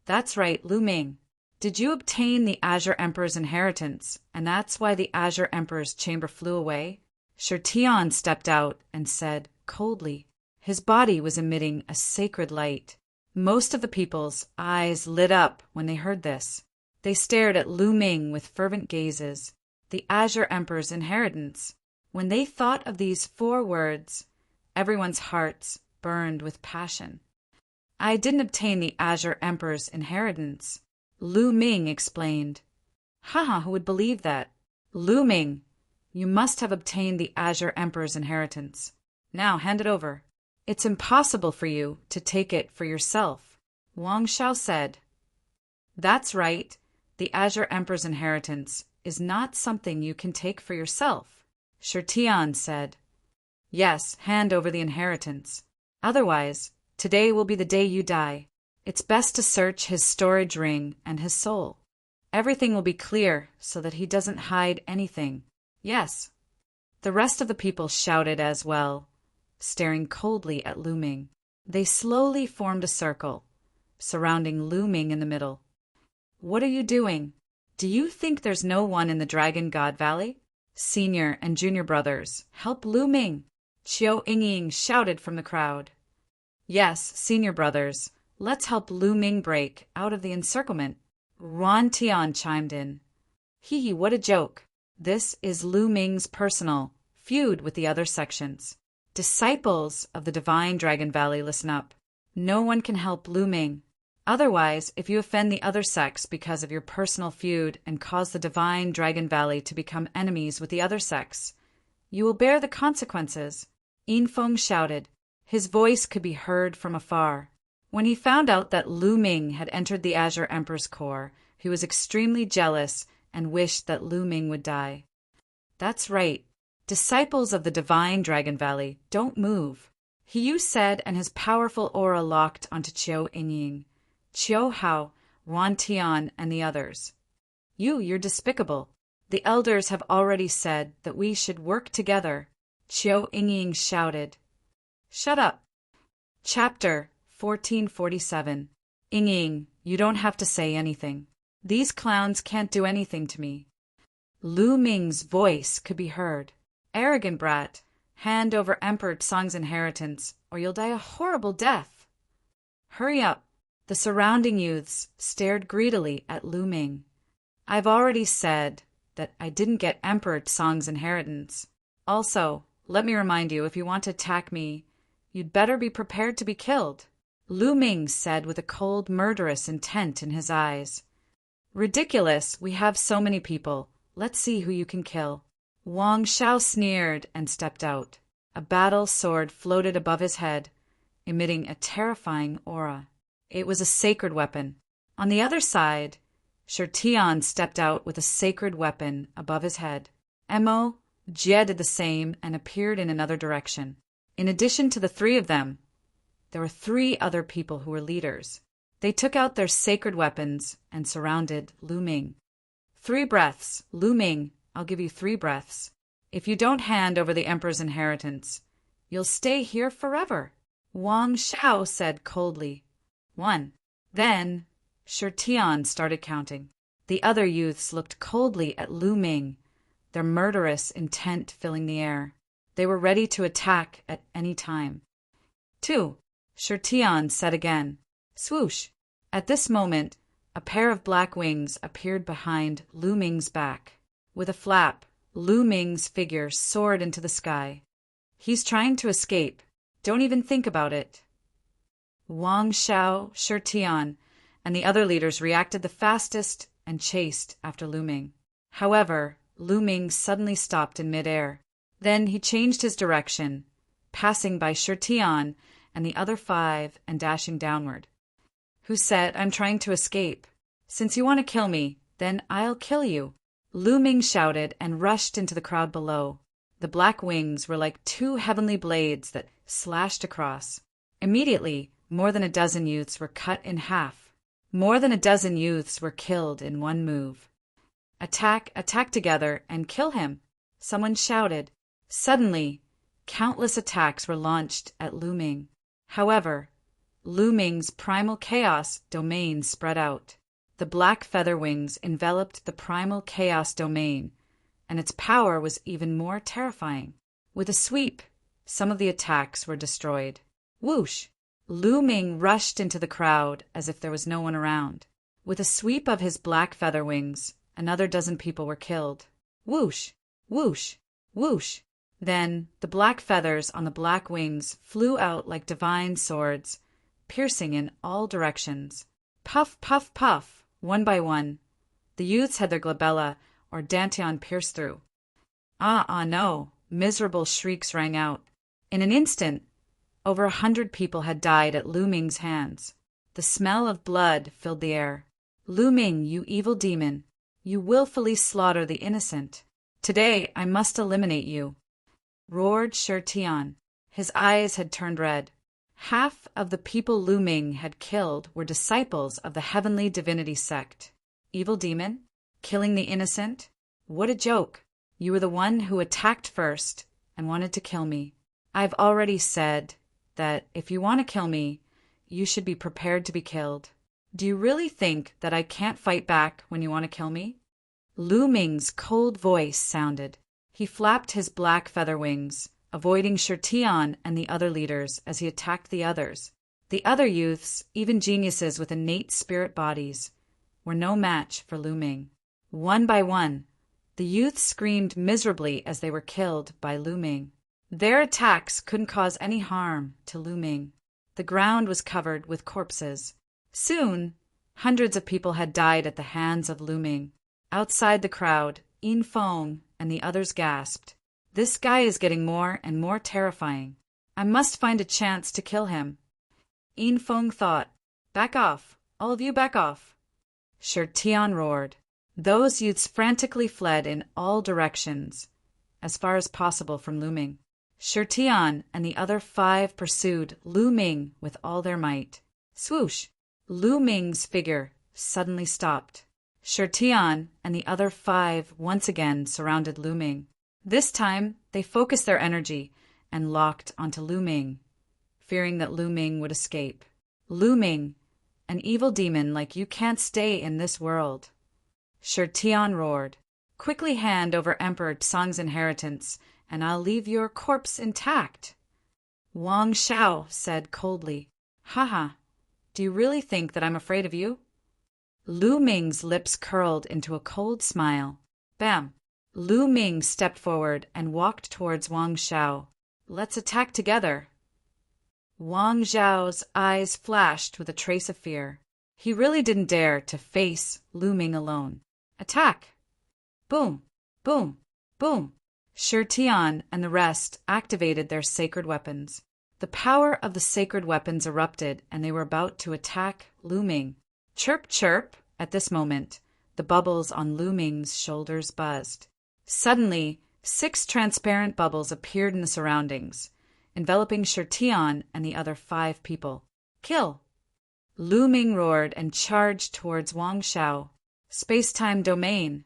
A: That's right, Lu Ming. Did you obtain the Azure Emperor's inheritance, and that's why the Azure Emperor's chamber flew away? Shi Tian stepped out and said coldly. His body was emitting a sacred light. Most of the people's eyes lit up when they heard this. They stared at Lu Ming with fervent gazes. The Azure Emperor's inheritance. When they thought of these 4 words, everyone's hearts burned with passion. I didn't obtain the Azure Emperor's inheritance, Lu Ming explained. Haha, who would believe that? Lu Ming, you must have obtained the Azure Emperor's inheritance. Now hand it over. It's impossible for you to take it for yourself, Wang Xiao said. That's right. The Azure Emperor's inheritance is not something you can take for yourself, Shi Tian said. Yes, hand over the inheritance. Otherwise, today will be the day you die. It's best to search his storage ring and his soul. Everything will be clear so that he doesn't hide anything. Yes. The rest of the people shouted as well, staring coldly at Lu Ming. They slowly formed a circle, surrounding Lu Ming in the middle. What are you doing? Do you think there's no one in the Dragon God Valley? Senior and junior brothers, help Lu Ming! Qiu Yingying shouted from the crowd. Yes, senior brothers, let's help Lu Ming break out of the encirclement. Ruan Tian chimed in. Hee, what a joke. This is Lu Ming's personal feud with the other sections. Disciples of the Divine Dragon Valley, listen up. No one can help Lu Ming. Otherwise, if you offend the other sects because of your personal feud and cause the Divine Dragon Valley to become enemies with the other sects, you will bear the consequences. Yin Feng shouted. His voice could be heard from afar. When he found out that Lu Ming had entered the Azure Emperor's corps, he was extremely jealous and wished that Lu Ming would die. That's right. Disciples of the divine Dragon Valley, don't move. He said, and his powerful aura locked onto Qiu Yingying, Qiu Hao, Wan Tian, and the others. You're despicable. The elders have already said that we should work together, Qiu Yingying shouted. Shut up. Chapter 1447. Yingying, you don't have to say anything. These clowns can't do anything to me. Lu Ming's voice could be heard. Arrogant brat, hand over Emperor Song's inheritance, or you'll die a horrible death. Hurry up. The surrounding youths stared greedily at Lu Ming. I've already said that I didn't get Emperor Song's inheritance. Also, let me remind you, if you want to attack me, you'd better be prepared to be killed, Lu Ming said with a cold, murderous intent in his eyes. Ridiculous, we have so many people. Let's see who you can kill. Wang Xiao sneered and stepped out. A battle sword floated above his head, emitting a terrifying aura. It was a sacred weapon. On the other side, Shirtian stepped out with a sacred weapon above his head. Mo, Jie did the same and appeared in another direction. In addition to the three of them, there were 3 other people who were leaders. They took out their sacred weapons and surrounded Lu Ming. 3 breaths, Lu Ming, I'll give you 3 breaths. If you don't hand over the Emperor's inheritance, you'll stay here forever, Wang Xiao said coldly. 1. Then, Shirtian started counting. The other youths looked coldly at Lu Ming, their murderous intent filling the air. They were ready to attack at any time. 2. Shirtian said again. Swoosh! At this moment, a pair of black wings appeared behind Lu Ming's back. With a flap, Lu Ming's figure soared into the sky. He's trying to escape. Don't even think about it. Wang Xiao, Shirtian, and the other leaders reacted the fastest and chased after Lu Ming. However, Lu Ming suddenly stopped in midair. Then he changed his direction, passing by Shirtian and the other 5 and dashing downward. Who said, I'm trying to escape? Since you want to kill me, then I'll kill you, Lu Ming shouted and rushed into the crowd below. The black wings were like 2 heavenly blades that slashed across. Immediately, more than a dozen youths were cut in half. More than a dozen youths were killed in one move. Attack together, and kill him, someone shouted. Suddenly, countless attacks were launched at Lu Ming. However, Lu Ming's primal chaos domain spread out. The black feather wings enveloped the primal chaos domain, and its power was even more terrifying. With a sweep, some of the attacks were destroyed. Whoosh! Lu Ming rushed into the crowd as if there was no one around. With a sweep of his black feather wings, another dozen people were killed. Whoosh! Whoosh! Whoosh! Then the black feathers on the black wings flew out like divine swords, piercing in all directions. Puff, puff, puff, one by one. The youths had their glabella, or dantian, pierced through. No! Miserable shrieks rang out. In an instant, over 100 people had died at Lu Ming's hands. The smell of blood filled the air. Lu Ming, you evil demon, you willfully slaughter the innocent. Today I must eliminate you, roared Shirtian. His eyes had turned red. Half of the people Lu Ming had killed were disciples of the heavenly divinity sect. Evil demon? Killing the innocent? What a joke! You were the one who attacked first and wanted to kill me. I've already said that if you want to kill me, you should be prepared to be killed. Do you really think that I can't fight back when you want to kill me? Lu Ming's cold voice sounded. He flapped his black feather wings, avoiding Shirtian and the other leaders as he attacked the others. The other youths, even geniuses with innate spirit bodies, were no match for Lu Ming. One by one, the youths screamed miserably as they were killed by Lu Ming. Their attacks couldn't cause any harm to Lu Ming. The ground was covered with corpses. Soon, hundreds of people had died at the hands of Lu Ming. Outside the crowd, Yin Feng and the others gasped. This guy is getting more and more terrifying. I must find a chance to kill him. Yin Feng thought. Back off. All of you back off. Shi Tian roared. Those youths frantically fled in all directions, as far as possible from Lu Ming. Shi Tian and the other 5 pursued Lu Ming with all their might. Swoosh! Lu Ming's figure suddenly stopped. Shi Tian and the other 5 once again surrounded Lu Ming. This time, they focused their energy and locked onto Lu Ming, fearing that Lu Ming would escape. Lu Ming, an evil demon like you can't stay in this world. Shi Tian roared. Quickly hand over Emperor Tsang's inheritance, and I'll leave your corpse intact. Wang Shao said coldly. Haha, do you really think that I'm afraid of you? Lu Ming's lips curled into a cold smile. Bam! Lu Ming stepped forward and walked towards Wang Shao. Let's attack together. Wang Zhao's eyes flashed with a trace of fear. He really didn't dare to face Lu Ming alone. Attack! Boom! Boom! Boom! Shi Tian and the rest activated their sacred weapons. The power of the sacred weapons erupted, and they were about to attack Lu Ming. Chirp, chirp! At this moment, the bubbles on Lu Ming's shoulders buzzed. Suddenly, 6 transparent bubbles appeared in the surroundings, enveloping Shi Tian and the other 5 people. Kill! Lu Ming roared and charged towards Wang Shao. Space-time domain.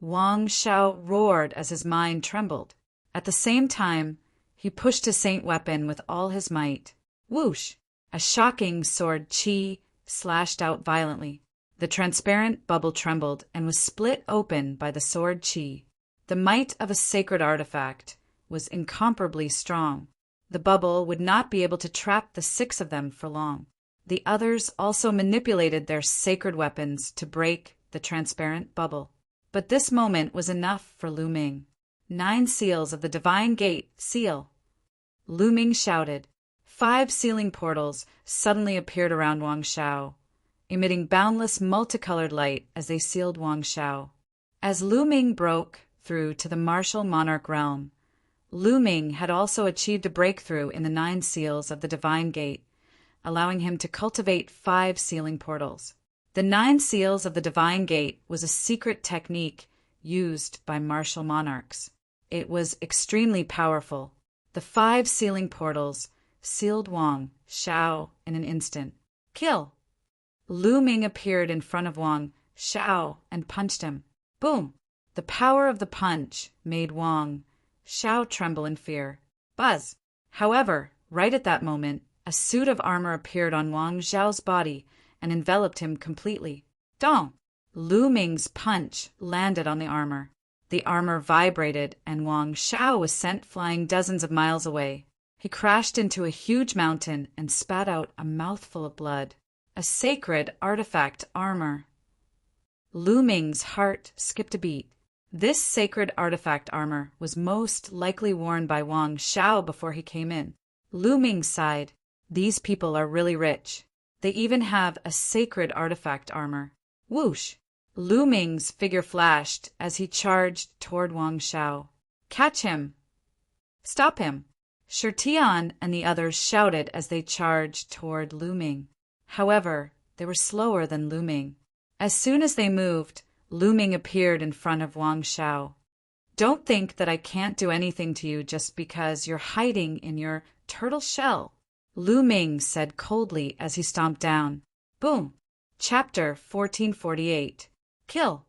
A: Wang Shao roared as his mind trembled. At the same time, he pushed his saint weapon with all his might. Whoosh! A shocking sword chi slashed out violently. The transparent bubble trembled and was split open by the sword chi. The might of a sacred artifact was incomparably strong. The bubble would not be able to trap the 6 of them for long. The others also manipulated their sacred weapons to break the transparent bubble. But this moment was enough for Lu Ming. 9 seals of the Divine Gate seal. Lu Ming shouted. 5 sealing portals suddenly appeared around Wang Shao, emitting boundless multicolored light as they sealed Wang Shao. As Lu Ming broke through to the martial monarch realm, Lu Ming had also achieved a breakthrough in the 9 seals of the Divine Gate, allowing him to cultivate 5 sealing portals. The 9 seals of the Divine Gate was a secret technique used by martial monarchs. It was extremely powerful. The 5 sealing portals sealed Wang Shao in an instant. Kill! Lu Ming appeared in front of Wang Shao and punched him. Boom! The power of the punch made Wang Shao tremble in fear. Buzz! However, right at that moment, a suit of armor appeared on Wang Zhao's body and enveloped him completely. Dong! Lu Ming's punch landed on the armor. The armor vibrated, and Wang Shao was sent flying dozens of miles away. He crashed into a huge mountain and spat out a mouthful of blood. A sacred artifact armor. Lu Ming's heart skipped a beat. This sacred artifact armor was most likely worn by Wang Shao before he came in. Lu Ming sighed. These people are really rich. They even have a sacred artifact armor. Whoosh! Lu Ming's figure flashed as he charged toward Wang Shao. Catch him! Stop him! Shi Tian and the others shouted as they charged toward Lu Ming. However, they were slower than Lu Ming. As soon as they moved, Lu Ming appeared in front of Wang Shao. Don't think that I can't do anything to you just because you're hiding in your turtle shell, Lu Ming said coldly as he stomped down. Boom! Chapter 1448. Kill!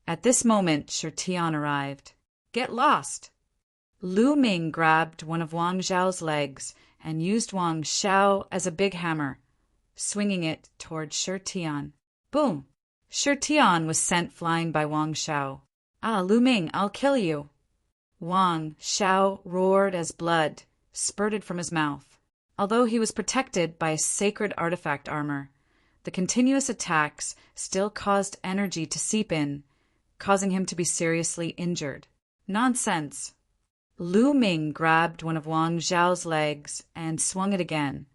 A: At this moment, Shi Tian arrived. Get lost! Lu Ming grabbed one of Wang Zhao's legs and used Wang Shao as a big hammer, swinging it toward Shi Tian. Boom! Shi Tian was sent flying by Wang Shao. Ah, Lu Ming, I'll kill you! Wang Shao roared as blood spurted from his mouth. Although he was protected by a sacred artifact armor, the continuous attacks still caused energy to seep in, causing him to be seriously injured. Nonsense! Lu Ming grabbed one of Wang Zhao's legs and swung it again,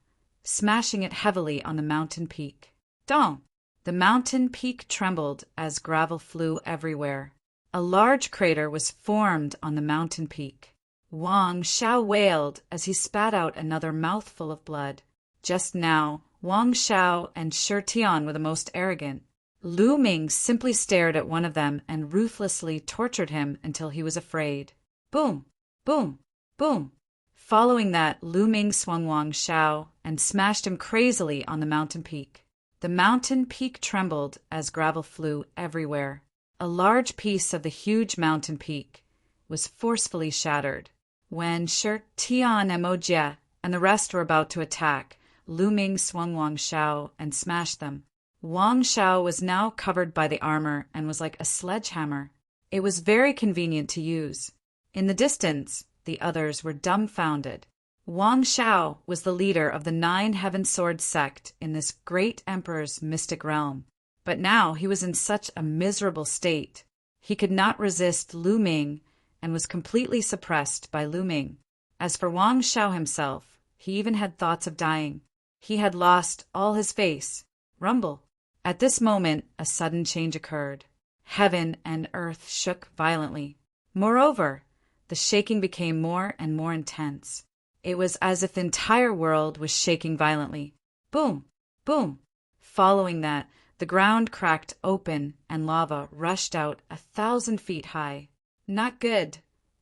A: smashing it heavily on the mountain peak. Dong! The mountain peak trembled as gravel flew everywhere. A large crater was formed on the mountain peak. Wang Shao wailed as he spat out another mouthful of blood. Just now, Wang Shao and Shi Tian were the most arrogant. Lu Ming simply stared at one of them and ruthlessly tortured him until he was afraid. Boom! Boom! Boom! Following that, Lu Ming swung Wang Shao and smashed him crazily on the mountain peak. The mountain peak trembled as gravel flew everywhere. A large piece of the huge mountain peak was forcefully shattered. When Shi Tian and Mo Jie and the rest were about to attack, Lu Ming swung Wang Shao and smashed them. Wang Shao was now covered by the armor and was like a sledgehammer. It was very convenient to use. In the distance, the others were dumbfounded. Wang Shao was the leader of the 9 Heaven Sword sect in this great emperor's mystic realm. But now he was in such a miserable state. He could not resist Lu Ming and was completely suppressed by Lu Ming. As for Wang Shao himself, he even had thoughts of dying. He had lost all his face. Rumble. At this moment, a sudden change occurred. Heaven and earth shook violently. Moreover, the shaking became more and more intense. It was as if the entire world was shaking violently. Boom! Boom! Following that, the ground cracked open and lava rushed out 1,000 feet high. Not good.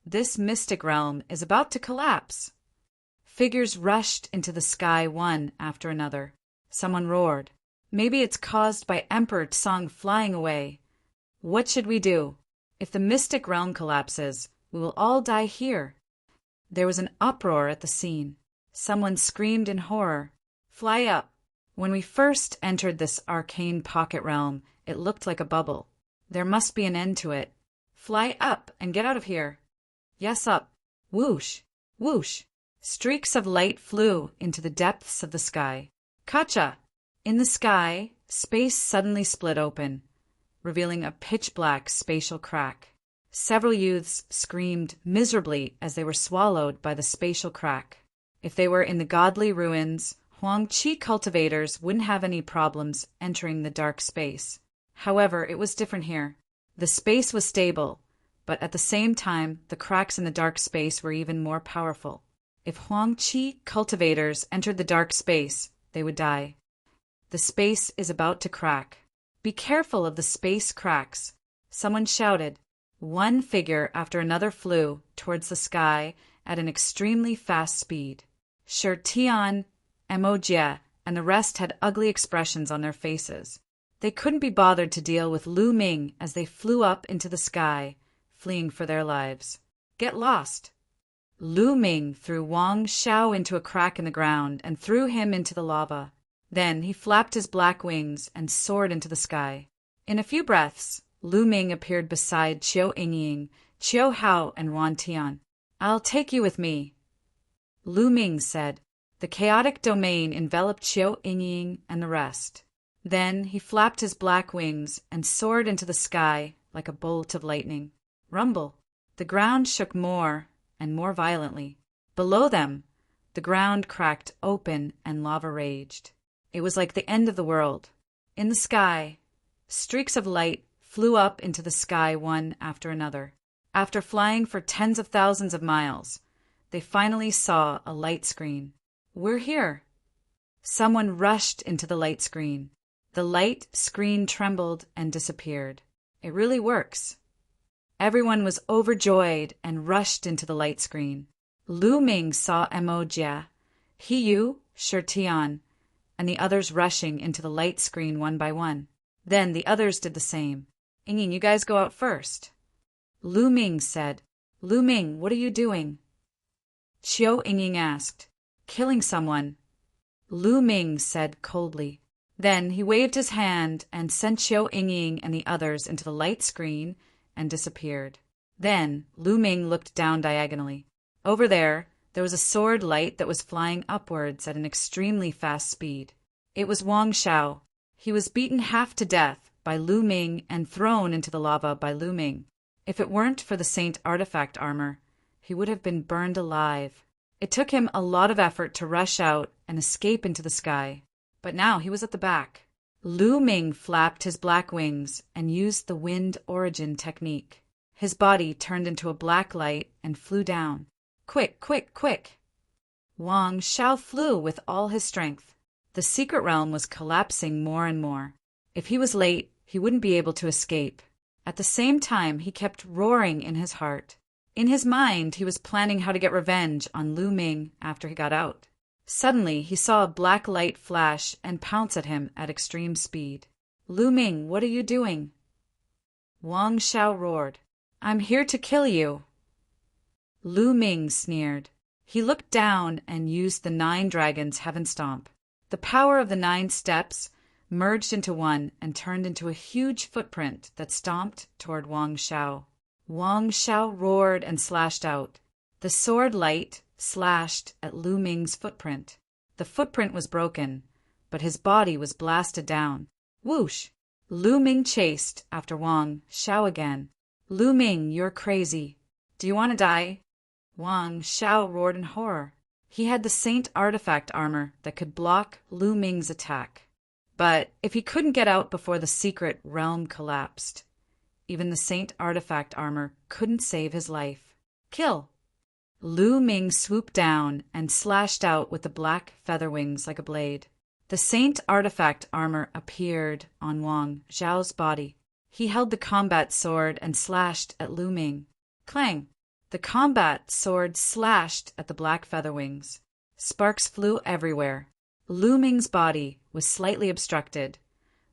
A: This mystic realm is about to collapse. Figures rushed into the sky one after another. Someone roared. Maybe it's caused by Emperor Tsang flying away. What should we do? If the mystic realm collapses, we will all die here. There was an uproar at the scene. Someone screamed in horror. Fly up. When we first entered this arcane pocket realm, it looked like a bubble. There must be an end to it. Fly up and get out of here. Yes, up. Whoosh, whoosh. Streaks of light flew into the depths of the sky. Kacha! In the sky, space suddenly split open, revealing a pitch-black spatial crack. Several youths screamed miserably as they were swallowed by the spatial crack. If they were in the godly ruins, Huangqi cultivators wouldn't have any problems entering the dark space. However, it was different here. The space was stable, but at the same time, the cracks in the dark space were even more powerful. If Huangqi cultivators entered the dark space, they would die. The space is about to crack. Be careful of the space cracks. Someone shouted. One figure after another flew towards the sky at an extremely fast speed. Shi Tian, Mo Jie, and the rest had ugly expressions on their faces. They couldn't be bothered to deal with Lu Ming as they flew up into the sky, fleeing for their lives. Get lost! Lu Ming threw Wang Shao into a crack in the ground and threw him into the lava. Then he flapped his black wings and soared into the sky. In a few breaths, Lu Ming appeared beside Qiu Yingying, Qiu Hao, and Wan Tian. I'll take you with me, Lu Ming said. The chaotic domain enveloped Qiu Yingying and the rest. Then he flapped his black wings and soared into the sky like a bolt of lightning. Rumble. The ground shook more and more violently. Below them, the ground cracked open and lava raged. It was like the end of the world. In the sky, streaks of light flew up into the sky one after another. After flying for tens of thousands of miles, they finally saw a light screen. We're here. Someone rushed into the light screen. The light screen trembled and disappeared. It really works. Everyone was overjoyed and rushed into the light screen. Lu Ming saw Mo Jie, He Yu, Shi Tian, and the others rushing into the light screen one by one. Then the others did the same. Yingying, you guys go out first. Lu Ming said. Lu Ming, what are you doing? Qiu Yingying asked. Killing someone. Lu Ming said coldly. Then he waved his hand and sent Qiu Yingying and the others into the light screen and disappeared. Then Lu Ming looked down diagonally. Over there was a sword light that was flying upwards at an extremely fast speed. It was Wang Shao. He was beaten half to death by Lu Ming and thrown into the lava by Lu Ming. If it weren't for the Saint artifact armor, he would have been burned alive. It took him a lot of effort to rush out and escape into the sky. But now he was at the back. Lu Ming flapped his black wings and used the wind origin technique. His body turned into a black light and flew down. Quick, quick, quick! Wang Xiao flew with all his strength. The secret realm was collapsing more and more. If he was late, he wouldn't be able to escape. At the same time, he kept roaring in his heart. In his mind, he was planning how to get revenge on Lu Ming after he got out. Suddenly, he saw a black light flash and pounce at him at extreme speed. Lu Ming, what are you doing? Wang Xiao roared. I'm here to kill you. Lu Ming sneered. He looked down and used the 9 dragons' heaven stomp. The power of the 9 steps merged into one and turned into a huge footprint that stomped toward Wang Xiao. Wang Xiao roared and slashed out. The sword light slashed at Lu Ming's footprint. The footprint was broken, but his body was blasted down. Whoosh! Lu Ming chased after Wang Xiao again. Lu Ming, you're crazy. Do you want to die? Wang Xiao roared in horror. He had the Saint artifact armor that could block Lu Ming's attack. But if he couldn't get out before the secret realm collapsed, even the Saint artifact armor couldn't save his life. Kill! Lu Ming swooped down and slashed out with the black feather wings like a blade. The Saint artifact armor appeared on Wang Xiao's body. He held the combat sword and slashed at Lu Ming. Clang! The combat sword slashed at the black feather wings. Sparks flew everywhere. Lu Ming's body was slightly obstructed,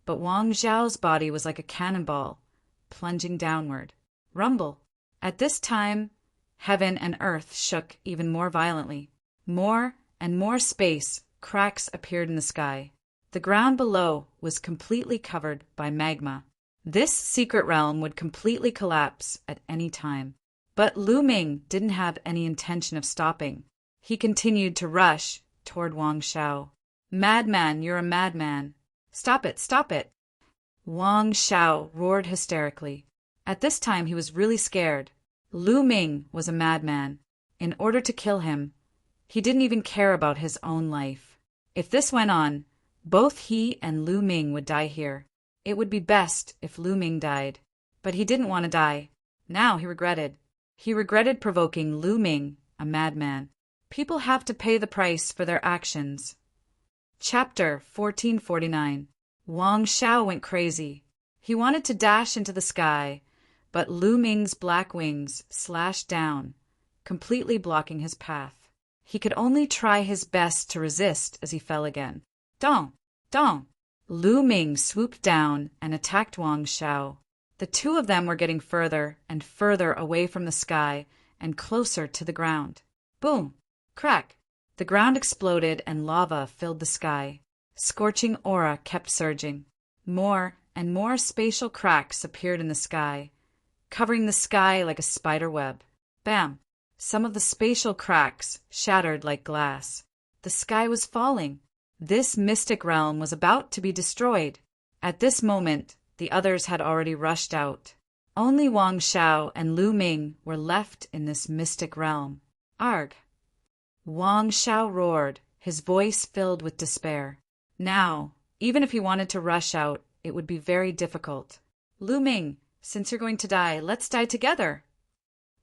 A: but Wang Xiao's body was like a cannonball, plunging downward. Rumble! At this time, heaven and earth shook even more violently. More and more space cracks appeared in the sky. The ground below was completely covered by magma. This secret realm would completely collapse at any time. But Lu Ming didn't have any intention of stopping. He continued to rush toward Wang Xiao. Madman, you're a madman. Stop it, stop it. Wang Xiao roared hysterically. At this time he was really scared. Lu Ming was a madman. In order to kill him, he didn't even care about his own life. If this went on, both he and Lu Ming would die here. It would be best if Lu Ming died. But he didn't want to die. Now he regretted. He regretted provoking Lu Ming, a madman. People have to pay the price for their actions. Chapter 1449. Wang Xiao went crazy. He wanted to dash into the sky, but Lu Ming's black wings slashed down, completely blocking his path. He could only try his best to resist as he fell again. Dong! Dong! Lu Ming swooped down and attacked Wang Xiao. The two of them were getting further and further away from the sky and closer to the ground. Boom! Crack! The ground exploded and lava filled the sky. Scorching aura kept surging. More and more spatial cracks appeared in the sky, covering the sky like a spider web. Bam! Some of the spatial cracks shattered like glass. The sky was falling. This mystic realm was about to be destroyed. At this moment, the others had already rushed out. Only Wang Xiao and Lu Ming were left in this mystic realm. Arg! Wang Xiao roared, his voice filled with despair. Now, even if he wanted to rush out, it would be very difficult. Lu Ming, since you're going to die, let's die together.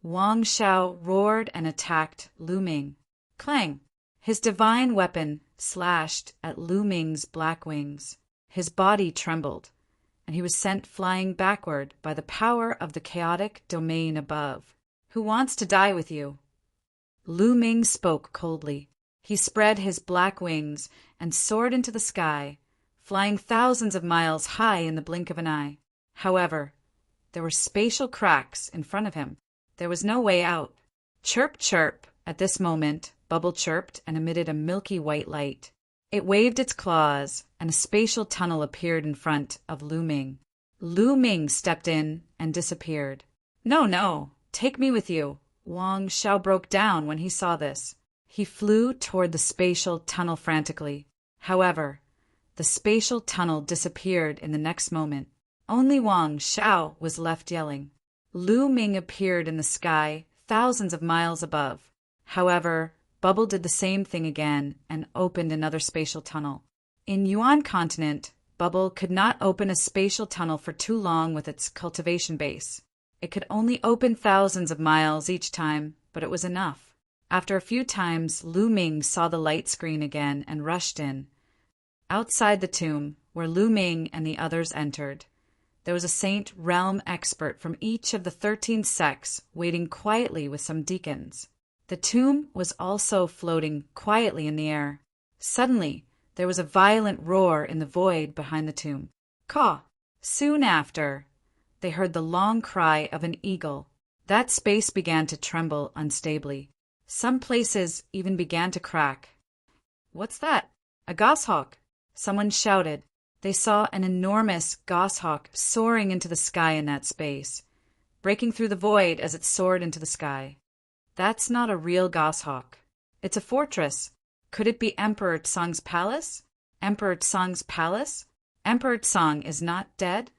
A: Wang Xiao roared and attacked Lu Ming. Clang! His divine weapon slashed at Lu Ming's black wings. His body trembled, and he was sent flying backward by the power of the chaotic domain above. Who wants to die with you? Lu Ming spoke coldly. He spread his black wings and soared into the sky, flying thousands of miles high in the blink of an eye. However, there were spatial cracks in front of him. There was no way out. Chirp, chirp. At this moment, Bubble chirped and emitted a milky white light. It waved its claws, and a spatial tunnel appeared in front of Lu Ming. Lu Ming stepped in and disappeared. No, no, take me with you. Wang Xiao broke down when he saw this. He flew toward the spatial tunnel frantically. However, the spatial tunnel disappeared in the next moment. Only Wang Xiao was left yelling. Lu Ming appeared in the sky thousands of miles above. However, Bubble did the same thing again and opened another spatial tunnel. In Yuan continent, Bubble could not open a spatial tunnel for too long with its cultivation base. It could only open thousands of miles each time, but it was enough. After a few times, Lu Ming saw the light screen again and rushed in. Outside the tomb, where Lu Ming and the others entered, there was a Saint Realm expert from each of the 13 sects waiting quietly with some deacons. The tomb was also floating quietly in the air. Suddenly, there was a violent roar in the void behind the tomb. Caw! Soon after, they heard the long cry of an eagle. That space began to tremble unstably. Some places even began to crack. What's that? A goshawk! Someone shouted. They saw an enormous goshawk soaring into the sky in that space, breaking through the void as it soared into the sky. That's not a real goshawk. It's a fortress. Could it be Emperor Tsong's palace? Emperor Tsong's palace? Emperor Tsong is not dead?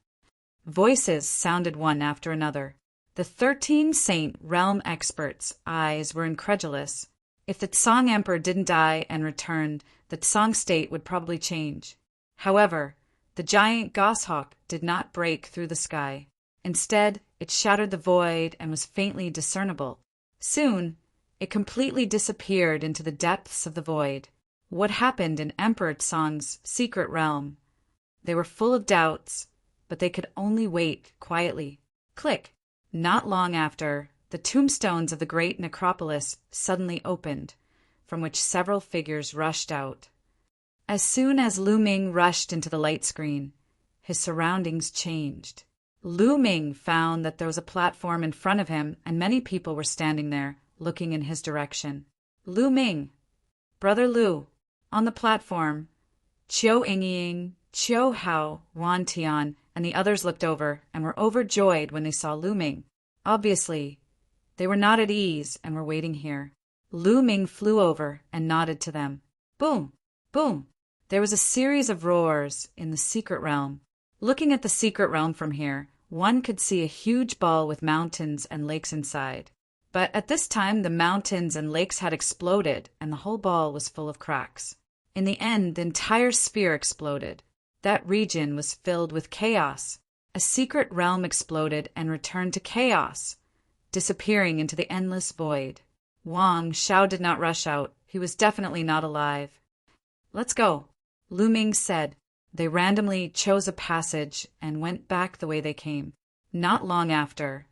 A: Voices sounded one after another. The 13 Saint Realm experts' eyes were incredulous. If the Tsong Emperor didn't die and returned, the Tsong state would probably change. However, the giant goshawk did not break through the sky. Instead, it shattered the void and was faintly discernible. Soon, it completely disappeared into the depths of the void. What happened in Emperor Tsong's secret realm? They were full of doubts, but they could only wait quietly. Click! Not long after, the tombstones of the great necropolis suddenly opened, from which several figures rushed out. As soon as Lu Ming rushed into the light screen, his surroundings changed. Lu Ming found that there was a platform in front of him and many people were standing there, looking in his direction. Lu Ming, Brother Lu, on the platform, Chiu Yingying, Chiu Hao, Wan Tian, and the others looked over and were overjoyed when they saw Lu Ming. Obviously, they were not at ease and were waiting here. Lu Ming flew over and nodded to them. Boom! Boom! There was a series of roars in the secret realm. Looking at the secret realm from here, one could see a huge ball with mountains and lakes inside. But at this time, the mountains and lakes had exploded, and the whole ball was full of cracks. In the end, the entire sphere exploded. That region was filled with chaos. A secret realm exploded and returned to chaos, disappearing into the endless void. Wang Xiao did not rush out. He was definitely not alive. Let's go, Lu Ming said. They randomly chose a passage and went back the way they came. Not long after,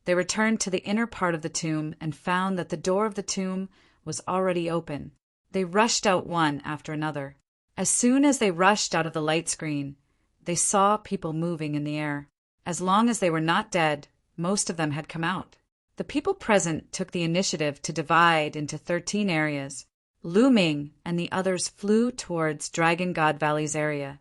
A: they returned to the inner part of the tomb and found that the door of the tomb was already open. They rushed out one after another. As soon as they rushed out of the light screen, they saw people moving in the air. As long as they were not dead, most of them had come out. The people present took the initiative to divide into 13 areas. Lu Ming and the others flew towards Dragon God Valley's area.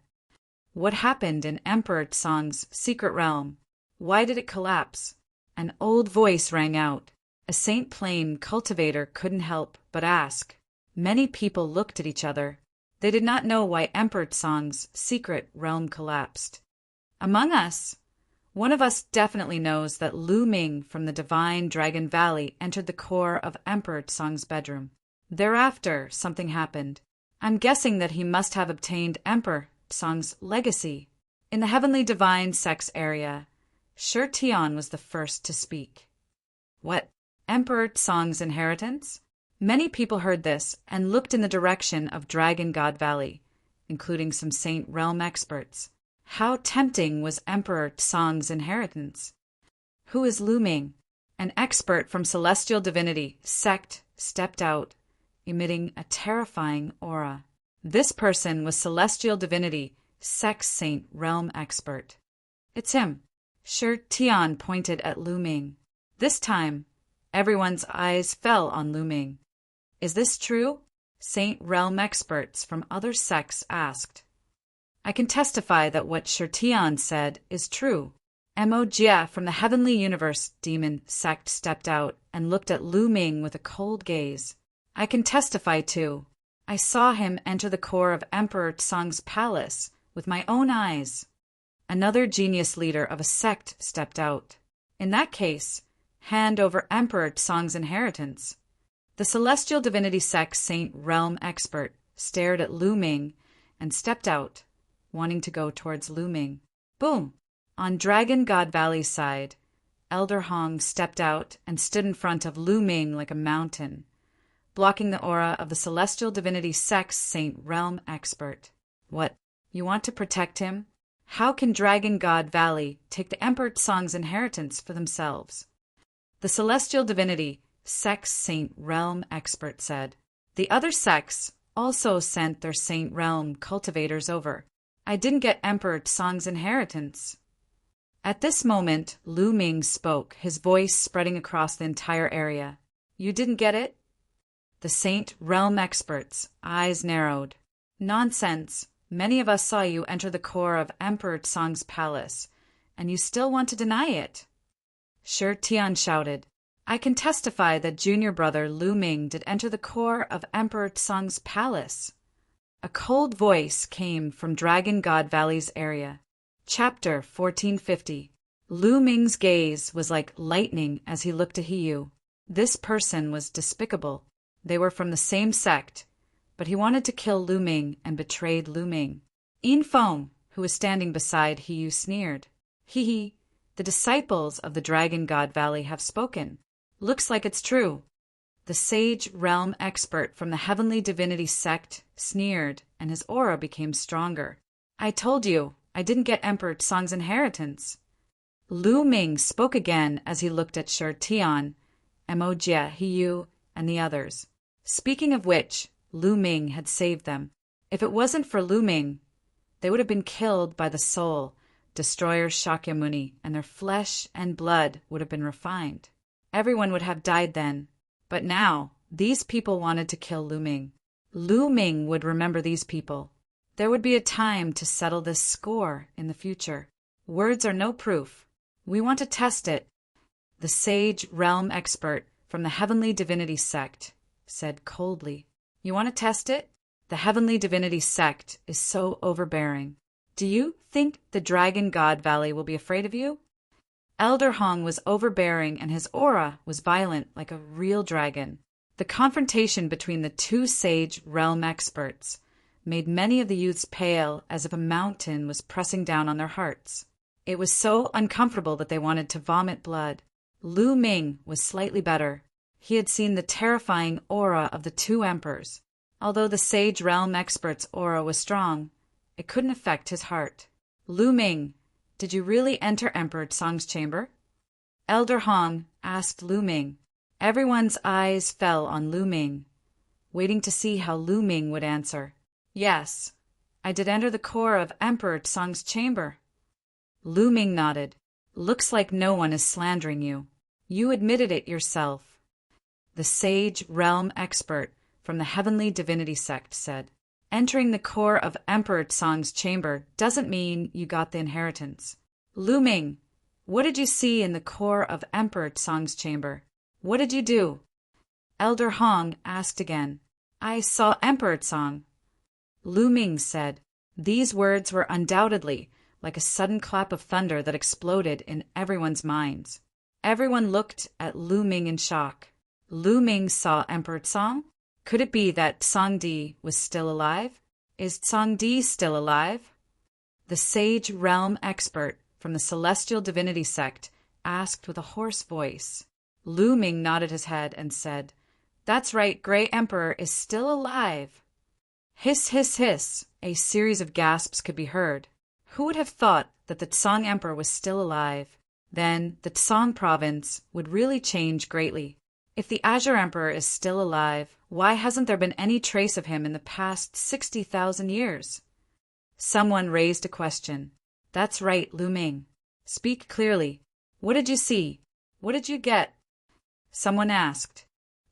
A: What happened in Emperor Tsong's secret realm? Why did it collapse? An old voice rang out. A Saint Plain cultivator couldn't help but ask. Many people looked at each other. They did not know why Emperor Tsong's secret realm collapsed. Among us, one of us definitely knows that Lu Ming from the Divine Dragon Valley entered the core of Emperor Tsong's bedroom. Thereafter, something happened. I'm guessing that he must have obtained Emperor Tsong's legacy. In the Heavenly Divine Sex area, Shi Tian was the first to speak. What? Emperor Tsong's inheritance? Many people heard this and looked in the direction of Dragon God Valley, including some Saint Realm experts. How tempting was Emperor Tsong's inheritance? Who is Lu Ming? An expert from Celestial Divinity sect stepped out, emitting a terrifying aura. This person was Celestial Divinity Sex Saint Realm expert. It's him. Shi Tian pointed at Lu Ming. This time, everyone's eyes fell on Lu Ming. Is this true? Saint Realm experts from other sects asked. I can testify that what Shi Tian said is true. Mo Jia from the Heavenly Universe Demon sect stepped out and looked at Lu Ming with a cold gaze. I can testify too. I saw him enter the core of Emperor Tsong's palace with my own eyes. Another genius leader of a sect stepped out. In that case, hand over Emperor Tsong's inheritance. The Celestial Divinity Sect Saint Realm expert stared at Lu Ming and stepped out, wanting to go towards Lu Ming. Boom! On Dragon God Valley's side, Elder Hong stepped out and stood in front of Lu Ming like a mountain. blocking the aura of the celestial divinity Sex Saint Realm Expert. What? You want to protect him? How can Dragon God Valley take the Emperor Song's inheritance for themselves? The celestial divinity Sex Saint Realm Expert said. The other sects also sent their Saint Realm cultivators over. I didn't get Emperor Song's inheritance. At this moment, Lu Ming spoke, his voice spreading across the entire area. You didn't get it? The Saint Realm Expert's eyes narrowed. Nonsense. Many of us saw you enter the core of Emperor Song's palace, and you still want to deny it. Shi Tian shouted. I can testify that junior brother Lu Ming did enter the core of Emperor Song's palace. A cold voice came from Dragon God Valley's area. Chapter 1450. Lu Ming's gaze was like lightning as he looked at Hiyu. This person was despicable. They were from the same sect, but he wanted to kill Lu Ming and betrayed Lu Ming. Yin Feng, who was standing beside Hiyu, sneered. Hee, the disciples of the Dragon God Valley have spoken. Looks like it's true. The Sage Realm Expert from the Heavenly Divinity sect sneered, and his aura became stronger. I told you, I didn't get Emperor Song's inheritance. Lu Ming spoke again as he looked at Shi Tian, Mo Jie, Hiyu, and the others. Speaking of which, Lu Ming had saved them. If it wasn't for Lu Ming, they would have been killed by the soul, destroyer Shakyamuni, and their flesh and blood would have been refined. Everyone would have died then. But now, these people wanted to kill Lu Ming. Lu Ming would remember these people. There would be a time to settle this score in the future. Words are no proof. We want to test it. The Sage Realm Expert from the Heavenly Divinity sect said coldly. You want to test it? The Heavenly Divinity sect is so overbearing. Do you think the Dragon God Valley will be afraid of you? Elder Hong was overbearing and his aura was violent like a real dragon. The confrontation between the two Sage Realm Experts made many of the youths pale as if a mountain was pressing down on their hearts. It was so uncomfortable that they wanted to vomit blood. Lu Ming was slightly better. He had seen the terrifying aura of the two emperors. Although the Sage Realm Expert's aura was strong, it couldn't affect his heart. Lu Ming, did you really enter Emperor Song's chamber? Elder Hong asked Lu Ming. Everyone's eyes fell on Lu Ming, waiting to see how Lu Ming would answer. Yes, I did enter the core of Emperor Song's chamber. Lu Ming nodded. Looks like no one is slandering you. You admitted it yourself. The Sage Realm Expert from the Heavenly Divinity sect said. Entering the core of Emperor Song's chamber doesn't mean you got the inheritance. Lu Ming, what did you see in the core of Emperor Song's chamber? What did you do? Elder Hong asked again. I saw Emperor Song. Lu Ming said. These words were undoubtedly like a sudden clap of thunder that exploded in everyone's minds. Everyone looked at Lu Ming in shock. Lu Ming saw Emperor Song? Could it be that Song Di was still alive? Is Song Di still alive? The Sage Realm Expert from the Celestial Divinity sect asked with a hoarse voice. Lu Ming nodded his head and said, That's right, Grey Emperor is still alive. Hiss, hiss, hiss, a series of gasps could be heard. Who would have thought that the Tsong Emperor was still alive? Then the Tsong province would really change greatly. If the Azure Emperor is still alive, why hasn't there been any trace of him in the past 60,000 years? Someone raised a question. That's right, Lu Ming. Speak clearly. What did you see? What did you get? Someone asked.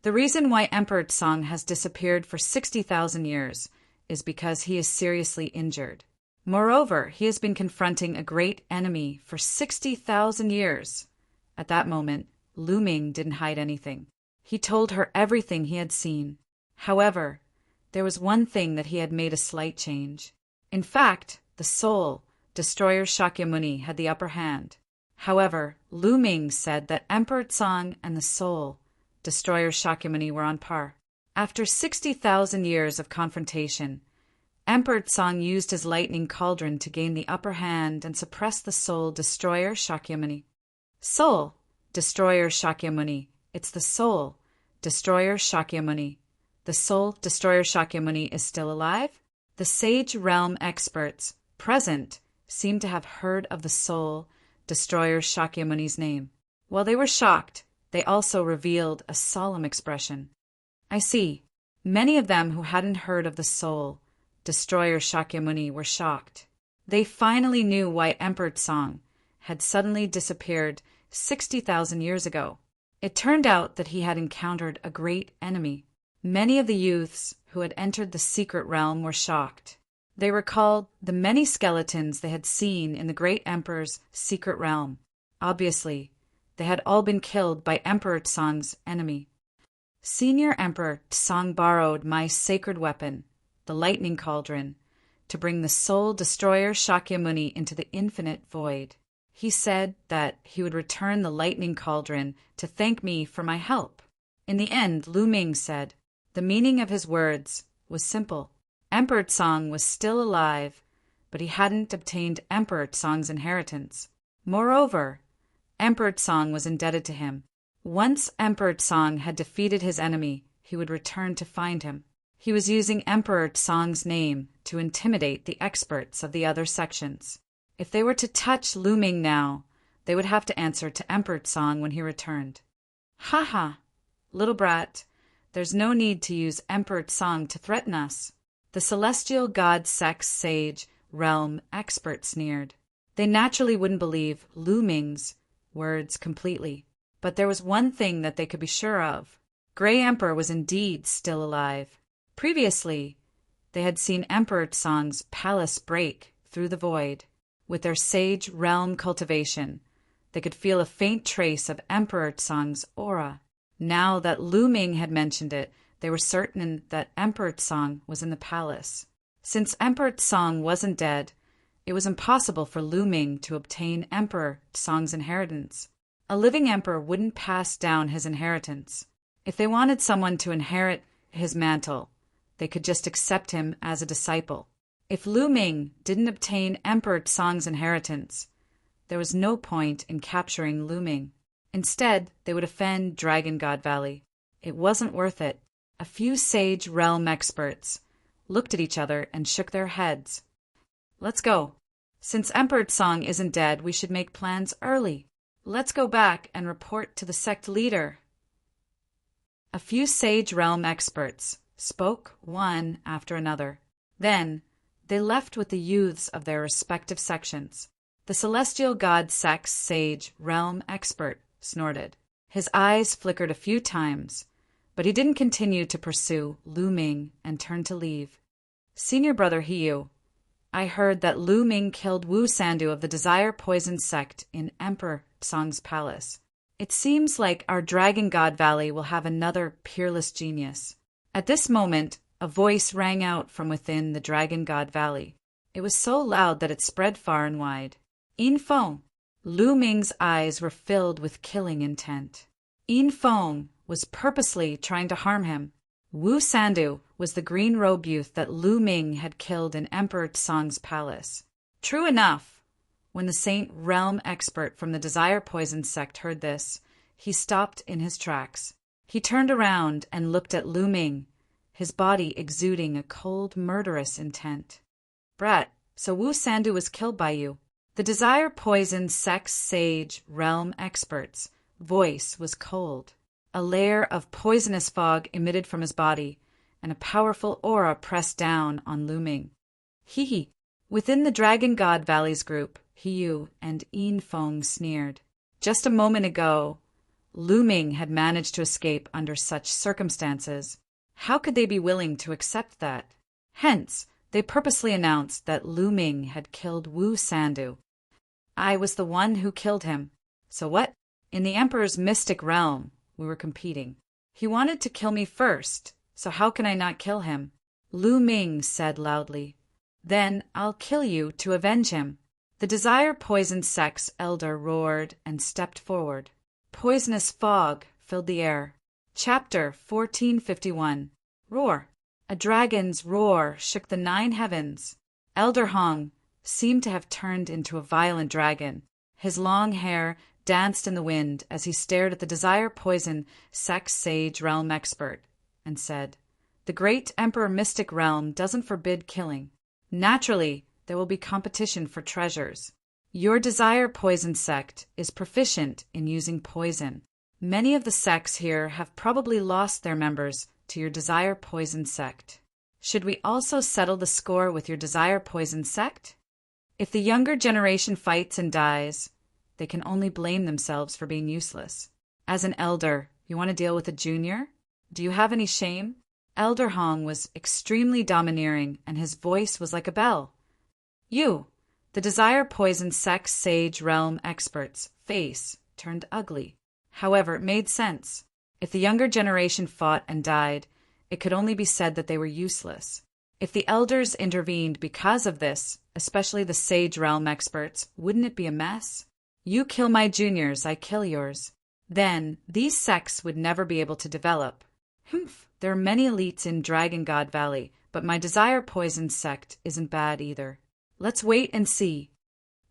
A: The reason why Emperor Song has disappeared for 60,000 years is because he is seriously injured. Moreover, he has been confronting a great enemy for 60,000 years. At that moment, Lu Ming didn't hide anything. He told her everything he had seen. However, there was one thing that he had made a slight change. In fact, the soul, destroyer Shakyamuni, had the upper hand. However, Lu Ming said that Emperor Song and the soul, destroyer Shakyamuni, were on par. After 60,000 years of confrontation, Emperor Song used his lightning cauldron to gain the upper hand and suppress the soul, destroyer Shakyamuni. Soul, destroyer Shakyamuni. It's the soul, destroyer Shakyamuni. The Soul Destroyer Shakyamuni is still alive? The Sage Realm experts present seemed to have heard of the Soul Destroyer Shakyamuni's name. While they were shocked, they also revealed a solemn expression. I see. Many of them who hadn't heard of the Soul Destroyer Shakyamuni were shocked. They finally knew why Emperor Tsang had suddenly disappeared 60,000 years ago. It turned out that he had encountered a great enemy. Many of the youths who had entered the secret realm were shocked. They recalled the many skeletons they had seen in the great emperor's secret realm. Obviously, they had all been killed by Emperor Tsang's enemy. Senior Emperor Tsang borrowed my sacred weapon, the lightning cauldron, to bring the Soul Destroyer Shakyamuni into the infinite void. He said that he would return the lightning cauldron to thank me for my help. In the end, Lu Ming said, the meaning of his words was simple. Emperor Tsang was still alive, but he hadn't obtained Emperor Tsang's inheritance. Moreover, Emperor Tsang was indebted to him. Once Emperor Tsang had defeated his enemy, he would return to find him. He was using Emperor Tsang's name to intimidate the experts of the other sections. If they were to touch Lu Ming now, they would have to answer to Emperor Tsang when he returned. Ha ha! Little brat, there's no need to use Emperor Tsang to threaten us. The celestial god sex sage realm expert sneered. They naturally wouldn't believe Lu Ming's words completely. But there was one thing that they could be sure of. Grey Emperor was indeed still alive. Previously, they had emperor Emperor Tsang's palace break through the void. With their sage realm cultivation, they could feel a faint trace of Emperor Tsang's aura. Now that Lu Ming had mentioned it, they were certain that Emperor Tsang was in the palace. Since Emperor Tsang wasn't dead, it was impossible for Lu Ming to obtain Emperor Tsang's inheritance. A living emperor wouldn't pass down his inheritance. If they wanted someone to inherit his mantle, they could just accept him as a disciple. If Lu Ming didn't obtain Emperor Tsang's inheritance, there was no point in capturing Lu Ming. Instead, they would offend Dragon God Valley. It wasn't worth it. A few sage realm experts looked at each other and shook their heads. Let's go. Since Emperor Tsang isn't dead, we should make plans early. Let's go back and report to the sect leader. A few sage realm experts spoke one after another. Then, they left with the youths of their respective sections. The celestial god sex sage realm expert snorted. His eyes flickered a few times, but he didn't continue to pursue Lu Ming and turned to leave. Senior brother Hiyu, I heard that Lu Ming killed Wu Sandu of the Desire Poison sect in Emperor Tsang's palace. It seems like our Dragon God Valley will have another peerless genius. At this moment, a voice rang out from within the Dragon God Valley. It was so loud that it spread far and wide. Yin Feng. Lu Ming's eyes were filled with killing intent. Yin Feng was purposely trying to harm him. Wu Sandu was the green-robe youth that Lu Ming had killed in Emperor Tsang's palace. True enough, when the Saint Realm expert from the Desire Poison sect heard this, he stopped in his tracks. He turned around and looked at Lu Ming, his body exuding a cold, murderous intent. Brat, so Wu Sandu was killed by you. The Desire Poison sex sage realm expert's voice was cold. A layer of poisonous fog emitted from his body, and a powerful aura pressed down on Lu Ming. Hee. Within the Dragon God Valley's group, Hiyu and Yin Feng sneered. Just a moment ago, Lu Ming had managed to escape under such circumstances. How could they be willing to accept that? Hence, they purposely announced that Lu Ming had killed Wu Sandu. I was the one who killed him. So what? In the Emperor's mystic realm, we were competing. He wanted to kill me first, so how can I not kill him? Lu Ming said loudly. Then I'll kill you to avenge him. The Desire Poison Sect's elder roared and stepped forward. Poisonous fog filled the air. Chapter 1451. Roar. A dragon's roar shook the 9 heavens. Elder Hong seemed to have turned into a violent dragon. His long hair danced in the wind as he stared at the Desire Poison sex sage realm expert and said, The great Emperor Mystic Realm doesn't forbid killing. Naturally, there will be competition for treasures. Your Desire Poison sect is proficient in using poison. Many of the sects here have probably lost their members to your Desire Poison sect. Should we also settle the score with your Desire Poison sect? If the younger generation fights and dies, they can only blame themselves for being useless. As an elder, you want to deal with a junior? Do you have any shame? Elder Hong was extremely domineering, and his voice was like a bell. You, the Desire Poison Sect Sage Realm expert's face turned ugly. However, it made sense. If the younger generation fought and died, it could only be said that they were useless. If the elders intervened because of this, especially the Sage Realm experts, wouldn't it be a mess? You kill my juniors, I kill yours. Then, these sects would never be able to develop. There are many elites in Dragon God Valley, but my Desire Poison sect isn't bad either. Let's wait and see.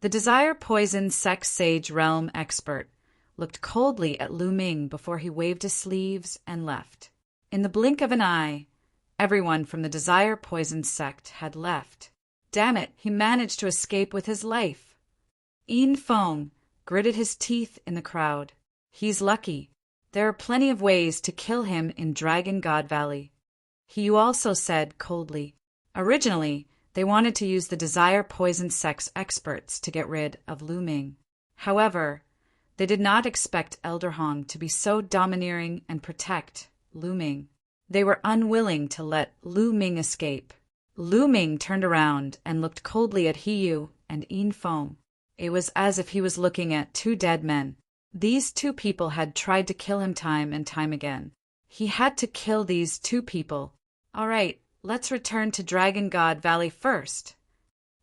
A: The Desire Poison Sect Sage Realm expert looked coldly at Lu Ming before he waved his sleeves and left. In the blink of an eye, everyone from the Desire Poison sect had left. Damn it, he managed to escape with his life. Yin Feng gritted his teeth in the crowd. He's lucky. There are plenty of ways to kill him in Dragon God Valley. He also said coldly. Originally, they wanted to use the Desire Poison Sect's experts to get rid of Lu Ming. However, they did not expect Elder Hong to be so domineering and protect Lu Ming. They were unwilling to let Lu Ming escape. Lu Ming turned around and looked coldly at Hiyu and Yin Feng. It was as if he was looking at two dead men. These two people had tried to kill him time and time again. He had to kill these two people. All right, let's return to Dragon God Valley first,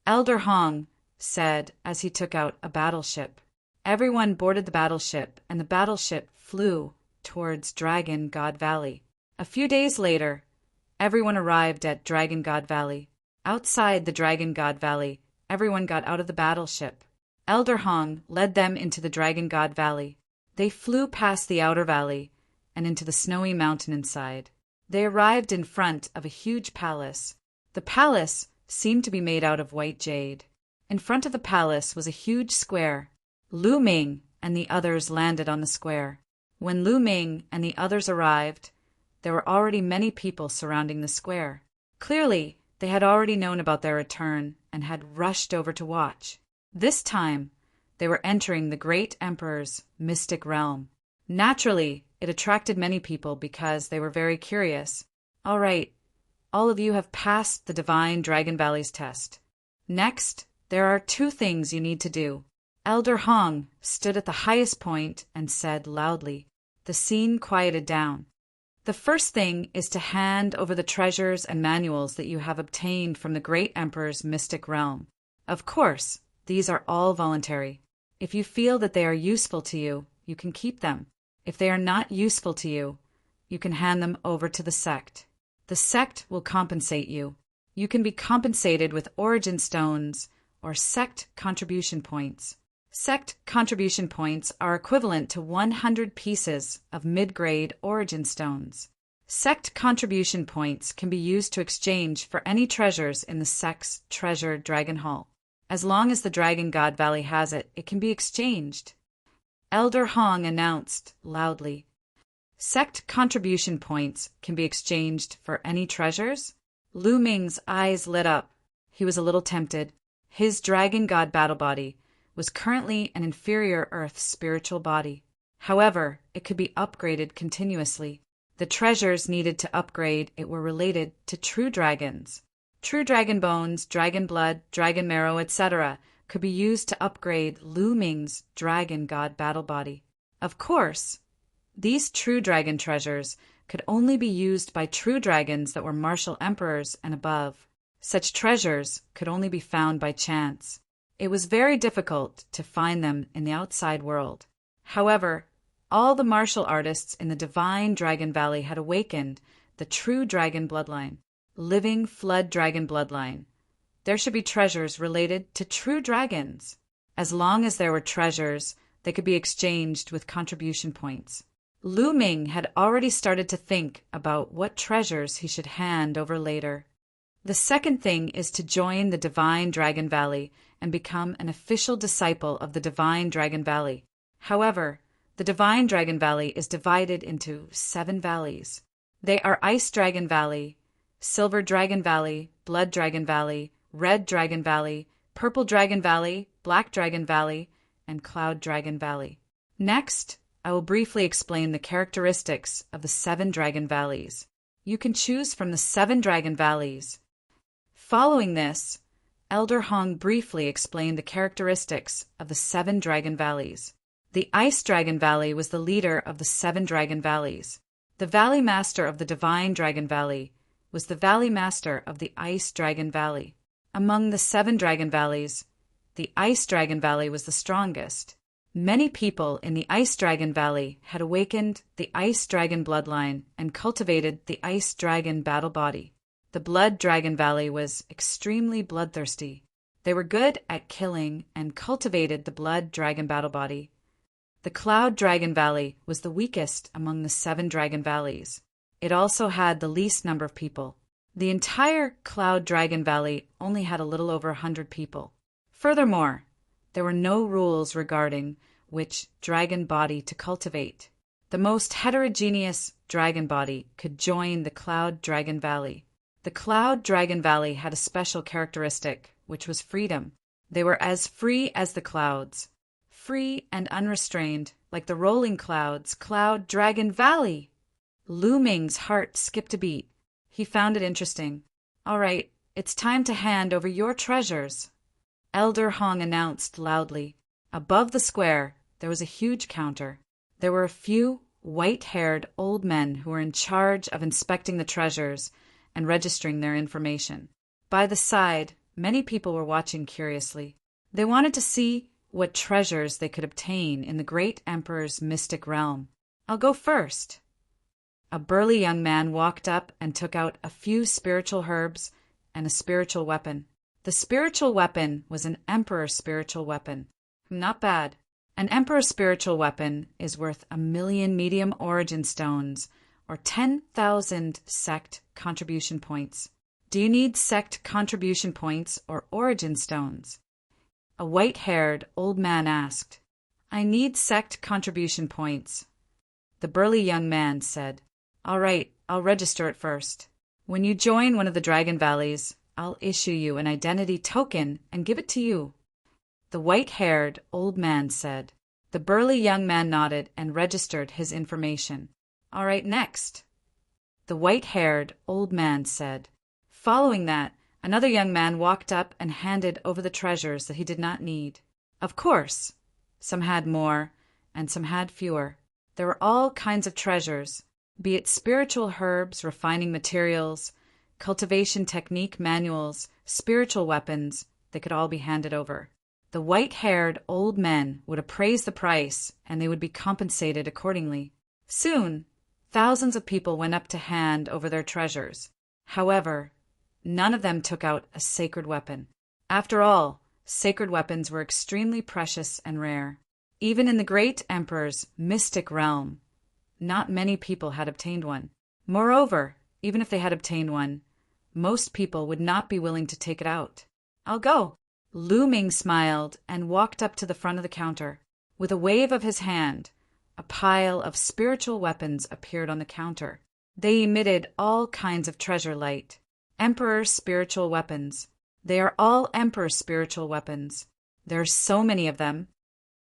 A: Elder Hong said as he took out a battleship. Everyone boarded the battleship, and the battleship flew towards Dragon God Valley. A few days later, everyone arrived at Dragon God Valley. Outside the Dragon God Valley, everyone got out of the battleship. Elder Hong led them into the Dragon God Valley. They flew past the outer valley and into the snowy mountain inside. They arrived in front of a huge palace. The palace seemed to be made out of white jade. In front of the palace was a huge square. Lu Ming and the others landed on the square. When Lu Ming and the others arrived, there were already many people surrounding the square. Clearly, they had already known about their return and had rushed over to watch. This time, they were entering the great Emperor's mystic realm. Naturally, it attracted many people because they were very curious. All right, all of you have passed the Divine Dragon Valley's test. Next, there are two things you need to do. Elder Hong stood at the highest point and said loudly. The scene quieted down. The first thing is to hand over the treasures and manuals that you have obtained from the great Emperor's mystic realm. Of course, these are all voluntary. If you feel that they are useful to you, you can keep them. If they are not useful to you, you can hand them over to the sect. The sect will compensate you. You can be compensated with origin stones or sect contribution points. Sect contribution points are equivalent to 100 pieces of mid-grade origin stones. Sect contribution points can be used to exchange for any treasures in the sect's treasure Dragon Hall. As long as the Dragon God Valley has it, it can be exchanged. Elder Hong announced loudly. Sect contribution points can be exchanged for any treasures? Lu Ming's eyes lit up. He was a little tempted. His Dragon God battle body was currently an inferior Earth spiritual body. However, it could be upgraded continuously. The treasures needed to upgrade it were related to true dragons. True dragon bones, dragon blood, dragon marrow, etc. could be used to upgrade Lu Ming's Dragon God battle body. Of course, these true dragon treasures could only be used by true dragons that were martial emperors and above. Such treasures could only be found by chance. It was very difficult to find them in the outside world. However, all the martial artists in the Divine Dragon Valley had awakened the true dragon bloodline. Living flood dragon bloodline. There should be treasures related to true dragons. As long as there were treasures, they could be exchanged with contribution points. Lu Ming had already started to think about what treasures he should hand over later. The second thing is to join the Divine Dragon Valley and become an official disciple of the Divine Dragon Valley. However, the Divine Dragon Valley is divided into 7 valleys. They are Ice Dragon Valley, Silver Dragon Valley, Blood Dragon Valley, Red Dragon Valley, Purple Dragon Valley, Black Dragon Valley, and Cloud Dragon Valley. Next, I will briefly explain the characteristics of the 7 Dragon Valleys. You can choose from the 7 Dragon Valleys. Following this, Elder Hong briefly explained the characteristics of the 7 Dragon Valleys. The Ice Dragon Valley was the leader of the 7 Dragon Valleys. The Valley Master of the Divine Dragon Valley was the Valley Master of the Ice Dragon Valley. Among the 7 Dragon Valleys, the Ice Dragon Valley was the strongest. Many people in the Ice Dragon Valley had awakened the Ice Dragon bloodline and cultivated the Ice Dragon battle body. The Blood Dragon Valley was extremely bloodthirsty. They were good at killing and cultivated the Blood Dragon battle body. The Cloud Dragon Valley was the weakest among the 7 Dragon Valleys. It also had the least number of people. The entire Cloud Dragon Valley only had a little over 100 people. Furthermore, there were no rules regarding which dragon body to cultivate. The most heterogeneous dragon body could join the Cloud Dragon Valley. The Cloud Dragon Valley had a special characteristic, which was freedom. They were as free as the clouds. Free and unrestrained, like the rolling clouds, Cloud Dragon Valley! Lu Ming's heart skipped a beat. He found it interesting. All right, it's time to hand over your treasures. Elder Hong announced loudly. Above the square, there was a huge counter. There were a few white-haired old men who were in charge of inspecting the treasures and registering their information. By the side, many people were watching curiously. They wanted to see what treasures they could obtain in the great emperor's mystic realm. I'll go first. A burly young man walked up and took out a few spiritual herbs and a spiritual weapon. The spiritual weapon was an emperor's spiritual weapon. Not bad. An emperor's spiritual weapon is worth 1,000,000 medium origin stones or 10,000 sect contribution points. Do you need sect contribution points or origin stones? A white-haired old man asked. I need sect contribution points. The burly young man said, All right, I'll register it first. When you join one of the Dragon Valleys, I'll issue you an identity token and give it to you. The white-haired old man said. The burly young man nodded and registered his information. All right, next. The white-haired old man said. Following that, another young man walked up and handed over the treasures that he did not need. Of course, some had more and some had fewer. There were all kinds of treasures, be it spiritual herbs, refining materials, cultivation technique manuals, spiritual weapons, they could all be handed over. The white-haired old men would appraise the price, and they would be compensated accordingly. Soon, thousands of people went up to hand over their treasures. However, none of them took out a sacred weapon. After all, sacred weapons were extremely precious and rare. Even in the great emperor's mystic realm, not many people had obtained one. Moreover, even if they had obtained one, most people would not be willing to take it out. I'll go. Lu Ming smiled and walked up to the front of the counter. With a wave of his hand, a pile of spiritual weapons appeared on the counter. They emitted all kinds of treasure light. Emperor's spiritual weapons. They are all Emperor's spiritual weapons. There are so many of them.